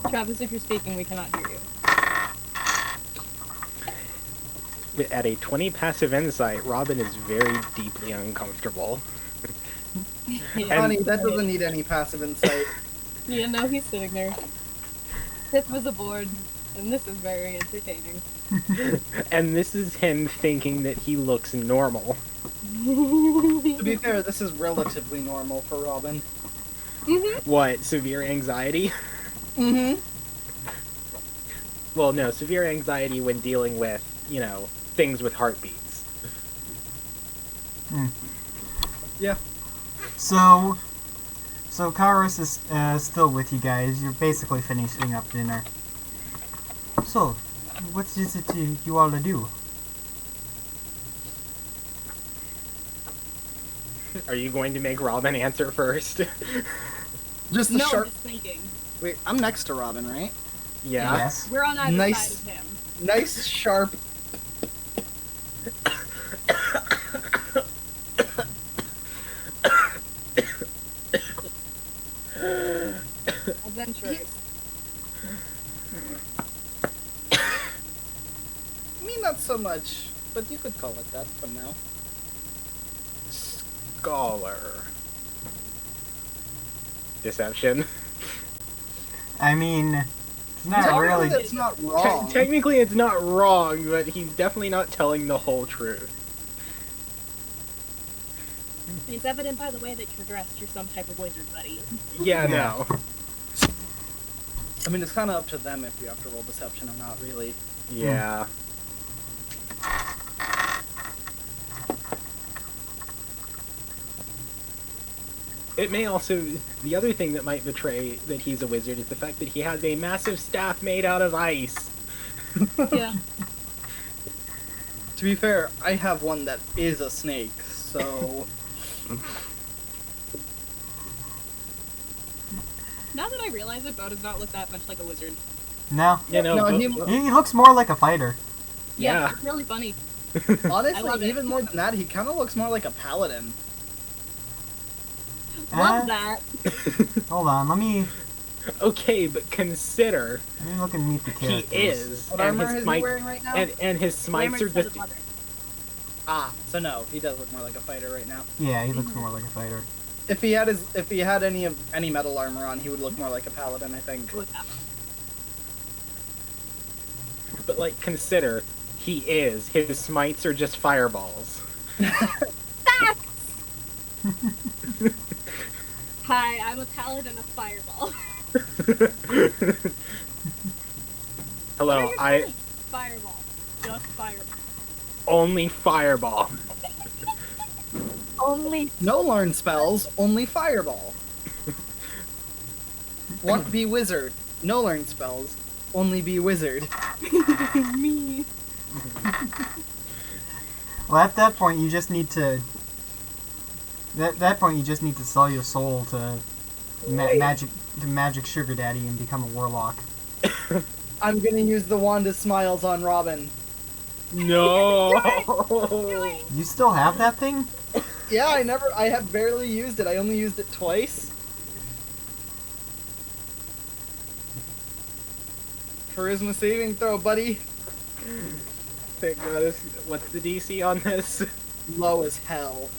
Speaker 6: Travis, if you're speaking, we cannot hear you.
Speaker 7: At a 20 passive insight, Robin is very deeply uncomfortable.
Speaker 3: Honey, that doesn't need any passive insight.
Speaker 6: Yeah, no, he's sitting there. This was a board, and this is very entertaining.
Speaker 7: And this is him thinking that he looks normal.
Speaker 3: To be fair, this is relatively normal for Robin.
Speaker 7: What, severe anxiety? Well, no, severe anxiety when dealing with, things with heartbeats.
Speaker 3: Yeah.
Speaker 1: So Karos is still with you guys. You're basically finishing up dinner. So, what is it you all do?
Speaker 7: Are you going to make Robin answer first?
Speaker 3: Just the
Speaker 6: No,
Speaker 3: sharp.
Speaker 6: just thinking.
Speaker 3: Wait, I'm next to Robin, right?
Speaker 7: Yeah.
Speaker 1: Yes.
Speaker 6: We're on either
Speaker 3: Nice.
Speaker 6: side of him.
Speaker 3: Nice, sharp.
Speaker 6: Adventurers.
Speaker 3: Me, not so much, but you could call it that for now.
Speaker 7: Scholar. Deception.
Speaker 1: I mean, it's not really.
Speaker 3: That's not wrong.
Speaker 7: Technically it's not wrong, but he's definitely not telling the whole truth.
Speaker 6: It's evident by the way that you're dressed, you're some type of wizard, buddy.
Speaker 7: Yeah,
Speaker 1: Yeah.
Speaker 7: no.
Speaker 3: I mean, it's kind of up to them if you have to roll deception or not, really.
Speaker 7: Yeah. It may also... The other thing that might betray that he's a wizard is the fact that he has a massive staff made out of ice.
Speaker 6: Yeah.
Speaker 3: To be fair, I have one that is a snake, so...
Speaker 6: Now that I realize it, Bo does not look that much like a wizard.
Speaker 1: No.
Speaker 7: You know,
Speaker 3: No,
Speaker 7: but-
Speaker 3: he-
Speaker 1: He looks more like a fighter.
Speaker 7: Yeah.
Speaker 6: It's really funny. I
Speaker 3: Honestly,
Speaker 6: love it.
Speaker 3: even more than that, he kind of looks more like a paladin.
Speaker 6: Love that.
Speaker 1: Hold on, let me
Speaker 7: Okay, but consider
Speaker 1: look and meet the
Speaker 7: he
Speaker 1: characters.
Speaker 7: is,
Speaker 3: What
Speaker 7: and
Speaker 3: armor
Speaker 7: his
Speaker 3: is he
Speaker 7: smite,
Speaker 3: wearing right now?
Speaker 7: and his smites are
Speaker 6: Glamour's set
Speaker 7: just...
Speaker 6: of leather.
Speaker 3: Ah, so no, he does look more like a fighter right now.
Speaker 1: Yeah, he looks more like a fighter.
Speaker 3: If he had any metal armor on, he would look more like a paladin, I think.
Speaker 6: Look that.
Speaker 7: But, like, consider, he is. His smites are just fireballs.
Speaker 6: Hi, I'm a paladin of fireball.
Speaker 7: Hello,
Speaker 6: fireball. Just fireball.
Speaker 7: Only fireball.
Speaker 2: Only
Speaker 3: No learn spells, only fireball. Want be wizard. No learn spells, only be wizard.
Speaker 6: Me.
Speaker 1: Well, at that point, you just need to. That point, you just need to sell your soul to magic sugar daddy and become a warlock.
Speaker 3: I'm gonna use the wand of smiles on Robin.
Speaker 7: No.
Speaker 1: You still have that thing?
Speaker 3: Yeah, I have barely used it. I only used it twice. Charisma saving throw, buddy.
Speaker 7: Thank God. What's the DC on this?
Speaker 3: Low as hell.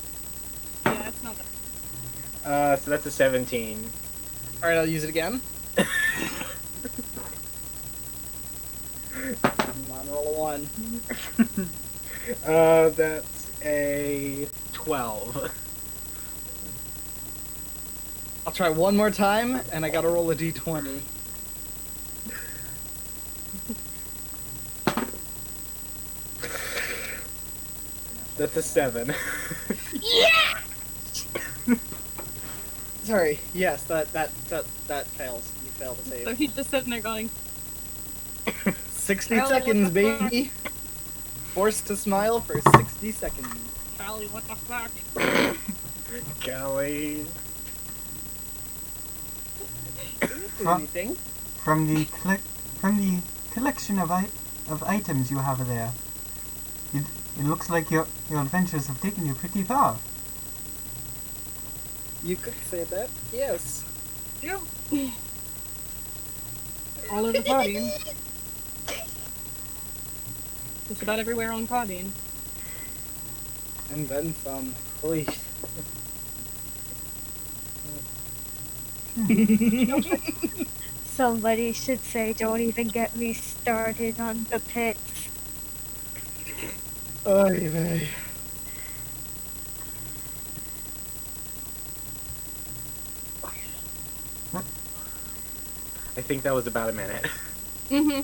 Speaker 6: Yeah, it's not that.
Speaker 7: So that's a 17.
Speaker 3: Alright, I'll use it again. Come on, roll a 1.
Speaker 7: That's a 12.
Speaker 3: I'll try one more time, and I gotta roll a d20.
Speaker 7: That's a 7.
Speaker 3: Sorry, yes, that fails. You fail to
Speaker 6: So
Speaker 3: save.
Speaker 6: he's just sitting there going,
Speaker 3: 60
Speaker 6: Charlie,
Speaker 3: seconds,
Speaker 6: what the fuck?
Speaker 3: baby! Forced to smile for 60 seconds.
Speaker 6: Charlie, what the fuck?
Speaker 7: Golly.
Speaker 3: Didn't do
Speaker 1: Huh?
Speaker 3: anything.
Speaker 1: From the collection of items you have there, it looks like your adventures have taken you pretty far.
Speaker 3: You could say that, yes.
Speaker 6: Yeah. All over Claudine. Just about everywhere on Claudine.
Speaker 3: And then some. Holy
Speaker 2: somebody should say, don't even get me started on the pits.
Speaker 3: Oy vey.
Speaker 7: I think that was about a minute.
Speaker 6: Mm-hmm.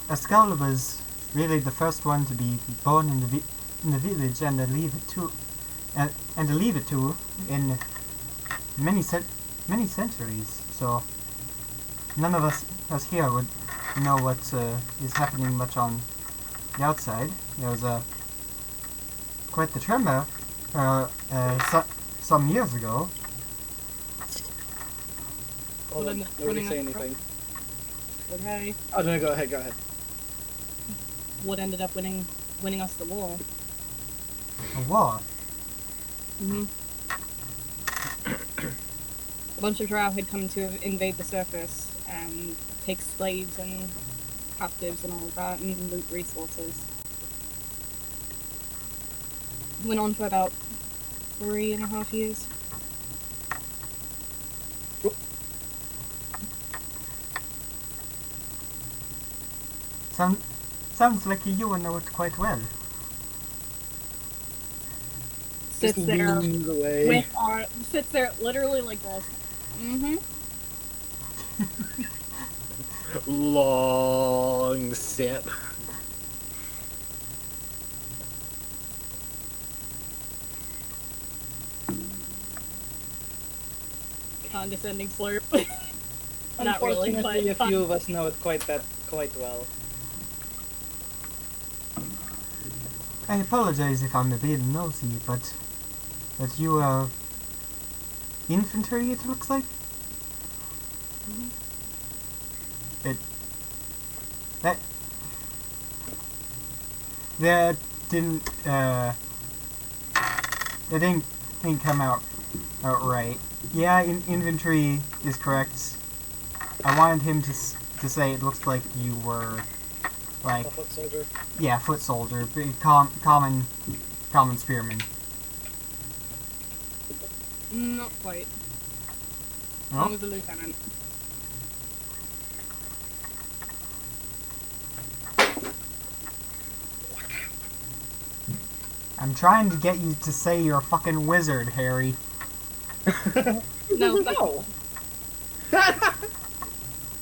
Speaker 1: Ascal was really the first one to be born in the village and to leave it to in many centuries. So none of us here would know what is happening much on the outside. There was quite the tremor some years ago.
Speaker 3: Hold on, nobody say anything.
Speaker 6: Okay.
Speaker 3: Oh no, go ahead.
Speaker 6: What ended up winning us the war?
Speaker 1: A war.
Speaker 6: Mm-hmm. A bunch of drow had come to invade the surface and take slaves and captives and all of that and loot resources. Went on for about 3.5 years.
Speaker 1: Sounds like you know it quite well.
Speaker 6: Sits
Speaker 3: Just
Speaker 6: there
Speaker 3: leans away.
Speaker 6: with our sits there literally like this. Mm-hmm.
Speaker 7: Long sip.
Speaker 6: Condescending slurp. Not really,
Speaker 3: Unfortunately,
Speaker 6: but
Speaker 3: a few of us know it quite well.
Speaker 1: I apologize if I'm a bit nosy, but you are infantry, it looks like? That didn't come out right. Yeah, infantry is correct. I wanted him to say it looks like you were like
Speaker 3: A foot soldier.
Speaker 1: yeah, foot soldier, common spearman.
Speaker 6: not quite.
Speaker 1: No?
Speaker 6: I was a lieutenant.
Speaker 1: I'm trying to get you to say you're a fucking wizard, Harry.
Speaker 6: No,
Speaker 3: No.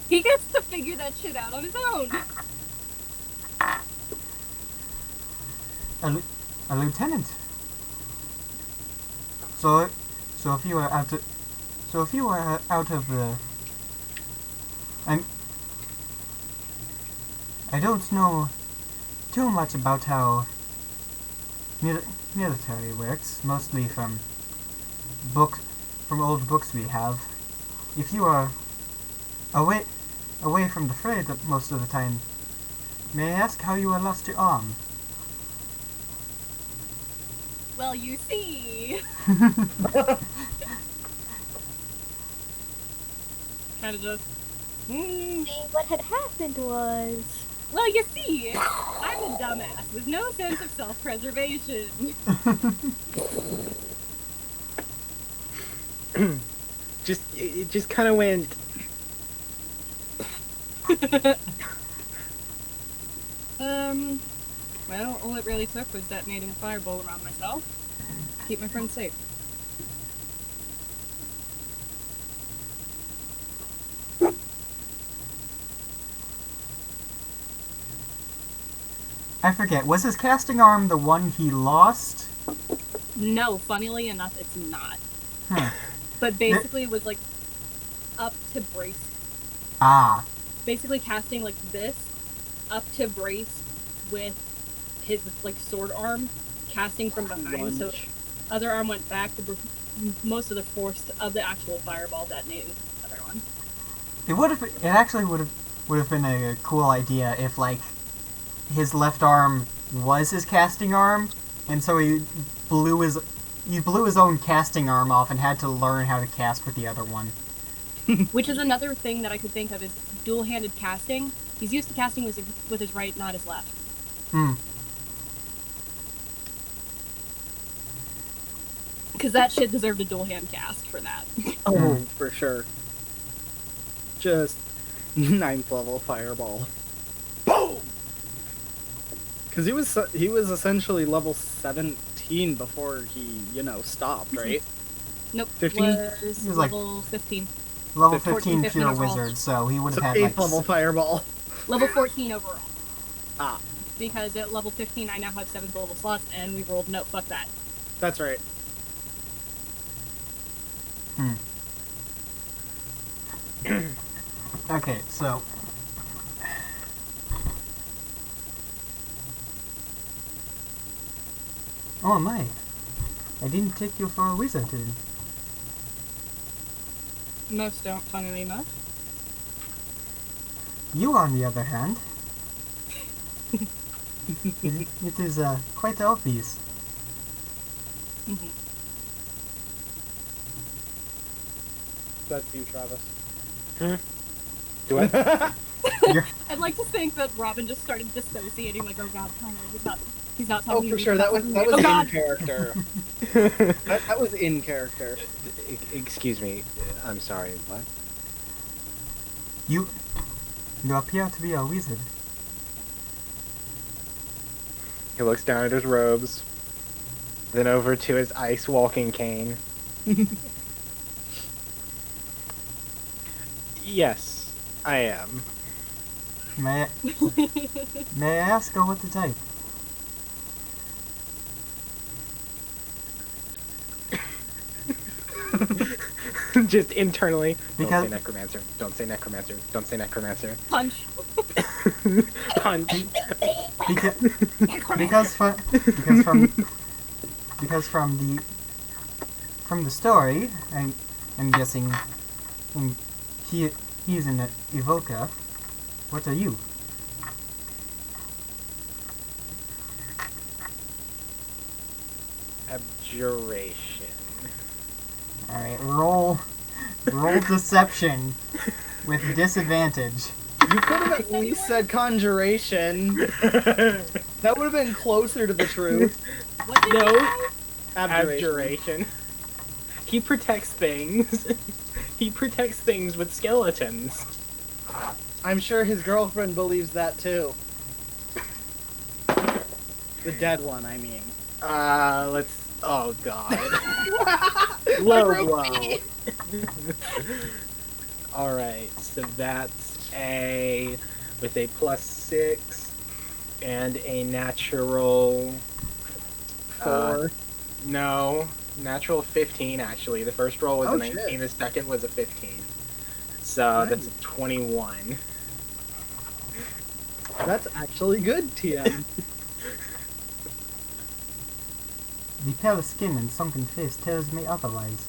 Speaker 6: He gets to figure that shit out on his own.
Speaker 1: A lieutenant. So if you were out of the, I don't know too much about how military works, mostly from old books we have. If you are away from the fray most of the time, may I ask how you lost your arm?
Speaker 6: Well, you see. Kind of just.
Speaker 2: See, what had happened was...
Speaker 6: Well, you see, I'm a dumbass with no sense of self-preservation.
Speaker 7: It just kind of went.
Speaker 6: Well, all it really took was detonating a fireball around myself to keep my friends safe.
Speaker 1: I forget, was his casting arm the one he lost?
Speaker 6: No, funnily enough, it's not.
Speaker 1: Hmm.
Speaker 6: But basically, it was like up to brace.
Speaker 1: Ah.
Speaker 6: Basically, casting like this up to brace with his like sword arm, casting from behind. So other arm went back. Most of the force of the actual fireball detonated the other one.
Speaker 1: It actually would have been a cool idea if like his left arm was his casting arm, and so he blew his own casting arm off and had to learn how to cast with the other one.
Speaker 6: Which is another thing that I could think of is dual-handed casting. He's used to casting with his right, not his left.
Speaker 1: Hmm.
Speaker 6: Because that shit deserved a dual-hand cast for that.
Speaker 3: Oh, for sure. Just 9th level fireball. Boom! Because he was essentially level 17 before he, stopped, right?
Speaker 6: Nope.
Speaker 3: 15?
Speaker 6: Was
Speaker 1: He was like
Speaker 6: level 15.
Speaker 1: Level
Speaker 6: 14,
Speaker 1: 15 pure
Speaker 6: overall.
Speaker 1: wizard, so he would have had
Speaker 3: 8th
Speaker 1: like
Speaker 3: level fireball.
Speaker 6: Level 14 overall.
Speaker 3: Ah.
Speaker 6: Because at level 15 I now have 7th level slots, and we rolled no, fuck that.
Speaker 3: That's right.
Speaker 1: Okay, so oh my, I didn't take you for a wizard.
Speaker 6: Most don't, funnily enough.
Speaker 1: You, on the other hand, it is quite obvious.
Speaker 3: That's you, Travis.
Speaker 7: Do I?
Speaker 6: I'd like to think that Robin just started dissociating, like, oh god, he's not talking.
Speaker 3: Oh, for sure, that was
Speaker 6: oh,
Speaker 3: in
Speaker 6: god.
Speaker 3: character. that was in character.
Speaker 7: Excuse me. I'm sorry. What?
Speaker 1: You appear to be a wizard.
Speaker 7: He looks down at his robes, then over to his ice walking cane. Yes, I am.
Speaker 1: May I ask what the type?
Speaker 7: Just internally.
Speaker 1: Because-
Speaker 7: Don't say necromancer. Don't say necromancer. Don't say necromancer.
Speaker 6: Punch.
Speaker 7: Punch.
Speaker 1: Because from the story, I'm guessing he's an evoker. What are you?
Speaker 7: Abjuration.
Speaker 1: Alright, roll deception with disadvantage.
Speaker 3: You could have at least said conjuration. That would have been closer to the truth.
Speaker 6: What did you say?
Speaker 7: Abjuration. He protects things. He protects things with skeletons.
Speaker 3: I'm sure his girlfriend believes that too. The dead one, I mean.
Speaker 7: Let's. Oh god. Low blow. Alright, so that's a... with a +6 and a natural...
Speaker 3: 4.
Speaker 7: No, natural 15 actually. The first roll was
Speaker 3: Oh,
Speaker 7: a 19,
Speaker 3: shit.
Speaker 7: the second was a 15. So
Speaker 3: Nice.
Speaker 7: that's a 21.
Speaker 3: That's actually good, TM.
Speaker 1: The pale skin and sunken face tells me otherwise.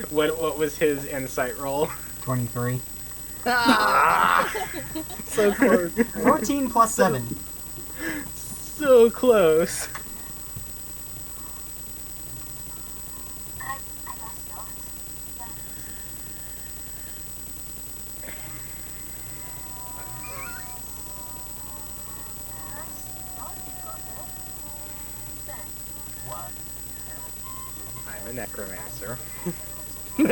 Speaker 7: What was his insight roll?
Speaker 1: 23.
Speaker 3: So close.
Speaker 1: 14 plus 7.
Speaker 7: So close. I'm a necromancer.
Speaker 3: I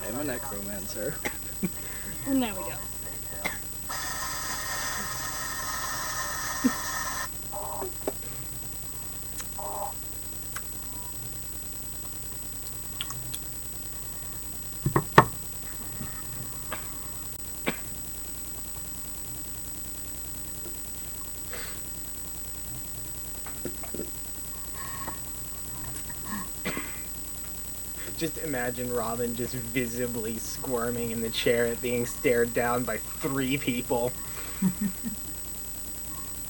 Speaker 3: am a necromancer.
Speaker 6: And there we go.
Speaker 7: Just imagine Robin just visibly squirming in the chair at being stared down by 3 people.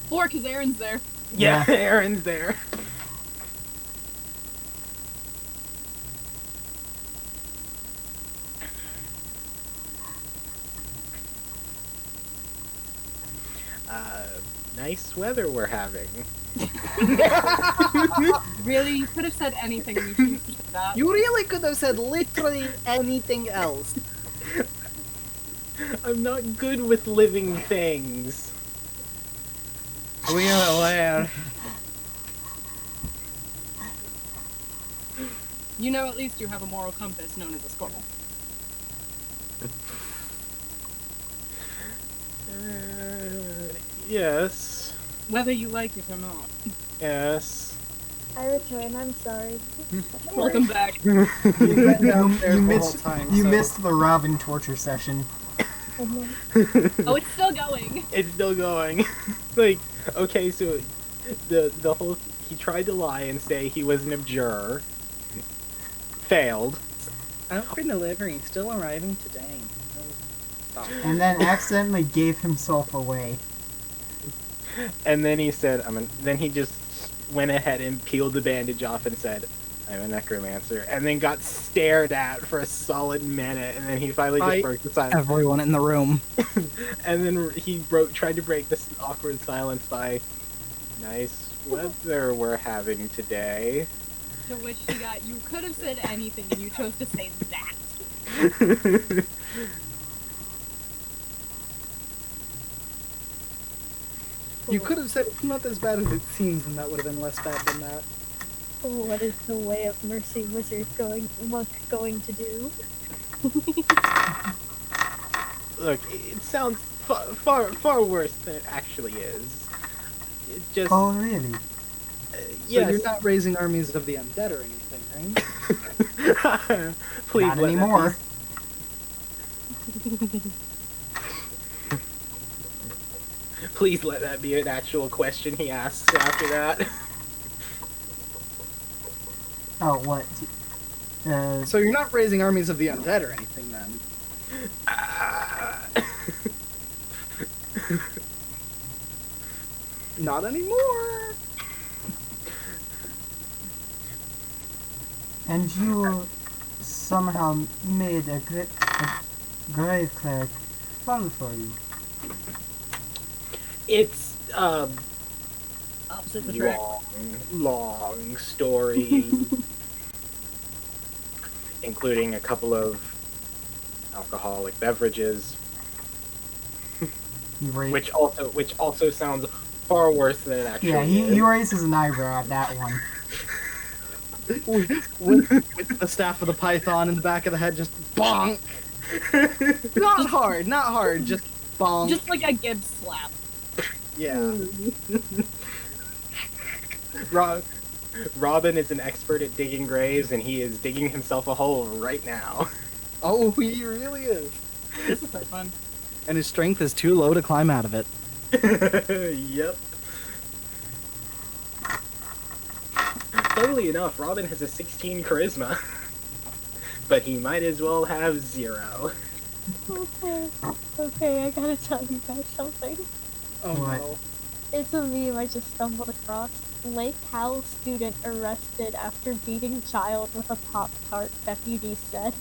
Speaker 6: 4, because Aaron's there.
Speaker 7: Yeah, Aaron's there. Nice weather we're having.
Speaker 6: Really? You could have said anything and you choose to say that.
Speaker 3: You really could have said literally anything else.
Speaker 7: I'm not good with living things.
Speaker 8: We are aware.
Speaker 6: You know, at least you have a moral compass known as a skull.
Speaker 7: Yes.
Speaker 6: Whether you like it or not.
Speaker 7: Yes.
Speaker 2: I return, I'm sorry.
Speaker 6: Welcome back.
Speaker 1: You
Speaker 3: You
Speaker 1: missed the Robin torture session.
Speaker 6: Oh, it's still going.
Speaker 7: It's still going. Like, okay, so the whole he tried to lie and say he was an abjurer. Failed.
Speaker 8: Out for delivery, still arriving today. Oh, stop.
Speaker 1: And then accidentally gave himself away.
Speaker 7: And then he said, then he just went ahead and peeled the bandage off and said, I'm a necromancer. And then got stared at for a solid minute. And then he finally just broke the silence.
Speaker 8: Everyone in the room.
Speaker 7: And then he tried to break this awkward silence by, nice weather we're having today.
Speaker 6: To which she got, you could have said anything and you chose to say that.
Speaker 3: You could have said it's not as bad as it seems, and that would have been less bad than that.
Speaker 2: What is the way of mercy wizard monk going to do?
Speaker 7: Look, it sounds far worse than it actually is. It just...
Speaker 1: Oh, really?
Speaker 7: Yes.
Speaker 3: So you're not raising armies of the undead or anything, right?
Speaker 7: Please
Speaker 1: Not
Speaker 7: let
Speaker 1: anymore.
Speaker 7: Please let that be an actual question he asks after that.
Speaker 1: Oh, what?
Speaker 3: So you're not raising armies of the undead or anything, then? Not anymore!
Speaker 1: And you somehow made a grave cleric fall for you.
Speaker 7: It's,
Speaker 6: Opposite the track.
Speaker 7: long story. Including a couple of alcoholic beverages. Which also sounds far worse than it actually is.
Speaker 1: Yeah, he raises an eyebrow at that one.
Speaker 3: with the staff of the python in the back of the head, just bonk! Not hard, just bonk.
Speaker 6: Just like a Gibbs slap.
Speaker 3: Yeah.
Speaker 7: Robin is an expert at digging graves, and he is digging himself a hole right now.
Speaker 3: Oh, he really is.
Speaker 6: This is quite fun.
Speaker 8: And his strength is too low to climb out of it.
Speaker 7: Yep. Funnily enough, Robin has a 16 charisma, but he might as well have 0.
Speaker 2: Okay, I gotta tell you guys something.
Speaker 3: Oh
Speaker 1: What?
Speaker 3: no.
Speaker 2: It's a meme I just stumbled across. Lake Howell student arrested after beating child with a Pop-Tart, deputy said.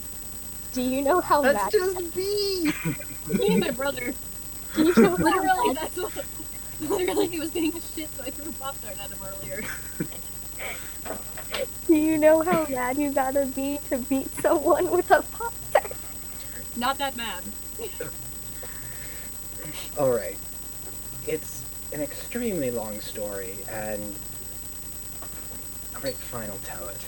Speaker 2: Do you know how
Speaker 3: That's
Speaker 2: mad-
Speaker 3: just me!
Speaker 6: Me and my brother.
Speaker 2: Do you know how
Speaker 6: Literally,
Speaker 2: mad-
Speaker 6: that's what. Literally, he was being a shit, so I threw a pop tart at him earlier.
Speaker 2: Do you know how mad you gotta be to beat someone with a Pop-Tart?
Speaker 6: Not that mad.
Speaker 7: Alright. It's an extremely long story, and... Alright, fine, I'll tell it.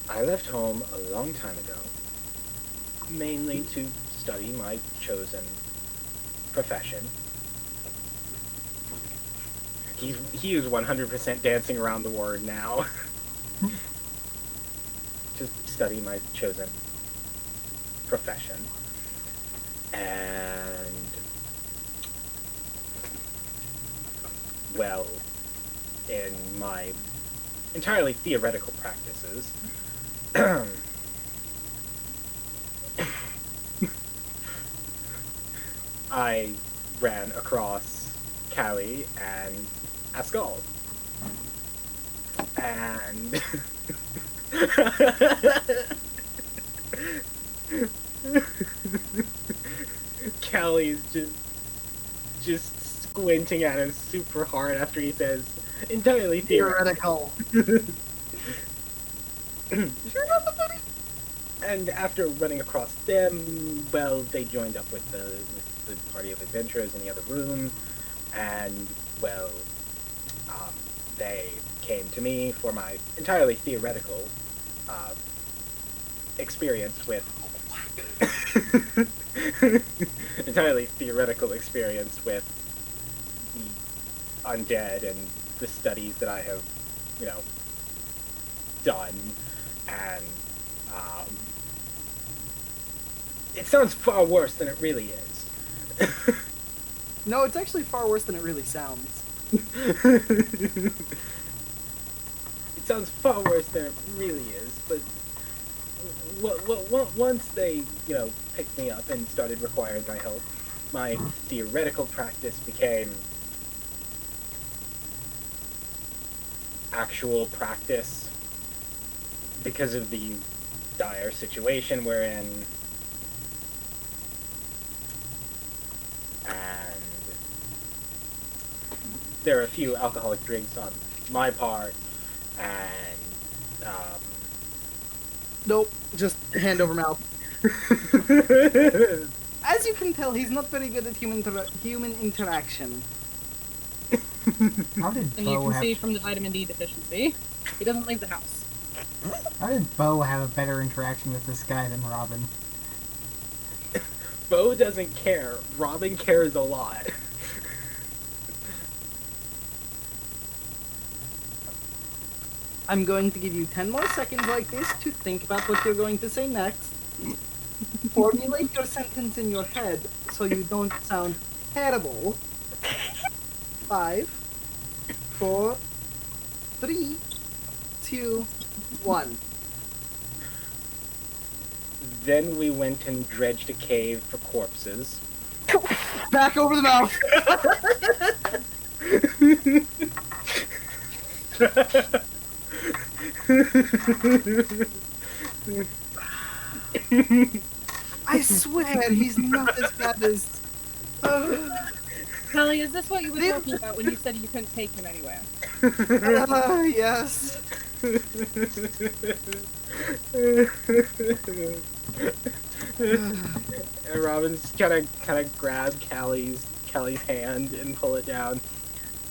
Speaker 7: I left home a long time ago, mainly to study my chosen profession. He is 100% dancing around the word now. To study my chosen profession. And... well, in my entirely theoretical practices, I ran across Callie and Ascal. And... Callie's just squinting at him super hard after he says, entirely theoretical. And after running across them, well, they joined up with the party of adventurers in the other room, and, well, they came to me for my entirely theoretical experience with entirely theoretical experience with the undead and the studies that I have, you know, done, and it sounds far worse than it really is.
Speaker 3: No, it's actually far worse than it really sounds.
Speaker 7: It sounds far worse than it really is, but once they, you know, picked me up and started requiring my help, my theoretical practice became actual practice because of the dire situation we're in. And there are a few alcoholic drinks on my part, and
Speaker 3: Nope, just hand over mouth. As you can tell, he's not very good at human interaction.
Speaker 1: How did
Speaker 6: And you
Speaker 1: Bo
Speaker 6: can
Speaker 1: have?
Speaker 6: see from the vitamin D deficiency, he doesn't leave the house.
Speaker 1: How did Bo have a better interaction with this guy than Robin?
Speaker 7: Bo doesn't care. Robin cares a lot.
Speaker 3: I'm going to give you 10 more seconds like this to think about what you're going to say next. Formulate your sentence in your head so you don't sound terrible. 5, 4, 3, 2, 1.
Speaker 7: Then we went and dredged a cave for corpses.
Speaker 3: Back over the mouth! I swear he's not as bad as...
Speaker 6: Kelly, is this what you were talking about when you said you couldn't take him anywhere?
Speaker 3: Yes.
Speaker 7: And Robin's kind of grab Callie's hand and pull it down.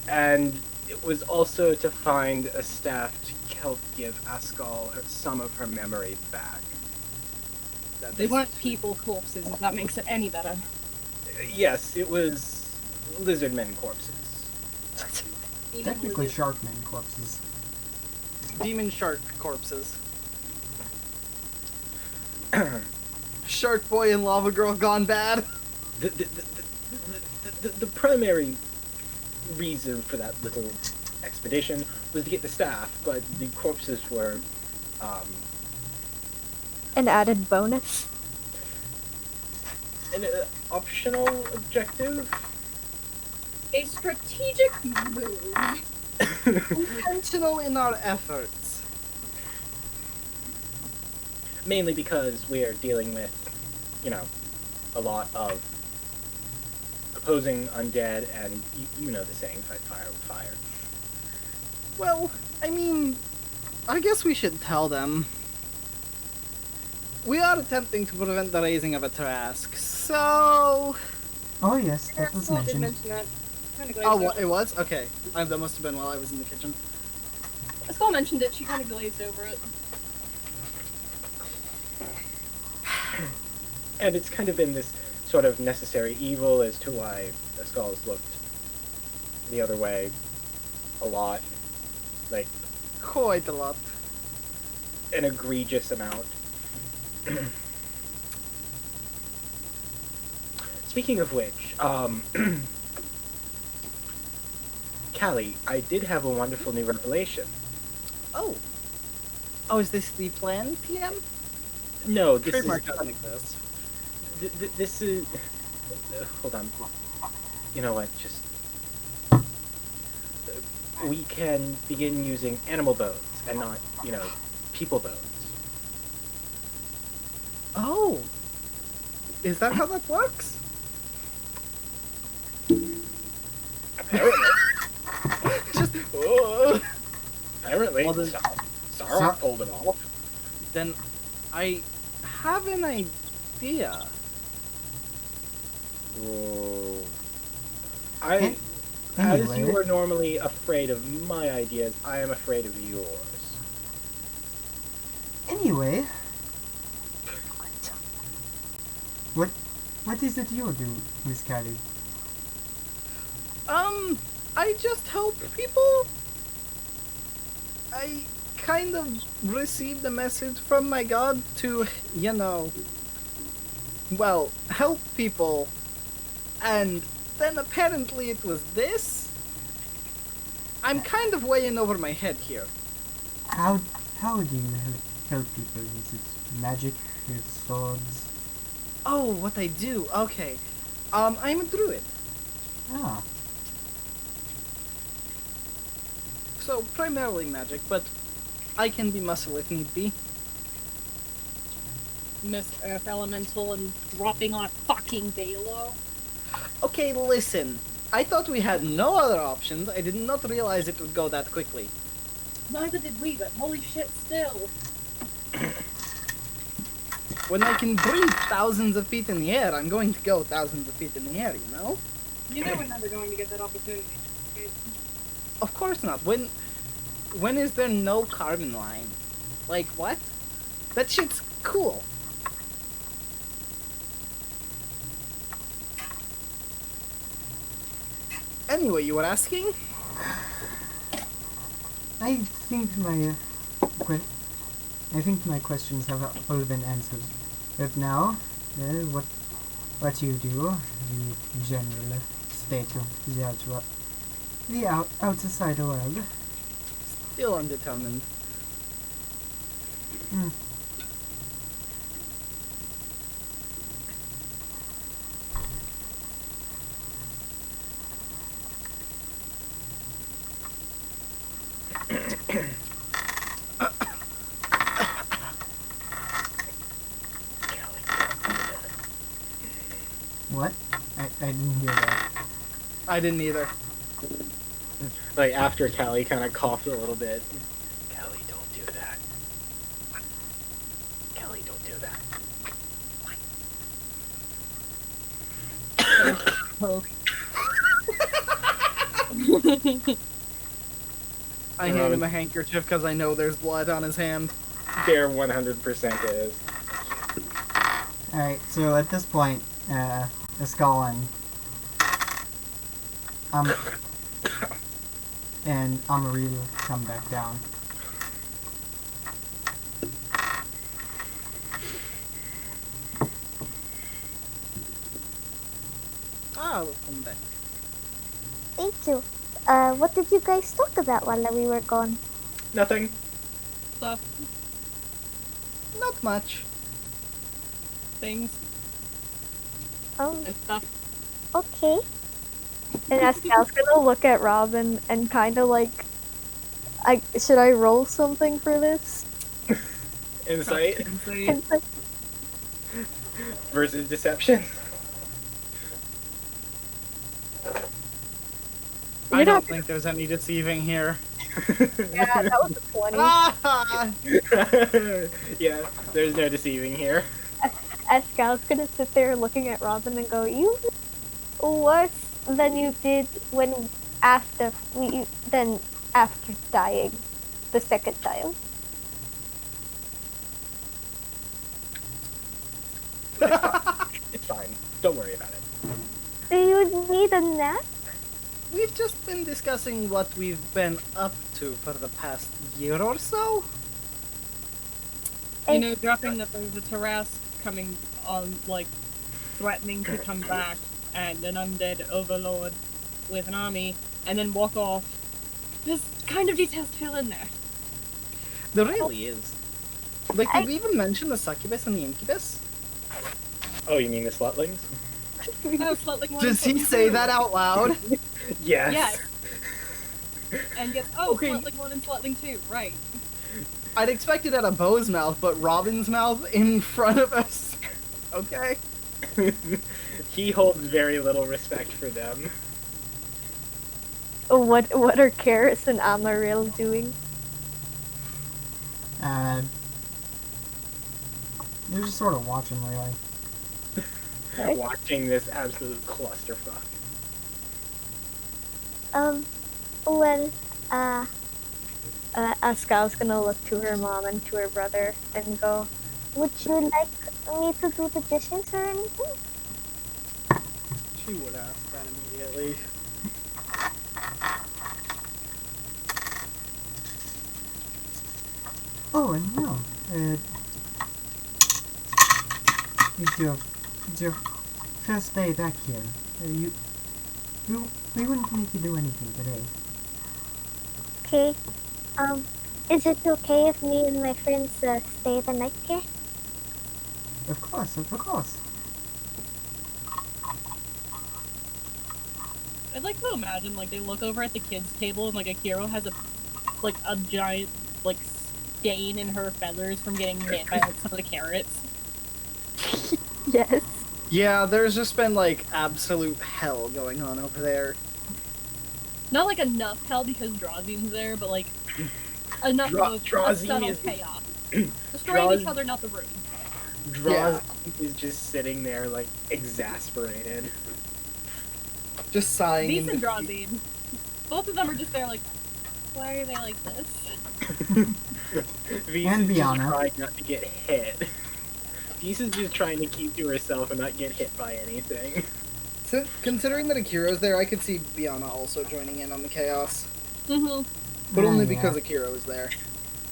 Speaker 7: And it was also to find a staff to help give Ascal some of her memory back.
Speaker 6: They weren't people corpses, if that makes it any better.
Speaker 7: Yes, it was lizardmen corpses.
Speaker 1: Technically sharkmen corpses.
Speaker 3: Demon shark corpses. Shark boy and lava girl gone bad.
Speaker 7: The primary reason for that little expedition was to get the staff, but the corpses were,
Speaker 2: An added bonus.
Speaker 7: an optional objective.
Speaker 6: A strategic move.
Speaker 3: Intentional in our efforts.
Speaker 7: Mainly because we're dealing with, a lot of opposing undead, and you know the saying, fight fire with fire.
Speaker 3: Well, I mean, I guess we should tell them. We are attempting to prevent the raising of a Trask, so...
Speaker 1: Oh yes, that was
Speaker 6: Ascal did
Speaker 1: mentioned.
Speaker 6: mention that. Kinda glazed
Speaker 3: Oh,
Speaker 6: over.
Speaker 3: what, it was? Okay. That must have been while I was in the kitchen.
Speaker 6: Ascal mentioned it, she kind of glazed over it.
Speaker 7: And it's kind of been this sort of necessary evil as to why Ascal's looked the other way a lot. Like,
Speaker 3: Quite a lot.
Speaker 7: an egregious amount. Speaking of which, Callie, I did have a wonderful new revelation.
Speaker 3: Oh. Oh, is this the plan, PM?
Speaker 7: No, this
Speaker 3: Trademark
Speaker 7: is...
Speaker 3: doesn't exist.
Speaker 7: This is... hold on. You know what, just... we can begin using animal bones, and not, people bones.
Speaker 3: Oh. Is that how that works?
Speaker 7: Apparently.
Speaker 3: Just... Oh.
Speaker 7: Apparently.
Speaker 3: Well, then-
Speaker 7: Saroc pulled it off.
Speaker 3: Then I have an idea.
Speaker 7: Whoa. As
Speaker 1: Anyway,
Speaker 7: you are normally afraid of my ideas, I am afraid of yours.
Speaker 1: anyway, what is it you do, Miss Callie?
Speaker 3: I just help people. I kind of received a message from my god to, well, help people. And then apparently it was this? I'm kind of way in over my head here.
Speaker 1: How do you help people? Is it magic? Is it swords?
Speaker 3: Oh, what I do? Okay. I'm a druid.
Speaker 1: Ah,
Speaker 3: So primarily magic, but I can be muscle if need be.
Speaker 6: Miss Earth Elemental and dropping on a fucking Balo.
Speaker 3: Okay, listen. I thought we had no other options. I did not realize it would go that quickly.
Speaker 6: Neither did we, but holy shit, still.
Speaker 3: When I can breathe thousands of feet in the air, I'm going to go thousands of feet in the air, you know?
Speaker 6: You know we're never going to get that opportunity.
Speaker 3: Of course not. When is there no carbon line? Like, what? That shit's cool. Anyway, you were asking?
Speaker 1: I think my questions have all been answered. But now, what you do, the general state of the outside world.
Speaker 3: Still undetermined.
Speaker 1: Hmm. What? I didn't hear that.
Speaker 3: I didn't either.
Speaker 7: Like, after Callie kind of coughed a little bit. Callie, don't do that. Callie, don't do that.
Speaker 3: I hand him a handkerchief because I know there's blood on his hand.
Speaker 7: There 100% is.
Speaker 1: Alright, so at this point, Ascal and And Amari will come back down.
Speaker 8: Ah, we'll come back.
Speaker 11: Thank you. What did you guys talk about while we were gone?
Speaker 7: Nothing.
Speaker 6: Stuff,
Speaker 8: Not much.
Speaker 6: things,
Speaker 11: Oh,
Speaker 6: and stuff.
Speaker 11: okay.
Speaker 2: And Ascal's gonna look at Robin and kind of like, should I roll something for this?
Speaker 7: Insight
Speaker 6: Insight.
Speaker 2: And like,
Speaker 7: versus deception.
Speaker 8: I don't think there's any deceiving here.
Speaker 2: yeah, that was a 20.
Speaker 8: Ah!
Speaker 7: Yeah, there's no deceiving here.
Speaker 2: Ascal's gonna sit there looking at Robin and go, "You worse than you did when after dying the second time."
Speaker 7: It's fine. Don't worry about it.
Speaker 11: Do you need a nap?
Speaker 8: We've just been discussing what we've been up to for the past year or so.
Speaker 6: You know, dropping that there's a Tarrasque coming on, like, threatening to come back, and an undead overlord with an army, and then walk off. There's kind of details to fill in there.
Speaker 8: There really is. Like, did we even mention the succubus and the incubus?
Speaker 7: Oh, you mean the slutlings?
Speaker 6: Oh, Slutling one,
Speaker 8: Does he
Speaker 6: Slutling
Speaker 8: say
Speaker 6: two.
Speaker 8: that out loud?
Speaker 7: Yes.
Speaker 6: Yes. And gets, oh,
Speaker 8: Okay.
Speaker 6: Slutling 1 and Slutling 2, right.
Speaker 8: I'd expect it at a Bo's mouth, but Robin's mouth in front of us. Okay.
Speaker 7: He holds very little respect for them.
Speaker 2: What are Karis and Amaril doing?
Speaker 1: They're just sort of watching, really.
Speaker 7: Watching this absolute clusterfuck.
Speaker 11: Well,
Speaker 2: Ascal's gonna look to her mom and to her brother and go,
Speaker 11: would you like me to do the dishes or anything?
Speaker 8: She would ask that immediately.
Speaker 1: Oh, and no. It's your first day back here. We wouldn't make you do anything today.
Speaker 11: Okay. Is it okay if me and my friends stay the night here?
Speaker 1: Of course, of course.
Speaker 6: I'd like to imagine, like, they look over at the kids' table and, like, Akiro has a giant, like, stain in her feathers from getting hit by, like, some of the carrots.
Speaker 2: "Yes."
Speaker 8: Yeah, there's just been, like, absolute hell going on over there.
Speaker 6: Not, like, enough hell because Drazine's there, but, like, enough of
Speaker 7: Drazine
Speaker 6: subtle
Speaker 7: is-
Speaker 6: chaos. Destroying each other, not the room.
Speaker 7: Draws is just sitting there, like, exasperated.
Speaker 8: Just sighing.
Speaker 6: Beast
Speaker 8: in
Speaker 6: and
Speaker 8: defeat.
Speaker 6: Drazine. Both of them are just there, like, why are they like this?
Speaker 7: Vis
Speaker 1: And
Speaker 7: is just
Speaker 1: Biana.
Speaker 7: trying not to get hit. Vis is just trying to keep to herself and not get hit by anything.
Speaker 8: So, considering that Akiro's there, I could see Biana also joining in on the chaos.
Speaker 6: Mm-hmm.
Speaker 8: But only
Speaker 1: Yeah.
Speaker 8: because Akiro is there.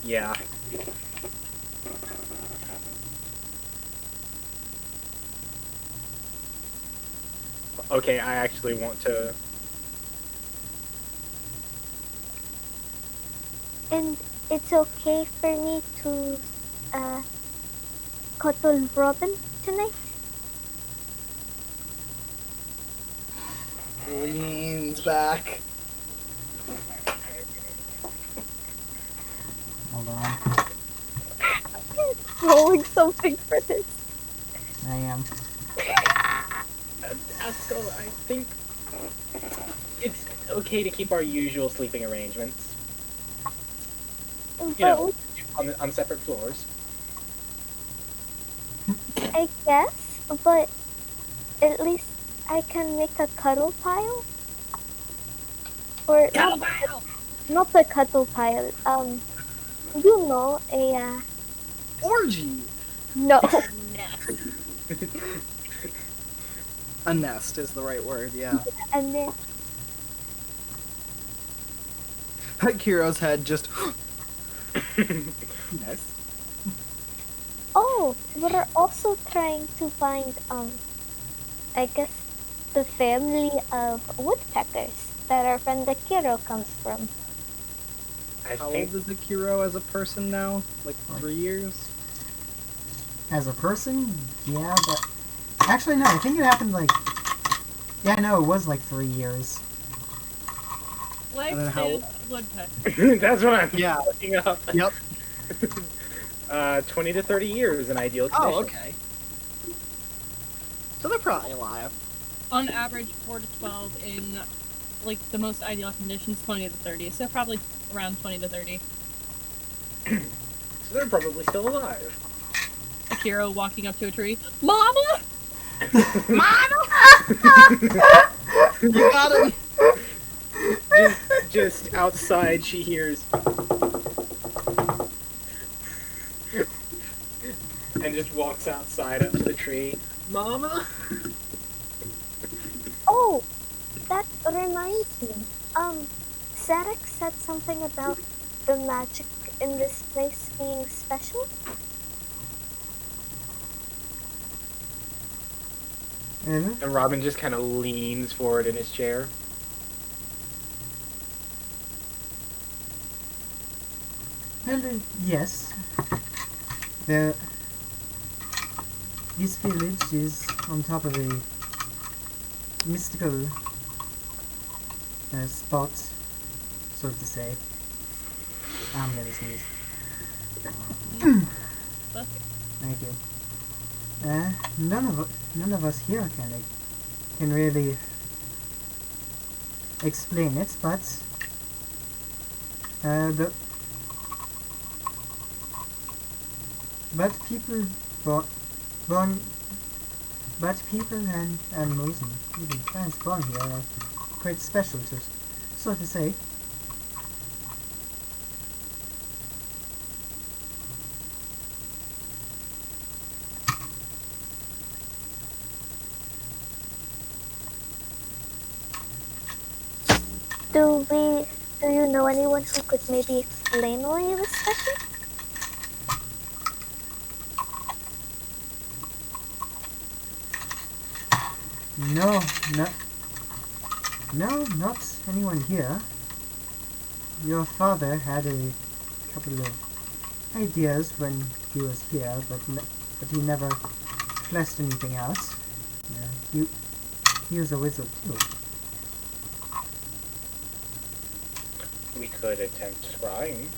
Speaker 7: Yeah. Okay, I actually want to...
Speaker 11: And it's okay for me to cuddle Robin tonight?
Speaker 8: Leans back.
Speaker 1: Hold on.
Speaker 2: Rolling something for this.
Speaker 1: I am.
Speaker 7: Ascal, I think it's okay to keep our usual sleeping arrangements. You know, on separate floors.
Speaker 11: I guess, but at least I can make a cuddle pile. Or not a cuddle pile. You know, a
Speaker 8: Orgy!
Speaker 11: no.
Speaker 8: A nest is the right word, yeah.
Speaker 11: And then
Speaker 8: Kiro's head just. Yes.
Speaker 11: Oh, we're also trying to find, I guess, the family of woodpeckers that our friend Akiro comes from.
Speaker 7: I
Speaker 3: How
Speaker 7: think
Speaker 3: old is Akiro as a person now? Like 3 years?
Speaker 1: As a person, yeah, but actually no, I think it happened like yeah, no, it was like 3 years.
Speaker 3: And then how-
Speaker 6: Lifespan woodpecker.
Speaker 7: that's what I'm
Speaker 8: Yeah.
Speaker 7: looking up.
Speaker 8: Yep.
Speaker 7: 20 to 30 years in ideal condition.
Speaker 8: Oh, okay. So they're probably alive.
Speaker 6: On average, 4 to 12 in like the most ideal conditions, 20 to 30. So probably around 20 to 30.
Speaker 7: So they're probably still alive.
Speaker 6: Akira walking up to a tree. Mama!
Speaker 8: You got him.
Speaker 7: Just outside, she hears. And just walks outside up to the tree. Mama?
Speaker 11: Oh, that reminds me. Saroc said something about the magic in this place being special.
Speaker 1: And
Speaker 7: And Robin just kind of leans forward in his chair.
Speaker 1: well, yes. This village is on top of a mystical spot, so to say. I'm gonna sneeze. Thank you. None of us here can really explain it, but people and animals and even plants born here are quite special, so to say.
Speaker 11: Do you know anyone who could maybe explain why it was special?
Speaker 1: No, not anyone here. Your father had a couple of ideas when he was here, but he never fleshed anything out. He was a wizard too.
Speaker 7: We could attempt scrying.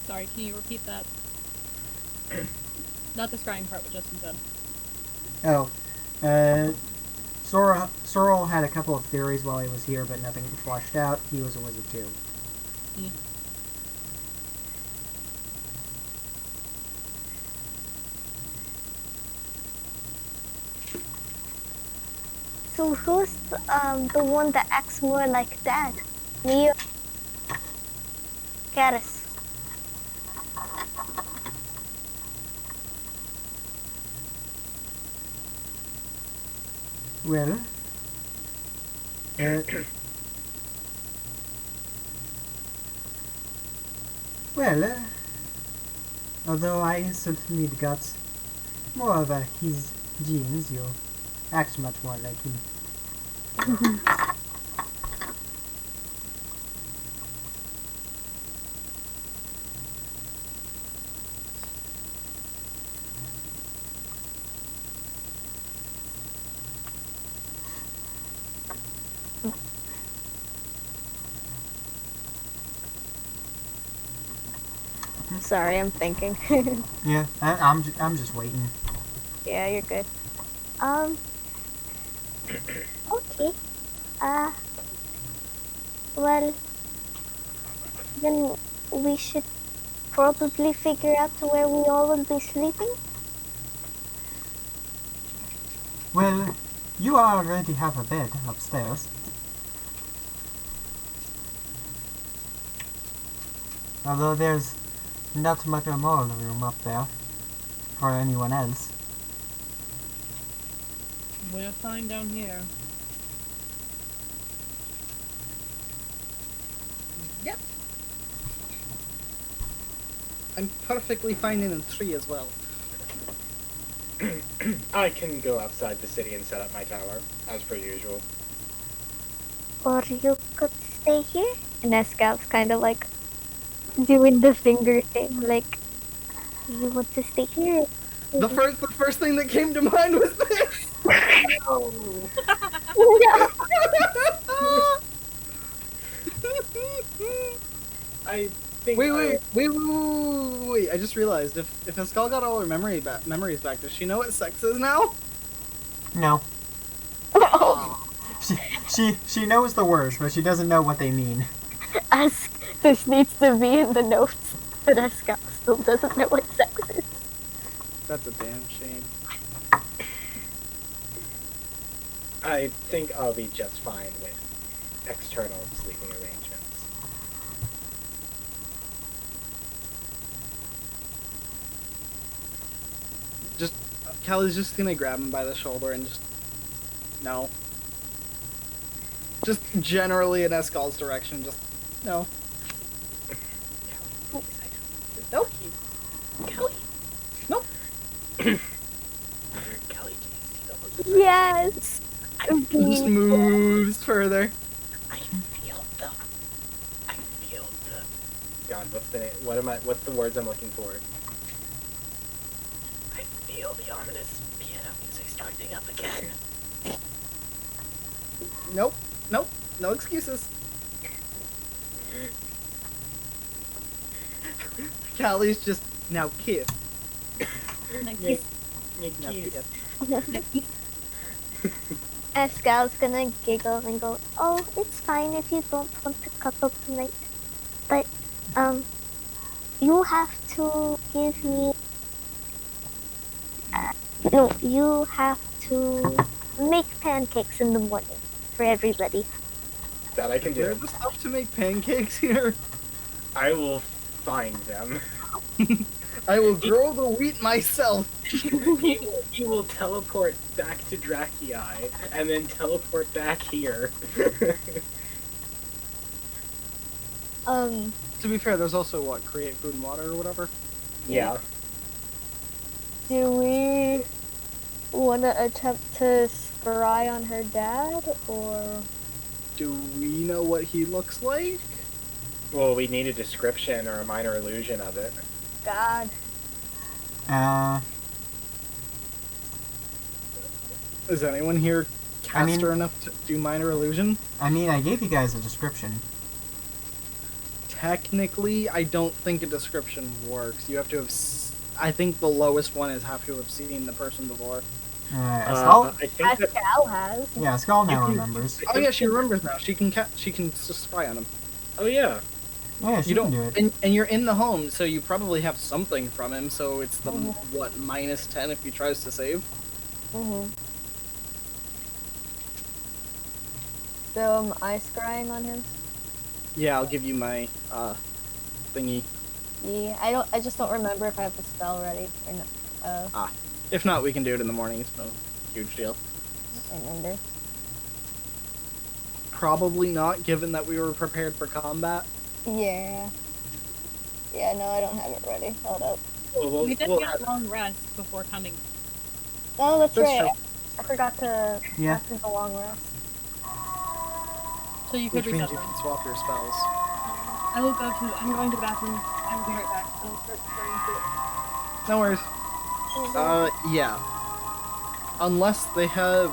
Speaker 6: Sorry, can you repeat that? Not the scrying part, but just instead.
Speaker 1: Oh, Sorrel had a couple of theories while he was here, but nothing fleshed out. He was a wizard too.
Speaker 11: So who's the one that acts more like Dad? Me or Karis?
Speaker 1: Well, although I certainly got more of his genes, you act much more like him.
Speaker 2: Sorry, I'm thinking.
Speaker 1: Yeah, I'm just waiting.
Speaker 11: Yeah, you're good. Okay. Well, then we should probably figure out where we all will be sleeping.
Speaker 1: Well, you already have a bed upstairs. Although there's not much more room up there for anyone else.
Speaker 6: We're fine down here.
Speaker 3: I'm perfectly fine in a tree as well.
Speaker 7: I can go outside the city and set up my tower, as per usual.
Speaker 11: Or you could stay here. And Ascal's kind of like doing the finger thing, like you want to stay here.
Speaker 8: The first thing that came to mind was this.
Speaker 7: I think.
Speaker 8: Wait! I just realized if Ascal got all her memories back, does she know what sex is now?
Speaker 1: No. She knows the words, but she doesn't know what they mean.
Speaker 11: This needs to be in the notes, but Ascal still doesn't know what sex is.
Speaker 8: That's a damn shame.
Speaker 7: I think I'll be just fine with external sleeping arrangements.
Speaker 8: Callie's just gonna grab him by the shoulder and just... No. Just generally in Escal's direction, just... No. Nope.
Speaker 4: Kelly.
Speaker 8: Nope.
Speaker 4: Kelly, do you see those?
Speaker 11: Yes!
Speaker 8: Just moves further.
Speaker 4: I feel the.
Speaker 7: God, what's the name? What's the words I'm looking for?
Speaker 4: I feel the ominous piano music starting up again.
Speaker 8: Nope. No excuses. Callie's just now kiss.
Speaker 4: Nick,
Speaker 8: Now
Speaker 4: kiss.
Speaker 8: kiss.
Speaker 11: Ascal's gonna giggle and go, "Oh, it's fine if you don't want to cuddle tonight. But, you have to give me... no, you have to make pancakes in the morning for everybody."
Speaker 7: That I can
Speaker 8: Where
Speaker 7: do.
Speaker 8: the stuff to make pancakes here?
Speaker 7: I will find them.
Speaker 8: I will grow the wheat myself.
Speaker 7: He will teleport back to Drachii and then teleport back here.
Speaker 8: To be fair, there's also what, create food and water or whatever?
Speaker 7: Yeah.
Speaker 2: Do we want to attempt to spry on her dad, or...
Speaker 8: Do we know what he looks like?
Speaker 7: Well, we need a description or a minor illusion of it.
Speaker 2: God.
Speaker 8: Is anyone here caster enough to do minor illusion?
Speaker 1: I mean, I gave you guys a description.
Speaker 8: Technically, I don't think a description works. You have to have... I think the lowest one is have to have seen the person before.
Speaker 1: Ascal?
Speaker 7: I think that
Speaker 2: Ascal has.
Speaker 1: Yeah, Ascal now remembers.
Speaker 8: Oh yeah, she remembers now. She can just spy on him.
Speaker 7: Oh yeah.
Speaker 1: Yeah, she
Speaker 8: You
Speaker 1: can
Speaker 8: don't,
Speaker 1: do it.
Speaker 8: and you're in the home, so you probably have something from him. So it's the what, -10 if he tries to save.
Speaker 2: So am I scrying on him?
Speaker 8: Yeah, I'll give you my thingy.
Speaker 2: Yeah, I just don't remember if I have the spell ready or not.
Speaker 8: If not, we can do it in the morning. It's no huge deal.
Speaker 2: Remember.
Speaker 8: Probably not, given that we were prepared for combat.
Speaker 2: Yeah. Yeah, no, I don't have it ready. Hold up.
Speaker 7: Well,
Speaker 6: We did
Speaker 7: we'll
Speaker 6: get a long rest before coming.
Speaker 2: Oh, that's
Speaker 8: That's
Speaker 2: right.
Speaker 8: true.
Speaker 2: I forgot to
Speaker 1: Yeah.
Speaker 2: after the long rest.
Speaker 6: So you could
Speaker 8: Which means
Speaker 6: reset
Speaker 8: you
Speaker 6: them.
Speaker 8: can swap your spells.
Speaker 6: I'm going to the bathroom. I will be right back. I'll start referring to it.
Speaker 8: No worries. Yeah. Unless they have...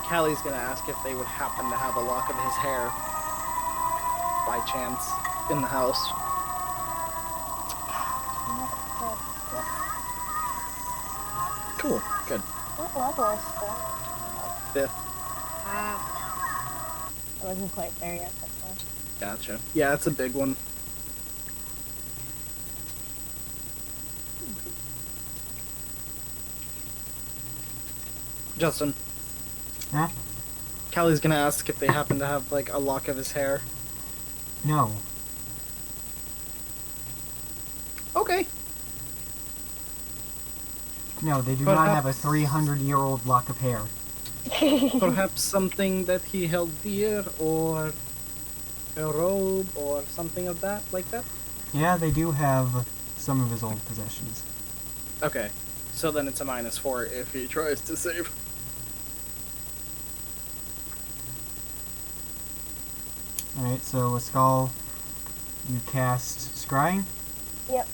Speaker 8: Callie's gonna ask if they would happen to have a lock of his hair, by chance, in the house. Cool. Good.
Speaker 2: What level is that?
Speaker 8: 5th.
Speaker 2: I wasn't quite there yet, that's why.
Speaker 8: Gotcha. Yeah, it's a big one. Justin.
Speaker 1: Huh?
Speaker 8: Callie's gonna ask if they happen to have, like, a lock of his hair.
Speaker 1: No.
Speaker 8: Okay.
Speaker 1: No, they do
Speaker 8: But
Speaker 1: not have a 300-year-old lock of hair.
Speaker 8: Perhaps something that he held dear, or a robe, or something of that, like that?
Speaker 1: Yeah, they do have some of his old possessions.
Speaker 3: Okay, so then it's a -4 if he tries to save.
Speaker 1: Alright, so Ascal, you cast Scrying?
Speaker 11: Yep.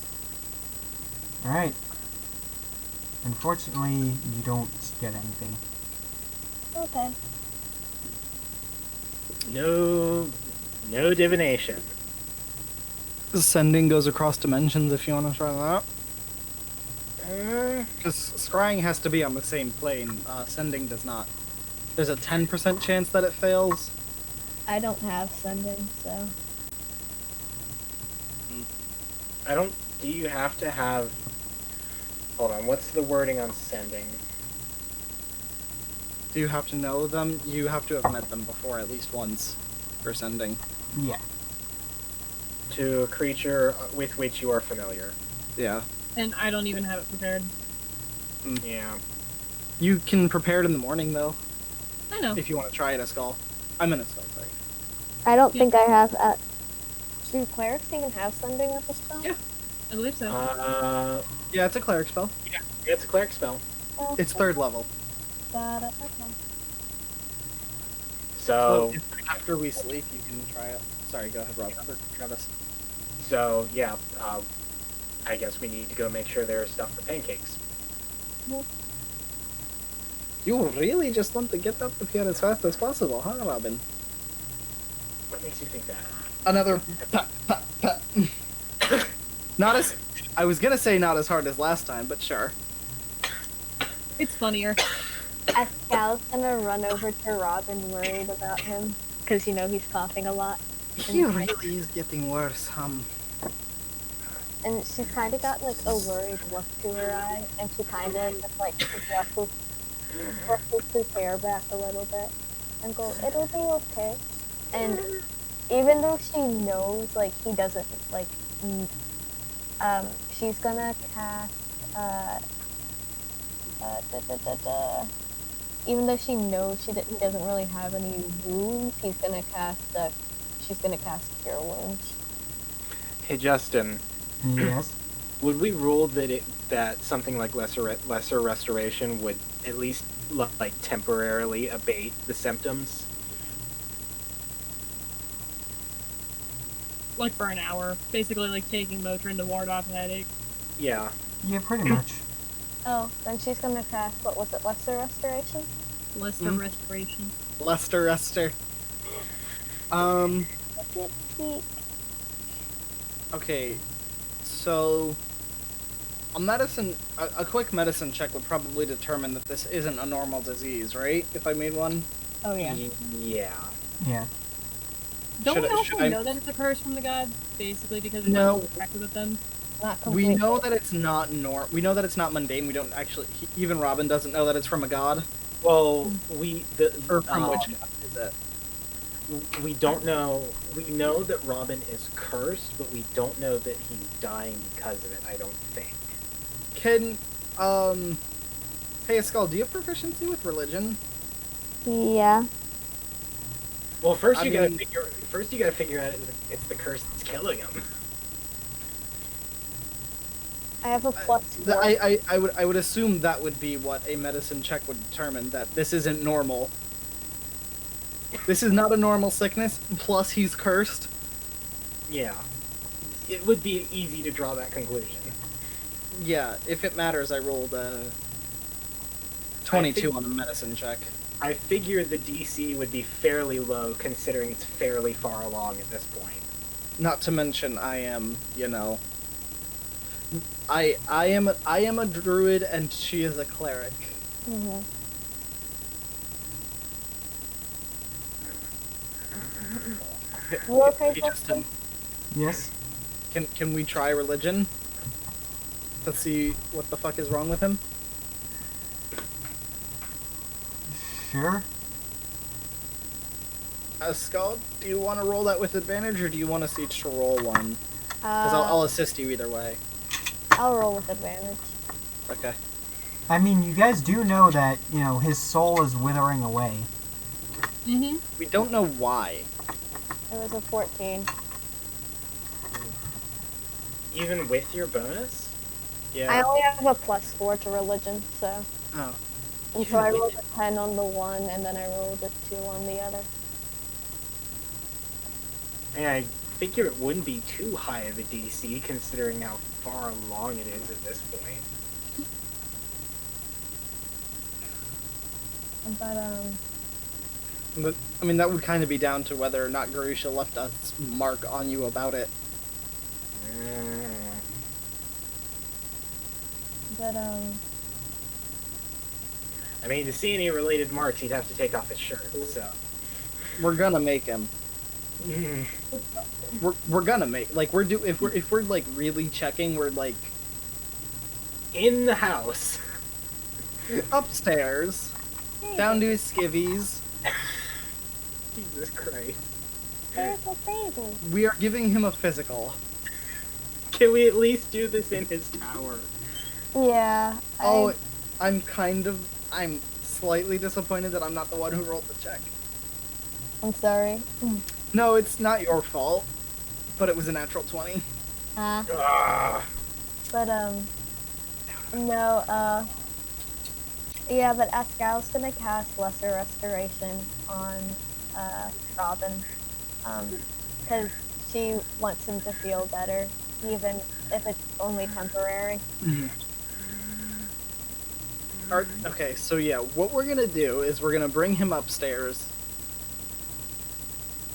Speaker 1: Alright. Unfortunately, you don't get anything.
Speaker 11: Okay.
Speaker 7: No divination.
Speaker 3: Sending goes across dimensions if you want to try that. Because scrying has to be on the same plane. Sending does not. There's a 10% chance that it fails.
Speaker 2: I don't have sending, so.
Speaker 7: I don't. Do you have to have? Hold on. What's the wording on sending?
Speaker 3: Do you have to know them? You have to have met them before at least once for sending.
Speaker 1: Yeah.
Speaker 7: To a creature with which you are familiar.
Speaker 3: Yeah.
Speaker 6: And I don't even have it prepared.
Speaker 7: Yeah.
Speaker 3: You can prepare it in the morning though,
Speaker 6: I know.
Speaker 3: if you want to try it a skull. I'm in a skull, sorry.
Speaker 11: I don't think I have. Do clerics even have sending with the spell?
Speaker 6: Yeah. I believe so.
Speaker 3: Yeah, it's a cleric spell.
Speaker 7: Yeah, it's a cleric spell.
Speaker 3: It's 3rd level.
Speaker 11: Got it. Okay.
Speaker 7: So
Speaker 3: after we sleep, you can try it. Sorry, go ahead, Rob. Or Travis.
Speaker 7: So yeah, I guess we need to go make sure there's stuff for pancakes.
Speaker 3: You really just want to get up here as fast as possible, huh, Robin?
Speaker 7: What makes you think that?
Speaker 3: Another pat, pat, pat. Not as... I was gonna say not as hard as last time, but sure.
Speaker 6: It's funnier.
Speaker 2: Ascal's gonna run over to Robin worried about him. Because, you know, he's coughing a lot.
Speaker 3: He really is getting worse,
Speaker 2: And she's kind of got, like, a worried look to her eye. And she kind of just, like, brushes his hair back a little bit. And go, it'll be okay. And even though she knows, like, he doesn't, like, she's gonna cast, even though she knows he doesn't really have any wounds, she's gonna cast Cure Wounds.
Speaker 7: Hey Justin.
Speaker 1: Yes?
Speaker 7: Would we rule that something like lesser restoration would at least like temporarily abate the symptoms?
Speaker 6: Like for an hour. Basically like taking Motrin to ward off a headache.
Speaker 7: Yeah.
Speaker 1: Yeah, pretty much.
Speaker 2: Oh, then she's gonna cast, what was it, Lesser Restoration?
Speaker 6: Lesser Restoration.
Speaker 3: Lester. Okay, so a quick medicine check would probably determine that this isn't a normal disease, right? If I made one?
Speaker 2: Oh yeah.
Speaker 7: Yeah.
Speaker 1: Yeah.
Speaker 6: Don't we also know that it's a curse from the gods? Basically because we interacted with them?
Speaker 3: We know that it's not we know that it's not mundane. We don't actually even Robin doesn't know that it's from a god.
Speaker 7: Well,
Speaker 3: or from which god is it?
Speaker 7: We don't know. We know that Robin is cursed, but we don't know that he's dying because of it, I don't think.
Speaker 3: Can hey Ascal, do you have proficiency with religion?
Speaker 11: Yeah.
Speaker 7: Well, first you gotta figure out it's the curse that's killing him.
Speaker 2: I have a +4.
Speaker 3: I would assume that would be what a medicine check would determine, that this isn't normal. This is not a normal sickness, plus he's cursed.
Speaker 7: Yeah. It would be easy to draw that conclusion.
Speaker 3: Yeah, if it matters, I rolled a 22 on a medicine check.
Speaker 7: I figure the DC would be fairly low, considering it's fairly far along at this point.
Speaker 3: Not to mention, I am, you know... I am a druid, and she is a cleric.
Speaker 2: Mm-hmm.
Speaker 11: You okay,
Speaker 3: Justin?
Speaker 1: Yes?
Speaker 3: Can we try religion? Let's see what the fuck is wrong with him.
Speaker 1: Sure.
Speaker 3: Ascal, do you want to roll that with advantage, or do you want us each to roll one? Because I'll assist you either way.
Speaker 2: I'll roll with advantage.
Speaker 3: Okay.
Speaker 1: I mean, you guys do know that, you know, his soul is withering away.
Speaker 6: Mm-hmm.
Speaker 3: We don't know why.
Speaker 2: It was a 14.
Speaker 7: Even with your bonus?
Speaker 3: Yeah.
Speaker 2: I only have a +4 to religion, so.
Speaker 3: Oh.
Speaker 2: And so I rolled a 10 on the one, and then I rolled a 2 on the other.
Speaker 7: And I figure it wouldn't be too high of a DC considering how far along it is at this point.
Speaker 2: But,
Speaker 3: I mean, that would kind of be down to whether or not Garusha left a mark on you about it.
Speaker 7: I mean, to see any related marks, he'd have to take off his shirt, so...
Speaker 3: We're gonna make him. We're gonna make, like, if we're like really checking, we're like...
Speaker 7: In the house.
Speaker 3: Upstairs. Down to his skivvies.
Speaker 7: Jesus Christ.
Speaker 11: There's a baby.
Speaker 3: We are giving him a physical.
Speaker 7: Can we at least do this in his tower?
Speaker 2: yeah.
Speaker 3: I'm slightly disappointed that I'm not the one who rolled the check.
Speaker 2: I'm sorry.
Speaker 3: No, it's not your fault, but it was a natural 20.
Speaker 2: But, no, yeah, but Ascal's gonna cast Lesser Restoration on, Robin, because she wants him to feel better, even if it's only temporary.
Speaker 3: Okay, so yeah, what we're gonna do is we're gonna bring him upstairs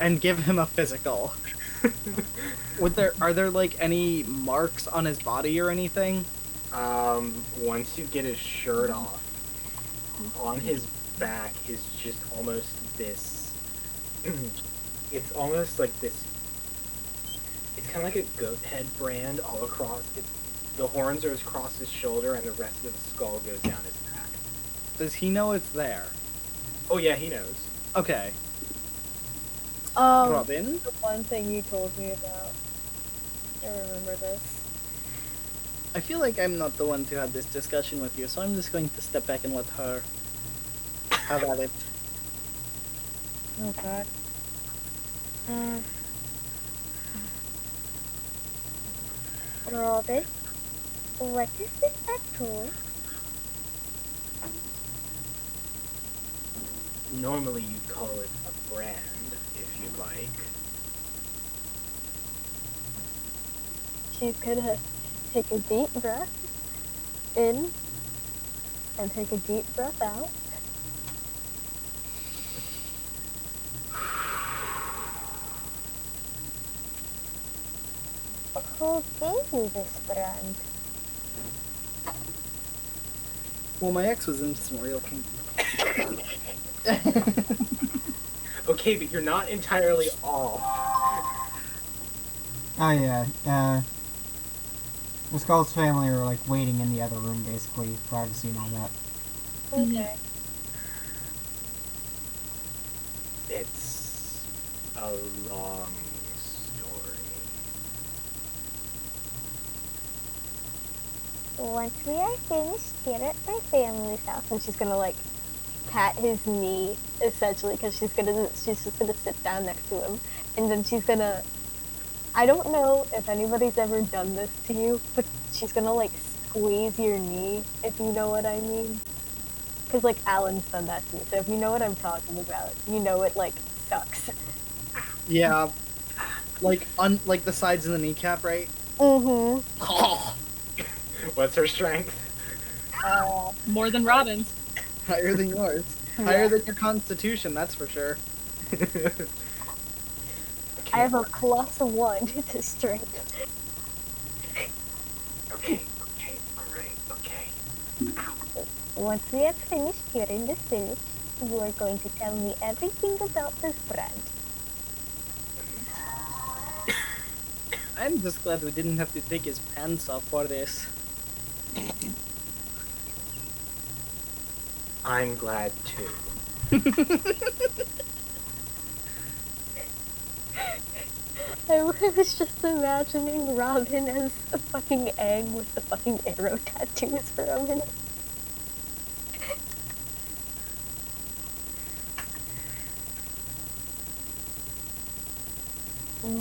Speaker 3: and give him a physical. Are there like any marks on his body or anything?
Speaker 7: Once you get his shirt off, on his back is just almost this... it's almost like this... It's kind of like a goat head brand all across. The horns are across his shoulder and the rest of the skull goes down his back.
Speaker 3: Does he know it's there?
Speaker 7: Oh yeah, he knows.
Speaker 3: Okay.
Speaker 2: Robin? The one thing you told me about. I remember this.
Speaker 3: I feel like I'm not the one to have this discussion with you, so I'm just going to step back and let her have at it.
Speaker 2: Oh god.
Speaker 11: Robin, what is this tattoo?
Speaker 7: Normally you'd call it a brand, if you'd like.
Speaker 2: She's gonna take a deep breath in and take a deep breath out.
Speaker 11: Who gave you this brand?
Speaker 3: Well, my ex was in some real king.
Speaker 7: Okay, but you're not entirely off.
Speaker 1: Oh yeah, the Skull's family are like waiting in the other room basically, privacy and all that.
Speaker 2: Okay.
Speaker 7: It's a long story.
Speaker 11: Once we are finished here at my family's house,
Speaker 2: And she's gonna like pat his knee essentially because she's just gonna sit down next to him and then she's gonna, I don't know if anybody's ever done this to you, but she's gonna like squeeze your knee, if you know what I mean. Because like Alan's done that to me, so if you know what I'm talking about, you know it like sucks.
Speaker 3: Yeah. Like the sides of the kneecap, right?
Speaker 2: Mm-hmm.
Speaker 3: Oh.
Speaker 7: What's her strength?
Speaker 6: More than Robin's.
Speaker 3: Higher than yours. Higher than your constitution, that's for sure.
Speaker 7: Okay.
Speaker 2: I have a +1 to strength.
Speaker 7: Okay, great, okay.
Speaker 11: once we are finished here in this village, you are going to tell me everything about this brand.
Speaker 3: I'm just glad we didn't have to take his pants off for this.
Speaker 7: I'm glad too.
Speaker 2: I was just imagining Robin as a fucking egg with the fucking arrow tattoos for a minute.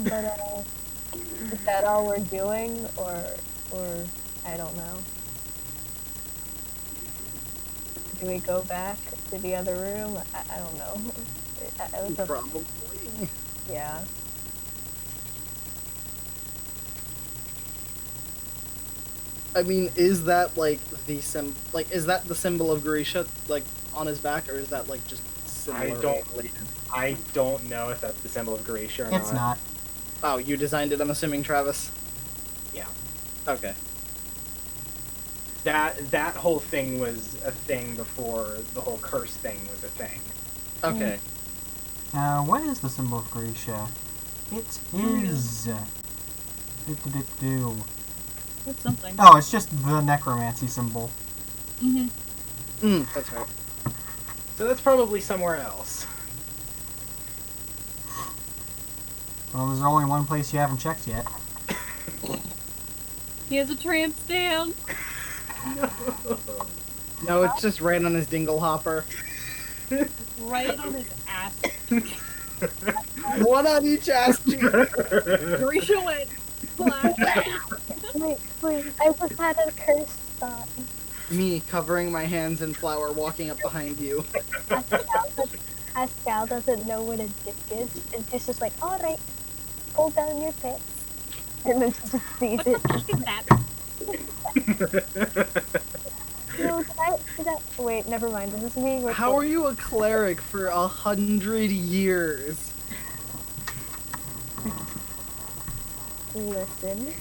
Speaker 2: But Is that all we're doing, or I don't know. Do we go back to the other room? I don't know. It was a,
Speaker 3: Probably.
Speaker 2: yeah.
Speaker 3: I mean, is that like the is that the symbol of Grisha like on his back, or is that like just similar?
Speaker 7: I don't know if that's the symbol of Gracia or
Speaker 1: It's not.
Speaker 3: Oh, you designed it, I'm assuming, Travis?
Speaker 7: Yeah.
Speaker 3: Okay.
Speaker 7: That whole thing was a thing before the whole curse thing was a thing.
Speaker 3: Okay.
Speaker 1: What is the symbol of Grisha? It is... Do-do-do-do.
Speaker 6: That's something.
Speaker 1: Oh, it's just the necromancy symbol.
Speaker 3: That's right.
Speaker 7: So that's probably somewhere else.
Speaker 1: Well, there's only one place you haven't checked yet.
Speaker 6: He has a tramp stamp.
Speaker 3: No, it's just right on his dingle hopper.
Speaker 6: Right on his ass.
Speaker 3: One on each ass cheek.
Speaker 6: Grisha went flash.
Speaker 11: Wait, I was at a cursed spot.
Speaker 3: Me covering my hands in flour, walking up behind you.
Speaker 11: Ascal doesn't know what a dick is, and she's just like, alright, pull down your pants. And then she just sees
Speaker 6: What the
Speaker 11: it.
Speaker 6: fuck is that?
Speaker 11: No, wait, never mind, this is me.
Speaker 3: How are you a cleric for 100 years?
Speaker 11: Listen.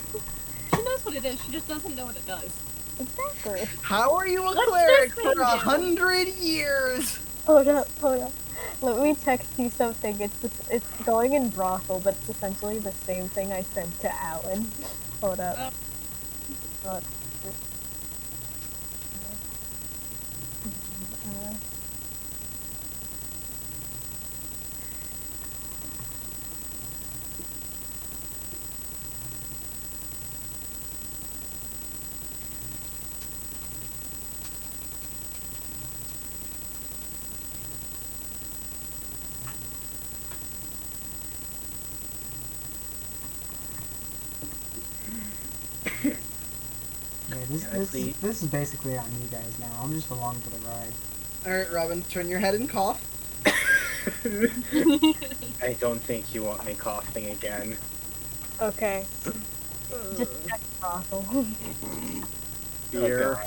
Speaker 6: She knows what it is, she just doesn't know what it does.
Speaker 11: Exactly.
Speaker 3: How are you a
Speaker 6: What's
Speaker 3: cleric
Speaker 6: this
Speaker 3: for
Speaker 6: thing do?
Speaker 3: 100 years?
Speaker 11: Hold up. Let me text you something. It's going in brothel, but it's essentially the same thing I sent to Alan. Hold up. Uh,
Speaker 1: Yeah, this is basically on you guys now. I'm just along for the ride.
Speaker 3: Alright, Robin, turn your head and cough.
Speaker 7: I don't think you want me coughing again.
Speaker 2: Okay. Just check brothel.
Speaker 7: Beer.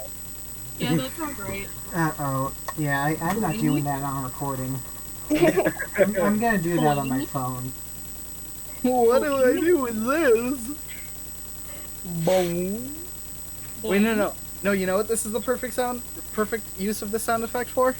Speaker 6: Yeah, that sounds right.
Speaker 1: Uh-oh. Yeah, I'm not doing that on recording. I'm gonna do that on my phone.
Speaker 3: What do I do with this? Boom. Wait, no. No, you know what this is the perfect use of this sound effect for?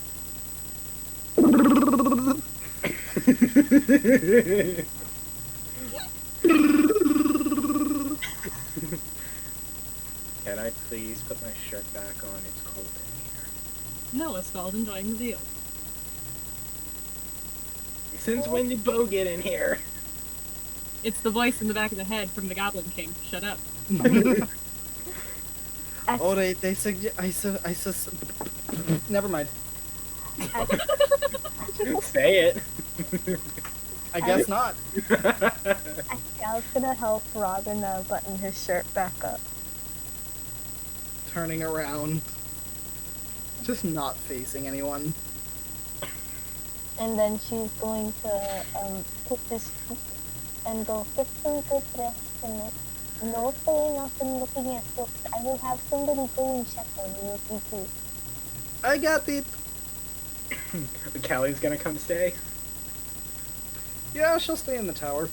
Speaker 7: Can I please put my shirt back on? It's cold in here.
Speaker 6: No, it's called enjoying the view.
Speaker 7: Since when did Bo get in here?
Speaker 6: It's the voice in the back of the head from the Goblin King. Shut up.
Speaker 3: Alright, they suggest. Never mind.
Speaker 7: Say it.
Speaker 3: I guess not.
Speaker 11: Ascal's gonna help Robin button his shirt back up.
Speaker 3: Turning around. Just not facing anyone.
Speaker 11: And then she's going to take his feet and go, get some good rest tonight. No staying up and looking at books. I will have somebody go and check on you if you do.
Speaker 3: I got it.
Speaker 7: Callie's gonna come stay.
Speaker 3: Yeah, she'll stay in the tower.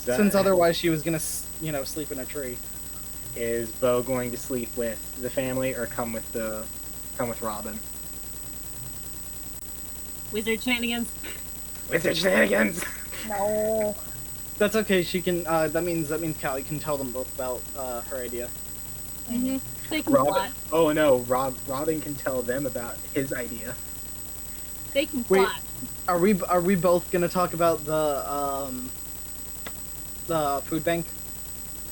Speaker 7: So,
Speaker 3: Since otherwise she was gonna, sleep in a tree.
Speaker 7: is Bo going to sleep with the family or come with Robin?
Speaker 6: Wizard shenanigans.
Speaker 7: Wizard shenanigans.
Speaker 11: No.
Speaker 3: That's okay. She can. That means Callie can tell them both about her idea.
Speaker 6: Mm-hmm. They can
Speaker 7: Robin.
Speaker 6: plot.
Speaker 7: Oh no, Robin can tell them about his idea.
Speaker 6: They can
Speaker 3: Wait.
Speaker 6: plot.
Speaker 3: Are we both gonna talk about the food bank?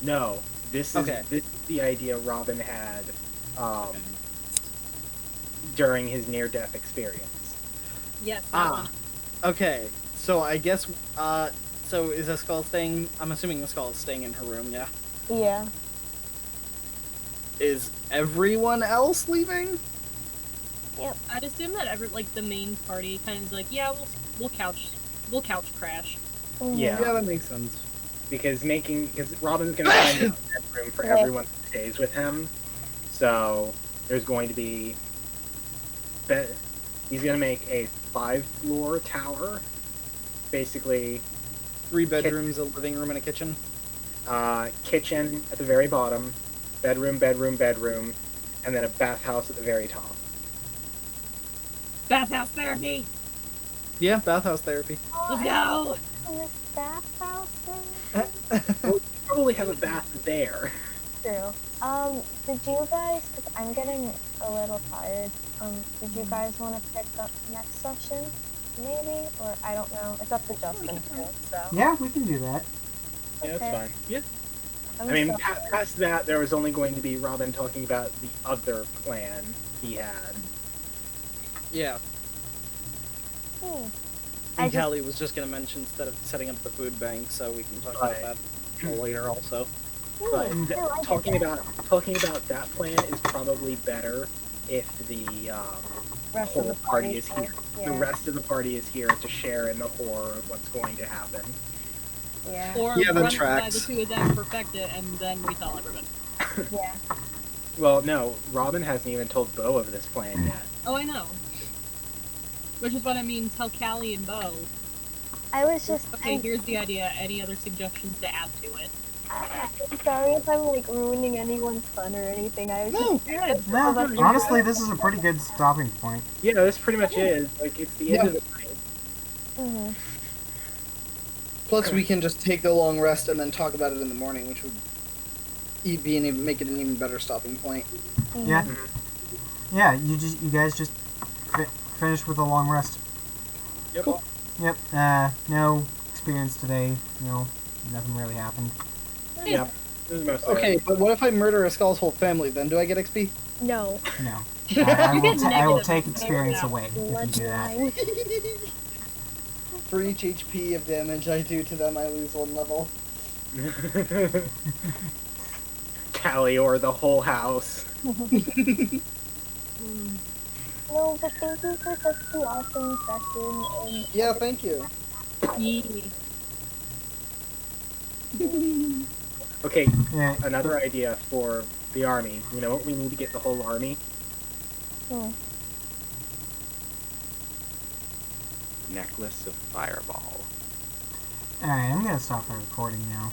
Speaker 7: No, this is
Speaker 3: Okay.
Speaker 7: this is the idea Robin had during his near-death experience.
Speaker 6: Yes. that
Speaker 3: Ah.
Speaker 6: one.
Speaker 3: Okay. So I guess So is Ascal staying? I'm assuming Ascal is staying in her room. Yeah.
Speaker 11: Yeah.
Speaker 3: Is everyone else leaving?
Speaker 6: I'd assume that the main party kind of like, yeah, we'll couch crash.
Speaker 7: Yeah.
Speaker 3: Yeah, that makes sense.
Speaker 7: Because Robin's going to find a bedroom for everyone that stays with him. So there's going to be... He's going to make a 5-floor tower. Basically...
Speaker 3: 3 bedrooms, a living room, and a kitchen.
Speaker 7: Kitchen at the very bottom. Bedroom, bedroom, bedroom. And then a bathhouse at the very top.
Speaker 6: Bathhouse therapy!
Speaker 3: Yeah, bathhouse therapy.
Speaker 6: Let's go!
Speaker 11: This bathhouse thing?
Speaker 7: Well, you probably have a bath there.
Speaker 11: True. Did you guys, because I'm getting a little tired, did you guys want to pick up next session? Maybe? Or I don't know. It's up to Justin too, so.
Speaker 1: Yeah, we can do that.
Speaker 7: Yeah, that's fine. Yeah.
Speaker 11: I'm
Speaker 7: I mean,
Speaker 11: so-
Speaker 7: past that, there was only going to be Robin talking about the other plan he had.
Speaker 3: Yeah.
Speaker 11: I
Speaker 3: And Callie was just gonna mention instead of setting up the food bank, so we can talk about that later also.
Speaker 7: But
Speaker 11: no, I
Speaker 7: talking
Speaker 11: get
Speaker 7: about that plan is probably better if the
Speaker 11: Rest of
Speaker 7: whole
Speaker 11: the
Speaker 7: party is here.
Speaker 11: Yeah.
Speaker 7: The rest of the party is here to share in the horror of what's going to happen.
Speaker 11: Yeah.
Speaker 6: Or
Speaker 3: Yeah, that
Speaker 6: run it by
Speaker 3: tracks.
Speaker 6: the 2 of them, perfect it, and then we tell everybody.
Speaker 11: Yeah.
Speaker 7: Well, no, Robin hasn't even told Bo of this plan yet.
Speaker 6: Oh, I know. Which is what I mean, tell Callie and Bo.
Speaker 11: I was just.
Speaker 6: Okay, here's the idea. Any other suggestions to add to it?
Speaker 11: I'm sorry if I'm like ruining anyone's fun or anything. I was just.
Speaker 1: No, honestly, this is a pretty good stopping point.
Speaker 7: Yeah, this pretty much is. Like, it's the end of the night.
Speaker 11: Mm-hmm.
Speaker 3: Plus, we can just take the long rest and then talk about it in the morning, which would make it an even better stopping point.
Speaker 1: Yeah. Yeah, you guys just finish with a long rest.
Speaker 7: Yep.
Speaker 3: Cool.
Speaker 1: Yep. No experience today. Nothing really happened.
Speaker 7: Yeah. This is mostly
Speaker 3: Okay, but what if I murder Ascal's whole family? Then do I get XP?
Speaker 11: No.
Speaker 1: No. I will take experience away if you do that.
Speaker 3: For each HP of damage I do to them, I lose 1 level.
Speaker 7: Callie or the whole house.
Speaker 11: No, but thank you for such an awesome session. And
Speaker 3: Yeah, thank you.
Speaker 7: Okay,
Speaker 1: Yeah.
Speaker 7: another idea for the army. You know what we need to get the whole army? Necklace of Fireball.
Speaker 1: Alright, I'm gonna stop the recording now.